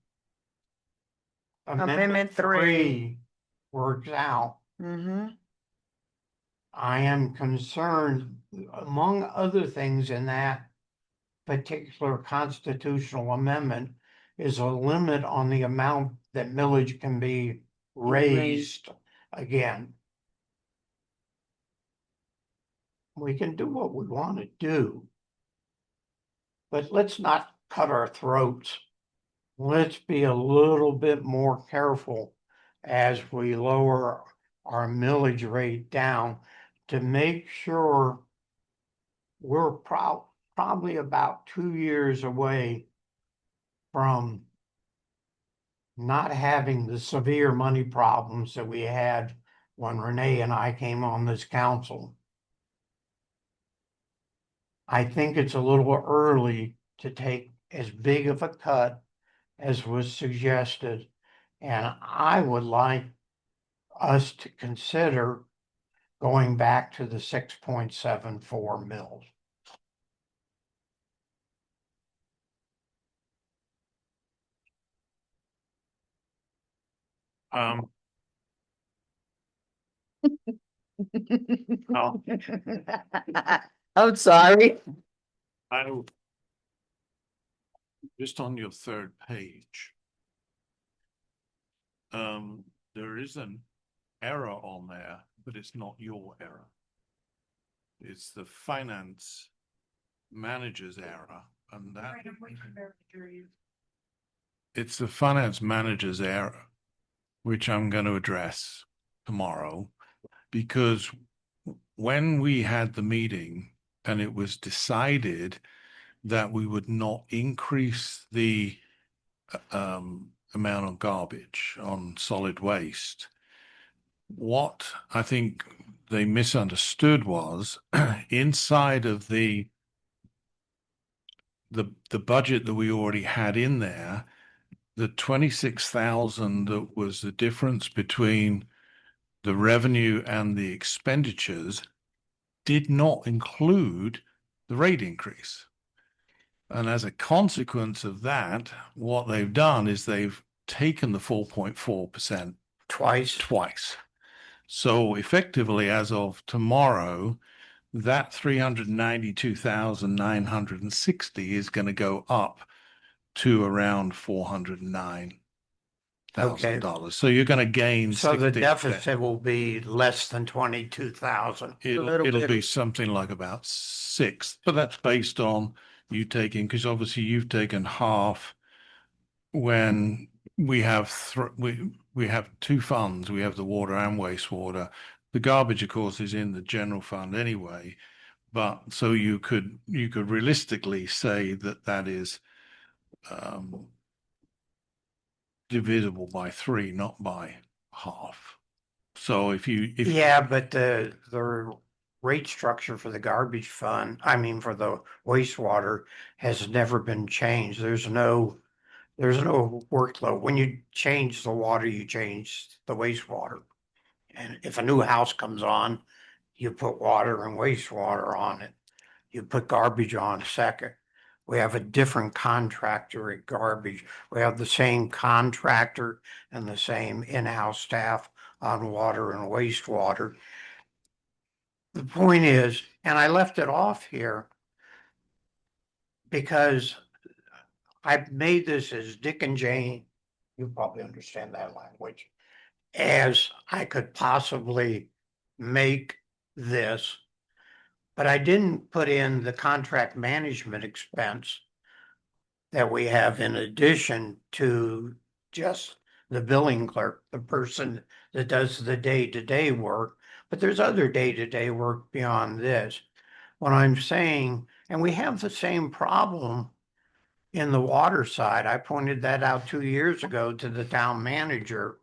Amendment 3 works out. Mm-hmm. I am concerned, among other things, in that particular constitutional amendment is a limit on the amount that millage can be raised again. We can do what we want to do, but let's not cut our throats. Let's be a little bit more careful as we lower our millage rate down to make sure we're probably about 2 years away from not having the severe money problems that we had when Renee and I came on this council. I think it's a little early to take as big of a cut as was suggested, and I would like us to consider going back to the 6.74 mils. Um, I'm sorry. I just on your third page. There is an error on there, but it's not your error. It's the finance manager's error, and that it's the finance manager's error, which I'm going to address tomorrow, because when we had the meeting and it was decided that we would not increase the amount of garbage on solid waste, what I think they misunderstood was inside of the budget that we already had in there, the 26,000 that was the difference between the revenue and the expenditures did not include the rate increase. And as a consequence of that, what they've done is they've taken the 4.4% twice. So effectively, as of tomorrow, that 392,960 is going to go up to around $409,000. So you're going to gain. So the 60 deficit will be less than 22,000. It'll be something like about 6, but that's based on you taking, because obviously you've taken half when we have we have two funds. We have the water and wastewater. The garbage, of course, is in the general fund anyway, but so you could realistically say that that is divisible by 3, not by half. So if yeah, but the rate structure for the garbage fund, I mean for the wastewater, has never been changed. There's no workload. When you change the water, you change the wastewater. And if a new house comes on, you put water and wastewater on it. You put garbage on second. We have a different contractor at garbage. We have the same contractor and the same in-house staff on water and wastewater. The point is, and I left it off here because I've made this as Dick and Jane, you probably understand that language, as I could possibly make this, but I didn't put in the contract management expense that we have in addition to just the billing clerk, the person that does the day-to-day work, but there's other day-to-day work beyond this. What I'm saying, and we have the same problem in the water side. I pointed that out 2 years ago to the town manager,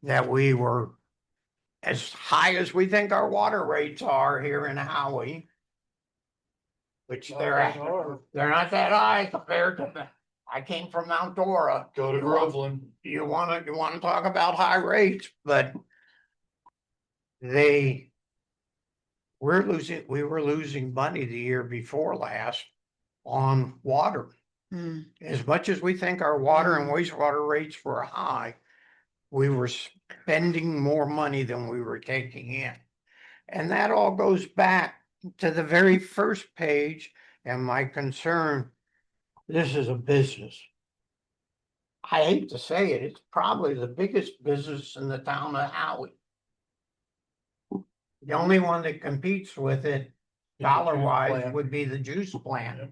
that we were as high as we think our water rates are here in Howie, which they're not that high compared to, I came from Mount Dora. Go to Groveland. You wanna talk about high rates, but we were losing money the year before last on water. As much as we think our water and wastewater rates were high, we were spending more money than we were taking in. And that all goes back to the very first page and my concern, this is a business. I hate to say it, it's probably the biggest business in the town of Howie. The only one that competes with it dollar wise would be the juice plant.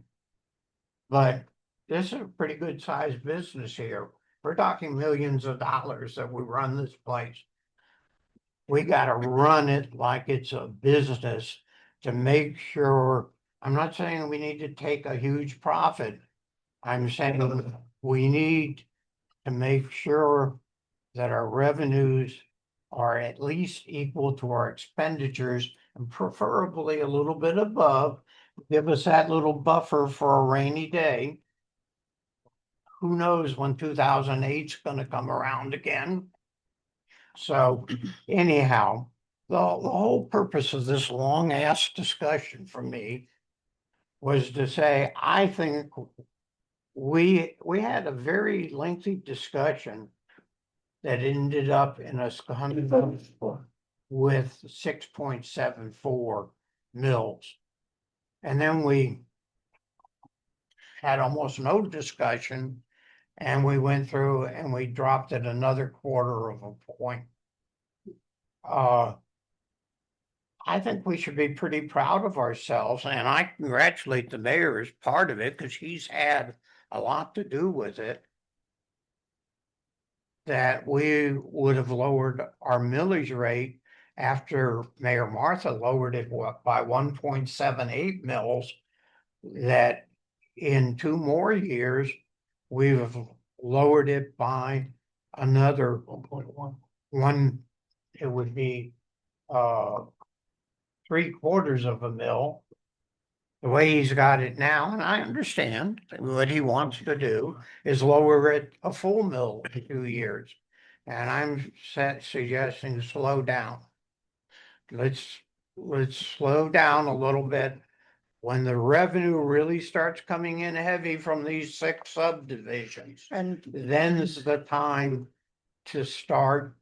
But this is a pretty good sized business here. We're talking millions of dollars that we run this place. We gotta run it like it's a business to make sure, I'm not saying we need to take a huge profit. I'm saying we need to make sure that our revenues are at least equal to our expenditures and preferably a little bit above. Give us that little buffer for a rainy day. Who knows when 2008 is gonna come around again? So anyhow, the whole purpose of this long ass discussion for me was to say, I think we had a very lengthy discussion that ended up in us coming with 6.74 mils. And then we had almost no discussion, and we went through and we dropped it another quarter of a point. I think we should be pretty proud of ourselves, and I congratulate the mayor as part of it because he's had a lot to do with it. That we would have lowered our millage rate after Mayor Martha lowered it by 1.78 mils. That in 2 more years, we've lowered it by another 1.1. It would be 3/4 of a mil. The way he's got it now, and I understand what he wants to do is lower it a full mil in 2 years. And I'm suggesting slow down. Let's slow down a little bit. When the revenue really starts coming in heavy from these 6 subdivisions, And then is the time to start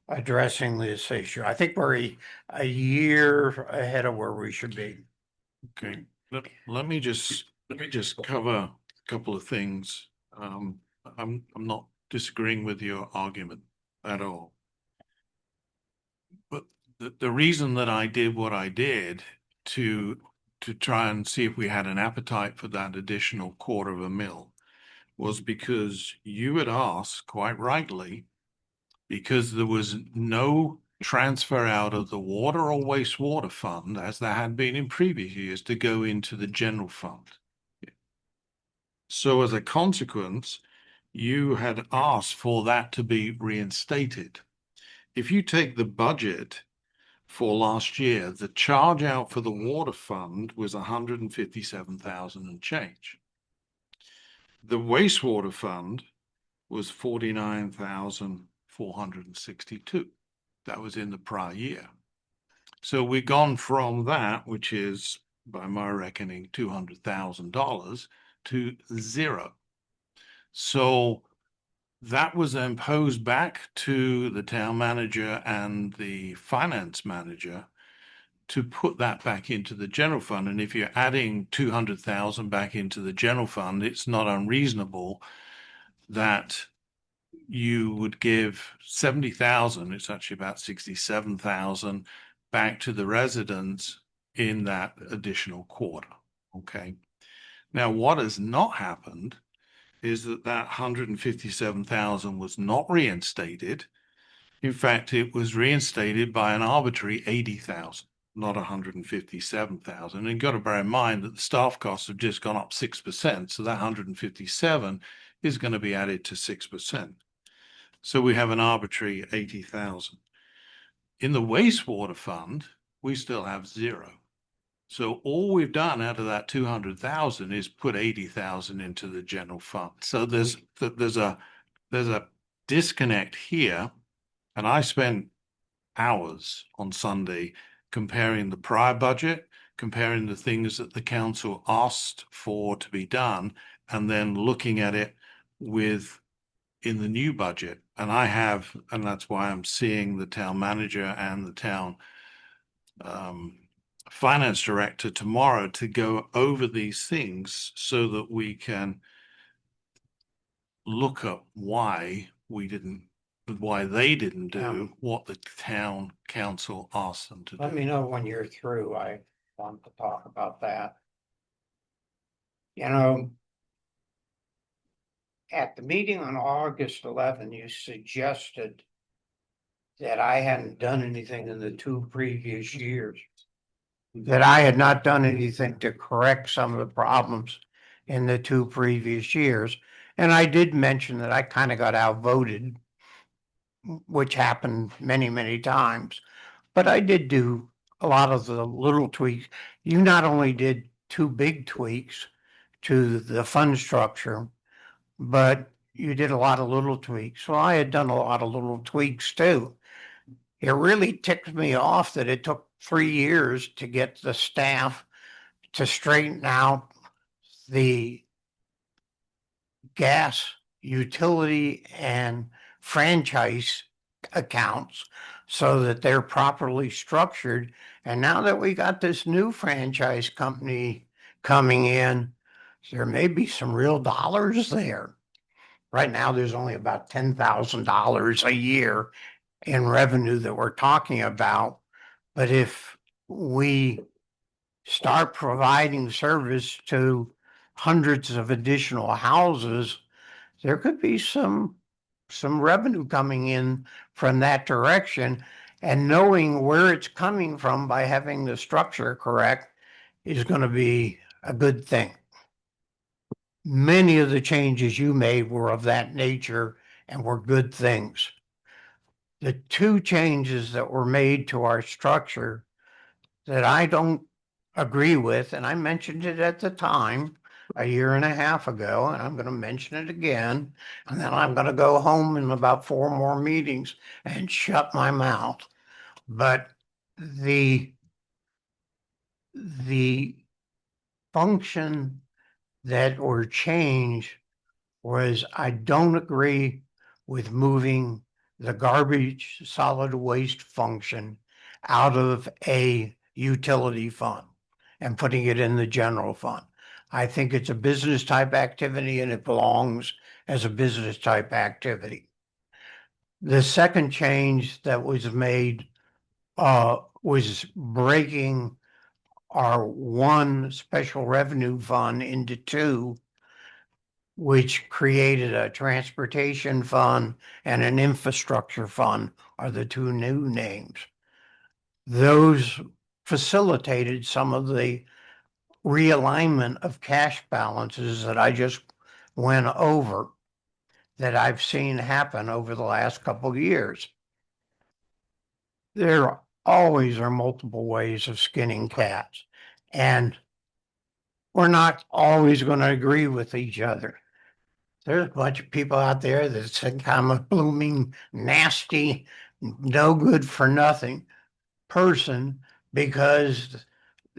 addressing this issue. I think we're a year ahead of where we should be. Okay, let me just cover a couple of things. I'm not disagreeing with your argument at all. But the reason that I did what I did to try and see if we had an appetite for that additional 1/4 mil was because you had asked, quite rightly, because there was no transfer out of the water or wastewater fund, as there had been in previous years, to go into the general fund. So as a consequence, you had asked for that to be reinstated. If you take the budget for last year, the charge out for the water fund was 157,000 and change. The wastewater fund was 49,462. That was in the prior year. So we've gone from that, which is by my reckoning $200,000, to 0. So that was imposed back to the town manager and the finance manager to put that back into the general fund. And if you're adding 200,000 back into the general fund, it's not unreasonable that you would give 70,000, it's actually about 67,000 back to the residents in that additional quarter. Okay. Now, what has not happened is that 157,000 was not reinstated. In fact, it was reinstated by an arbitrary 80,000, not 157,000. And you've got to bear in mind that the staff costs have just gone up 6%. So that 157 is going to be added to 6%. So we have an arbitrary 80,000. In the wastewater fund, we still have zero. So all we've done out of that 200,000 is put 80,000 into the general fund. So there's a disconnect here. And I spent hours on Sunday comparing the prior budget, comparing the things that the council asked for to be done, and then looking at it in the new budget. And that's why I'm seeing the town manager and the town finance director tomorrow to go over these things so that we can look at why they didn't do what the town council asked them to do. Let me know when you're through. I want to talk about that. You know, at the meeting on August 11, you suggested that I hadn't done anything in the 2 previous years. That I had not done anything to correct some of the problems in the 2 previous years. And I did mention that I kind of got outvoted, which happened many, many times. But I did do a lot of the little tweaks. You not only did 2 big tweaks to the fund structure, but you did a lot of little tweaks. Well, I had done a lot of little tweaks too. It really ticked me off that it took 3 years to get the staff to straighten out the gas, utility, and franchise accounts so that they're properly structured. And now that we got this new franchise company coming in, there may be some real dollars there. Right now, there's only about $10,000 a year in revenue that we're talking about. But if we start providing service to hundreds of additional houses, there could be some revenue coming in from that direction. And knowing where it's coming from by having the structure correct is going to be a good thing. Many of the changes you made were of that nature and were good things. The 2 changes that were made to our structure that I don't agree with, and I mentioned it at the time, a year and a half ago, and I'm going to mention it again, and then I'm going to go home in about 4 more meetings and shut my mouth. But the function that were changed was I don't agree with moving the garbage solid waste function out of a utility fund and putting it in the general fund. I think it's a business type activity and it belongs as a business type activity. The second change that was made was breaking our 1 special revenue fund into 2, which created a transportation fund and an infrastructure fund are the 2 new names. Those facilitated some of the realignment of cash balances that I just went over that I've seen happen over the last couple of years. There always are multiple ways of skinning cats, and we're not always going to agree with each other. There's a bunch of people out there that think I'm a blooming, nasty, no good for nothing person because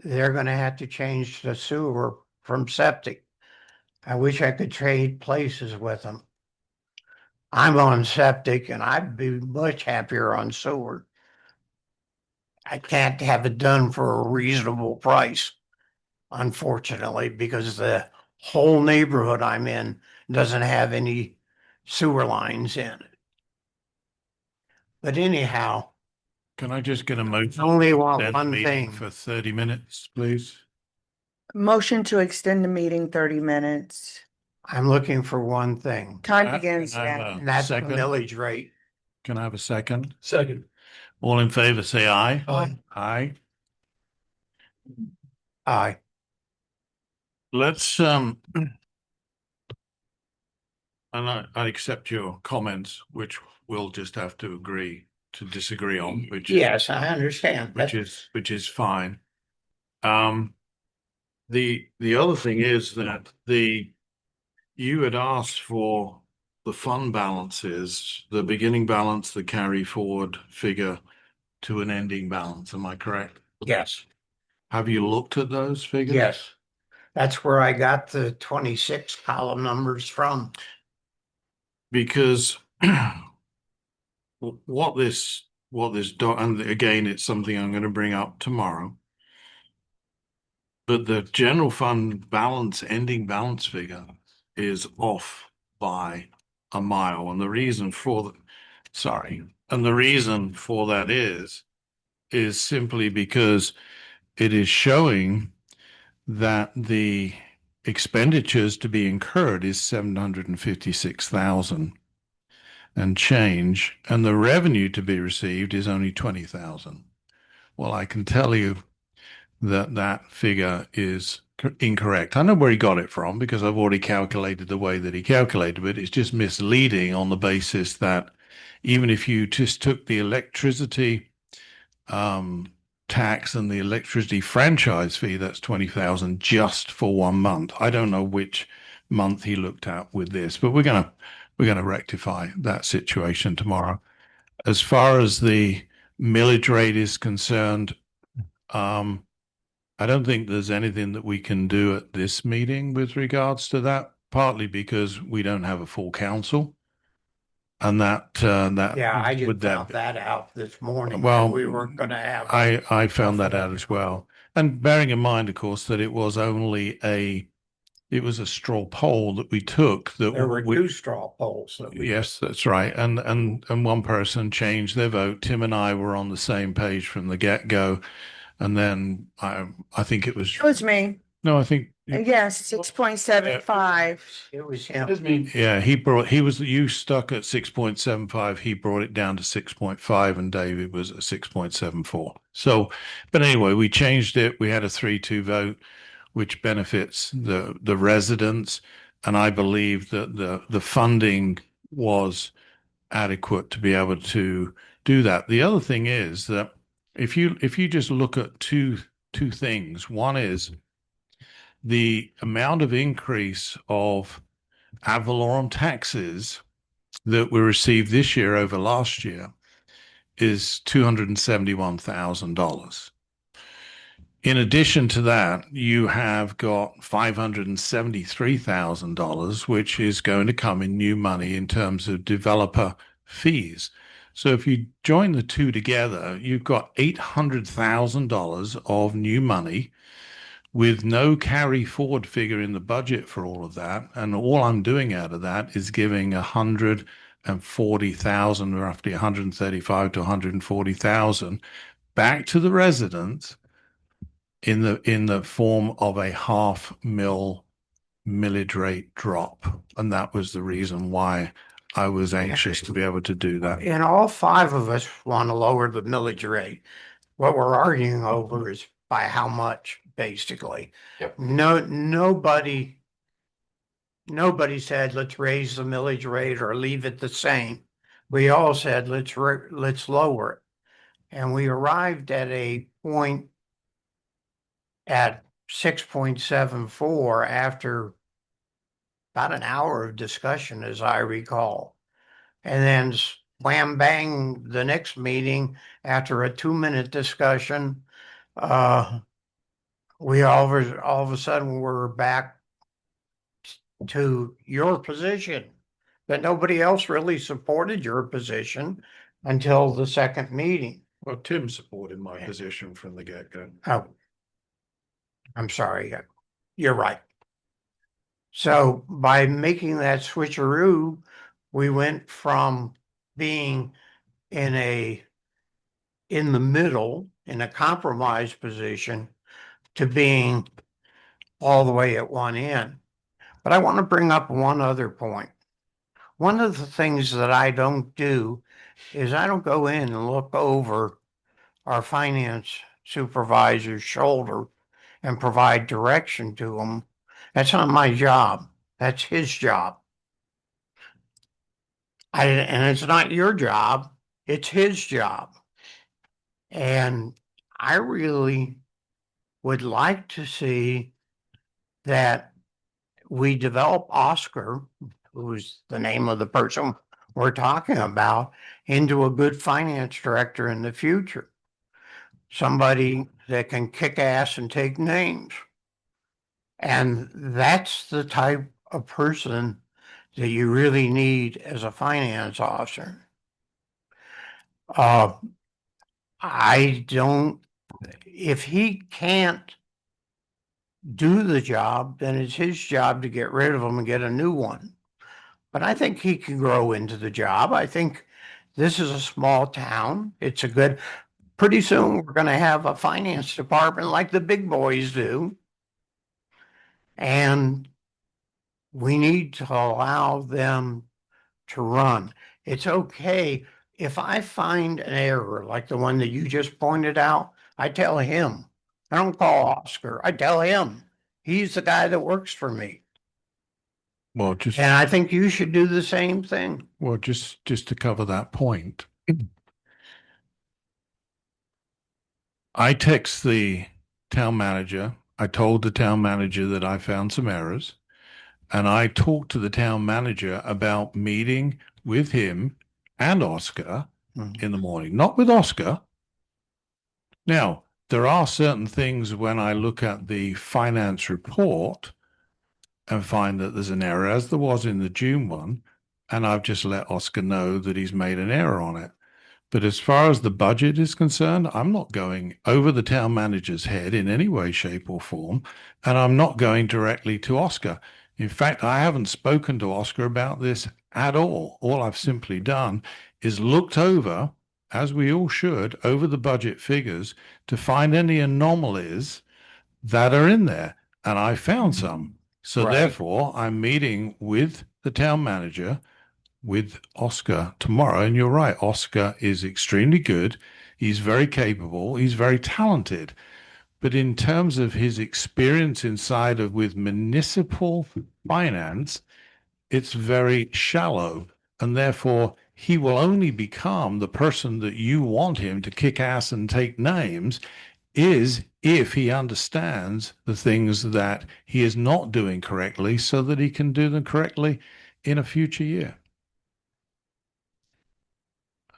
they're going to have to change the sewer from septic. I wish I could trade places with them. I'm on septic and I'd be much happier on sewer. I can't have it done for a reasonable price, unfortunately, because the whole neighborhood I'm in doesn't have any sewer lines in it. But anyhow, Can I just get a motion? only want Extend one the meeting thing. for 30 minutes, please. Motion to extend the meeting 30 minutes. I'm looking for one thing, Time Can I begins have now. a and that's the second? millage rate. Can I have a second? Second. All in favor, say aye. Aye. Aye. Aye. Let's, and I accept your comments, which we'll just have to agree to disagree on, Yes, I understand. which is fine. The other thing is that you had asked for the fund balances, the beginning balance, the carry forward figure to an ending balance. Am I correct? Yes, Have you looked at those figures? yes. That's where I got the 26 column numbers from. Because and again, it's something I'm going to bring up tomorrow. But the general fund balance, ending balance figure is off by a mile. And the reason for that is simply because it is showing that the expenditures to be incurred is 756,000 and change, and the revenue to be received is only 20,000. Well, I can tell you that figure is incorrect. I know where he got it from because I've already calculated the way that he calculated it. It's just misleading on the basis that even if you just took the electricity tax and the electricity franchise fee, that's 20,000 just for 1 month. I don't know which month he looked at with this, but we're gonna rectify that situation tomorrow. As far as the millage rate is concerned, I don't think there's anything that we can do at this meeting with regards to that, partly because we don't have a full council. And Yeah, I just found that out this morning. Well, We weren't going to have. I found that out as well. And bearing in mind, of course, that it was a straw poll that we took. There were two straw polls. Yes, that's right. And one person changed their vote. Tim and I were on the same page from the get-go. And then I think it was. It was me. No, I think. Yes, 6.75. It was him. Yeah, you stuck at 6.75. He brought it down to 6.5 and David was at 6.74. So, but anyway, we changed it. We had a 3-2 vote, which benefits the residents. And I believe that the funding was adequate to be able to do that. The other thing is that if you just look at two things, one is the amount of increase of ad valorem taxes that were received this year over last year is $271,000. In addition to that, you have got $573,000, which is going to come in new money in terms of developer fees. So if you join the two together, you've got $800,000 of new money with no carry forward figure in the budget for all of that. And all I'm doing out of that is giving 140,000, roughly 135 to 140,000 back to the residents in the form of a $500,000 millage rate drop. And that was the reason why I was anxious to be able to do that. And all five of us want to lower the millage rate. What we're arguing over is by how much, basically. Yep. Nobody said, let's raise the millage rate or leave it the same. We all said, let's lower it. And we arrived at a point at 6.74 after about an hour of discussion, as I recall. And then wham bang, the next meeting, after a 2-minute discussion, we all of a sudden were back to your position. But nobody else really supported your position until the second meeting. Well, Tim supported my position from the get-go. Oh, I'm sorry. You're right. So by making that switcheroo, we went from being in the middle, in a compromise position, to being all the way at one end. But I want to bring up one other point. One of the things that I don't do is I don't go in and look over our finance supervisor's shoulder and provide direction to him. That's not my job. That's his job. And it's not your job. It's his job. And I really would like to see that we develop Oscar, who's the name of the person we're talking about, into a good finance director in the future. Somebody that can kick ass and take names. And that's the type of person that you really need as a finance officer. I don't, if he can't do the job, then it's his job to get rid of him and get a new one. But I think he can grow into the job. I think this is a small town. It's a good, pretty soon we're going to have a finance department like the big boys do. And we need to allow them to run. It's okay if I find an error like the one that you just pointed out, I tell him. I don't call Oscar. I tell him. He's the guy that works for me. Well, And I think you should do the same thing. Well, just to cover that point, I text the town manager. I told the town manager that I found some errors, and I talked to the town manager about meeting with him and Oscar in the morning, not with Oscar. Now, there are certain things when I look at the finance report and find that there's an error, as there was in the June one, and I've just let Oscar know that he's made an error on it. But as far as the budget is concerned, I'm not going over the town manager's head in any way, shape, or form, and I'm not going directly to Oscar. In fact, I haven't spoken to Oscar about this at all. All I've simply done is looked over, as we all should, over the budget figures to find any anomalies that are in there, and I found some. So therefore, I'm meeting with the town manager, with Oscar tomorrow. And you're right, Oscar is extremely good. He's very capable. He's very talented. But in terms of his experience inside of with municipal finance, it's very shallow. And therefore, he will only become the person that you want him to kick ass and take names is if he understands the things that he is not doing correctly so that he can do them correctly in a future year.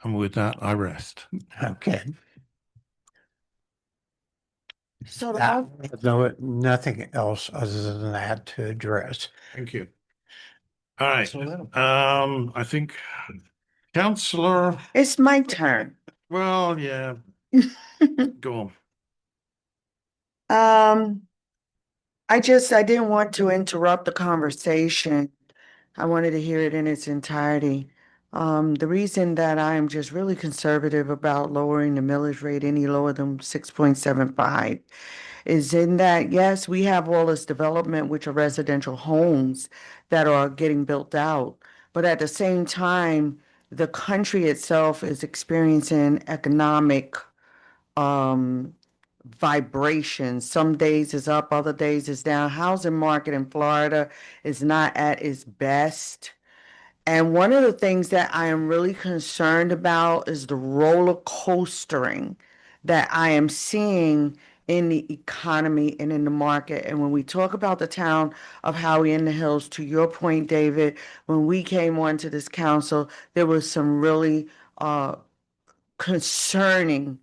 And with that, I rest. Okay. So No, nothing else other than that to address. Thank you. All right. I think Counselor. it's my turn. Well, yeah. Go on. I didn't want to interrupt the conversation. I wanted to hear it in its entirety. The reason that I am just really conservative about lowering the millage rate any lower than 6.75 is in that, yes, we have all this development, which are residential homes that are getting built out. But at the same time, the country itself is experiencing economic vibrations. Some days is up, other days is down. Housing market in Florida is not at its best. And one of the things that I am really concerned about is the roller coastering that I am seeing in the economy and in the market. And when we talk about the town of Howey-in-the-Hills, to your point, David, when we came onto this council, there was some really concerning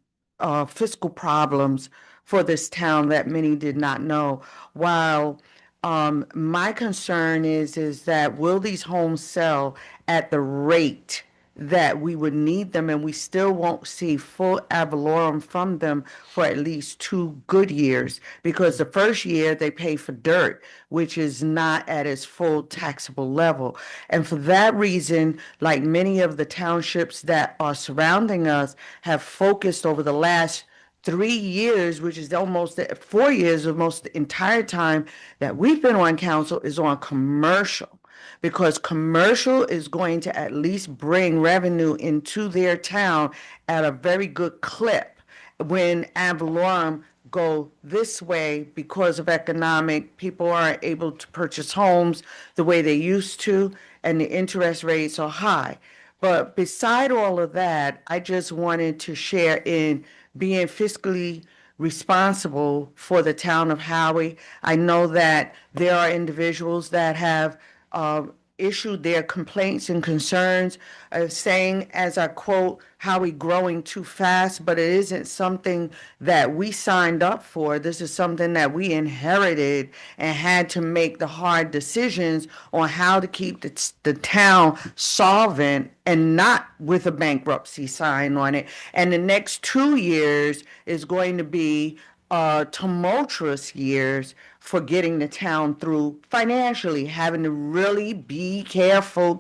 fiscal problems for this town that many did not know. While my concern is that will these homes sell at the rate that we would need them, and we still won't see full ad valorem from them for at least 2 good years, because the first year they pay for dirt, which is not at its full taxable level. And for that reason, like many of the townships that are surrounding us have focused over the last 3 years, which is almost 4 years, almost the entire time that we've been on council, is on commercial. Because commercial is going to at least bring revenue into their town at a very good clip. When ad valorem go this way because of economic, people aren't able to purchase homes the way they used to, and the interest rates are high. But beside all of that, I just wanted to share in being fiscally responsible for the town of Howey. I know that there are individuals that have issued their complaints and concerns, saying, as I quote, Howie growing too fast, but it isn't something that we signed up for. This is something that we inherited and had to make the hard decisions on how to keep the town solvent and not with a bankruptcy sign on it. And the next 2 years is going to be tumultuous years for getting the town through financially, having to really be careful.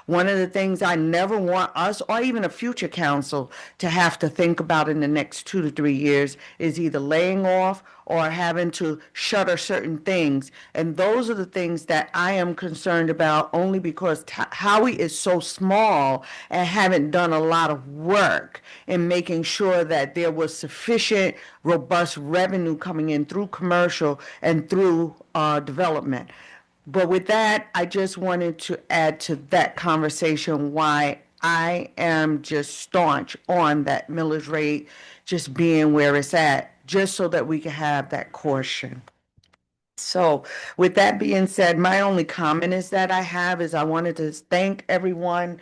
One of the things I never want us or even a future council to have to think about in the next 2 to 3 years is either laying off or having to shutter certain things. And those are the things that I am concerned about, only because Howie is so small and haven't done a lot of work in making sure that there was sufficient, robust revenue coming in through commercial and through development. But with that, I just wanted to add to that conversation why I am just staunch on that millage rate just being where it's at, just so that we can have that caution. So with that being said, my only comment is that I have is I wanted to thank everyone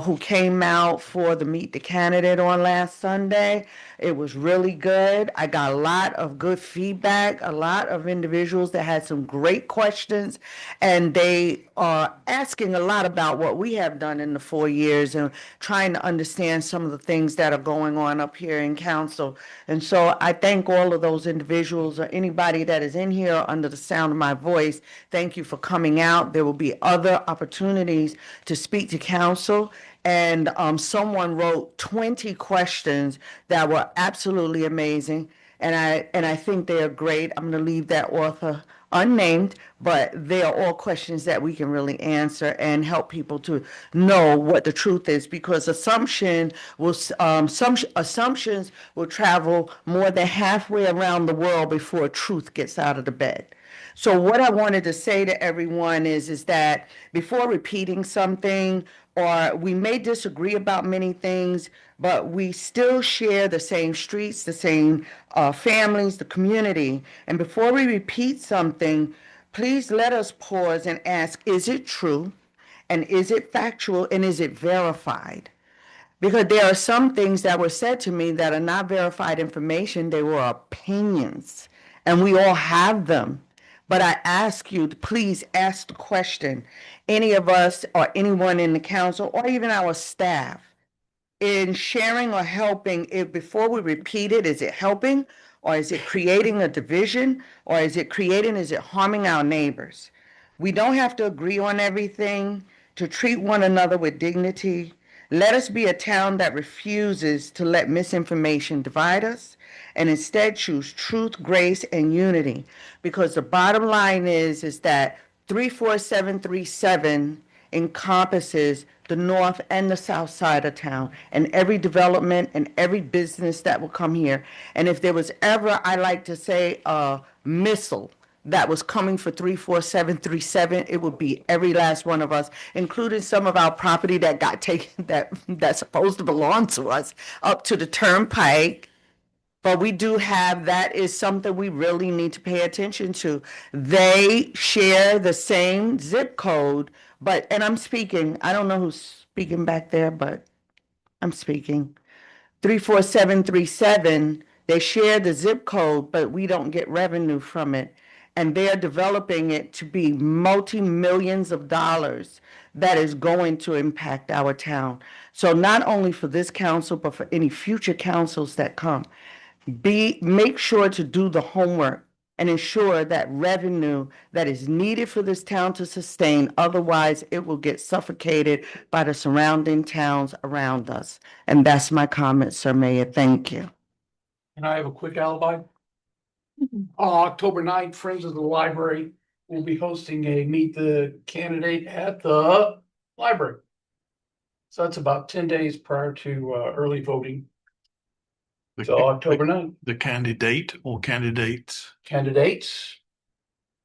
who came out for the Meet the Candidate on last Sunday. It was really good. I got a lot of good feedback, a lot of individuals that had some great questions, and they are asking a lot about what we have done in the 4 years and trying to understand some of the things that are going on up here in council. And so I thank all of those individuals or anybody that is in here under the sound of my voice. Thank you for coming out. There will be other opportunities to speak to council. And someone wrote 20 questions that were absolutely amazing. And I think they are great. I'm going to leave that author unnamed, but they are all questions that we can really answer and help people to know what the truth is, because some assumptions will travel more than halfway around the world before truth gets out of the bed. So what I wanted to say to everyone is that before repeating something, or we may disagree about many things, but we still share the same streets, the same families, the community. And before we repeat something, please let us pause and ask, is it true? And is it factual? And is it verified? Because there are some things that were said to me that are not verified information. They were opinions, and we all have them. But I ask you to please ask the question, any of us or anyone in the council or even our staff, in sharing or helping, if before we repeat it, is it helping, or is it creating a division, or is it harming our neighbors? We don't have to agree on everything, to treat one another with dignity. Let us be a town that refuses to let misinformation divide us and instead choose truth, grace, and unity. Because the bottom line is that 34737 encompasses the north and the south side of town, and every development and every business that will come here. And if there was ever, I like to say, a missile that was coming for 34737, it would be every last one of us, including some of our property that got taken, that's supposed to belong to us, up to the turnpike. But we do have, that is something we really need to pay attention to. They share the same zip code, and I'm speaking, I don't know who's speaking back there, but I'm speaking. 34737, they share the zip code, but we don't get revenue from it. And they're developing it to be multi-millions of dollars that is going to impact our town. So not only for this council, but for any future councils that come, make sure to do the homework and ensure that revenue that is needed for this town to sustain, otherwise it will get suffocated by the surrounding towns around us. And that's my comment, Sir Mayor. Thank you. Can I have a quick alibi? October 9th, Friends of the Library will be hosting a Meet the Candidate at the library. So that's about 10 days prior to early voting. So October 9th. The candidate or candidates? Candidates,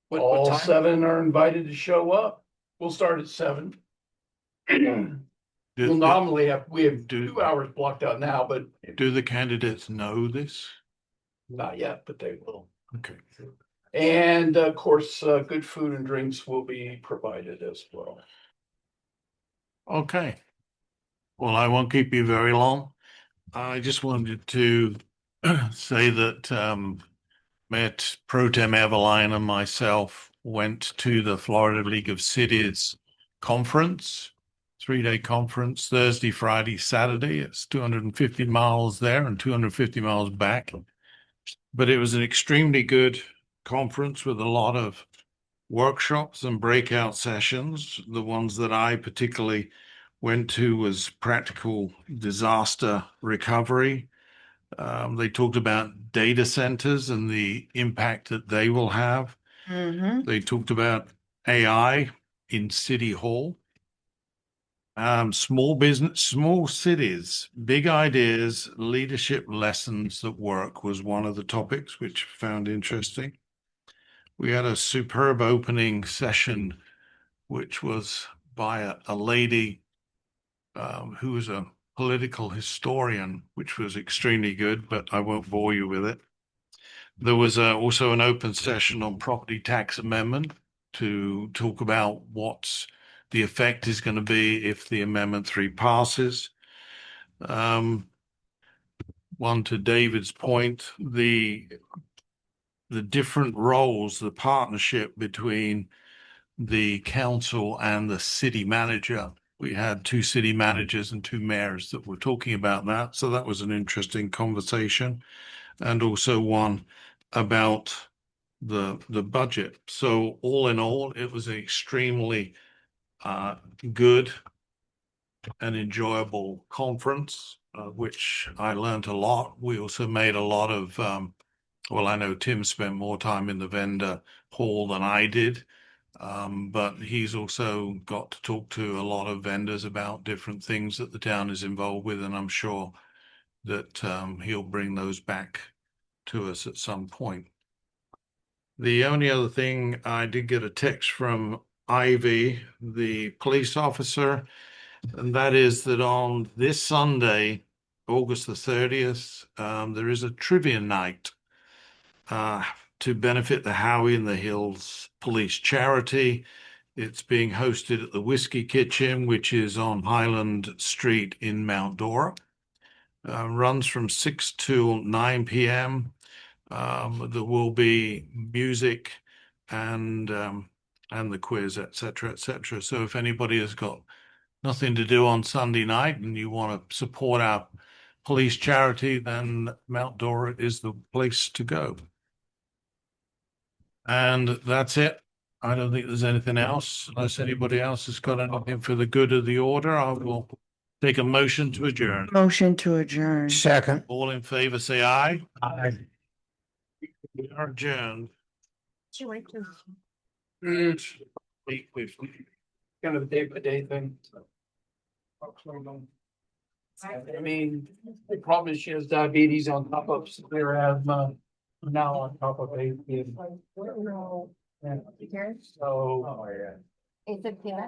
What all time? 7 are invited to show up. We'll start at 7. We'll nominally we have 2 hours blocked out now, but Do the candidates know this? not yet, but they will. Okay. And of course, good food and drinks will be provided as well. Okay. Well, I won't keep you very long. I just wanted to say that Mayor Pro Tem Eveline and myself went to the Florida League of Cities conference, 3-day conference, Thursday, Friday, Saturday. It's 250 miles there and 250 miles back. But it was an extremely good conference with a lot of workshops and breakout sessions. The ones that I particularly went to was practical disaster recovery. They talked about data centers and the impact that they will have. They talked about AI in City Hall. Small business, small cities, big ideas, leadership lessons that work was one of the topics which I found interesting. We had a superb opening session, which was by a lady who was a political historian, which was extremely good, but I won't bore you with it. There was also an open session on property tax amendment to talk about what the effect is going to be if the Amendment 3 passes. One to David's point, the different roles, the partnership between the council and the city manager. We had 2 city managers and 2 mayors that were talking about that. So that was an interesting conversation. And also one about the budget. So all in all, it was an extremely good and enjoyable conference, which I learned a lot. We also made a lot of, well, I know Tim spent more time in the vendor hall than I did. But he's also got to talk to a lot of vendors about different things that the town is involved with, and I'm sure that he'll bring those back to us at some point. The only other thing, I did get a text from Ivy, the police officer, and that is that on this Sunday, August the 30th, there is a trivia night to benefit the Howey-in-the-Hills police charity. It's being hosted at the Whiskey Kitchen, which is on Highland Street in Mount Dora. Runs from 6 to 9 p.m. There will be music and the quiz, etc., etc. So if anybody has got nothing to do on Sunday night and you want to support our police charity, then Mount Dora is the place to go. And that's it. I don't think there's anything else. Unless anybody else has got anything for the good of the order, I will take a motion to adjourn. Motion to adjourn. Second. All in favor, say aye. Aye. We are adjourned. 8:50. Kind of a day-by-day thing. I mean, the problem is she has diabetes on top of severe asthma, now on top of AFib. So. It's a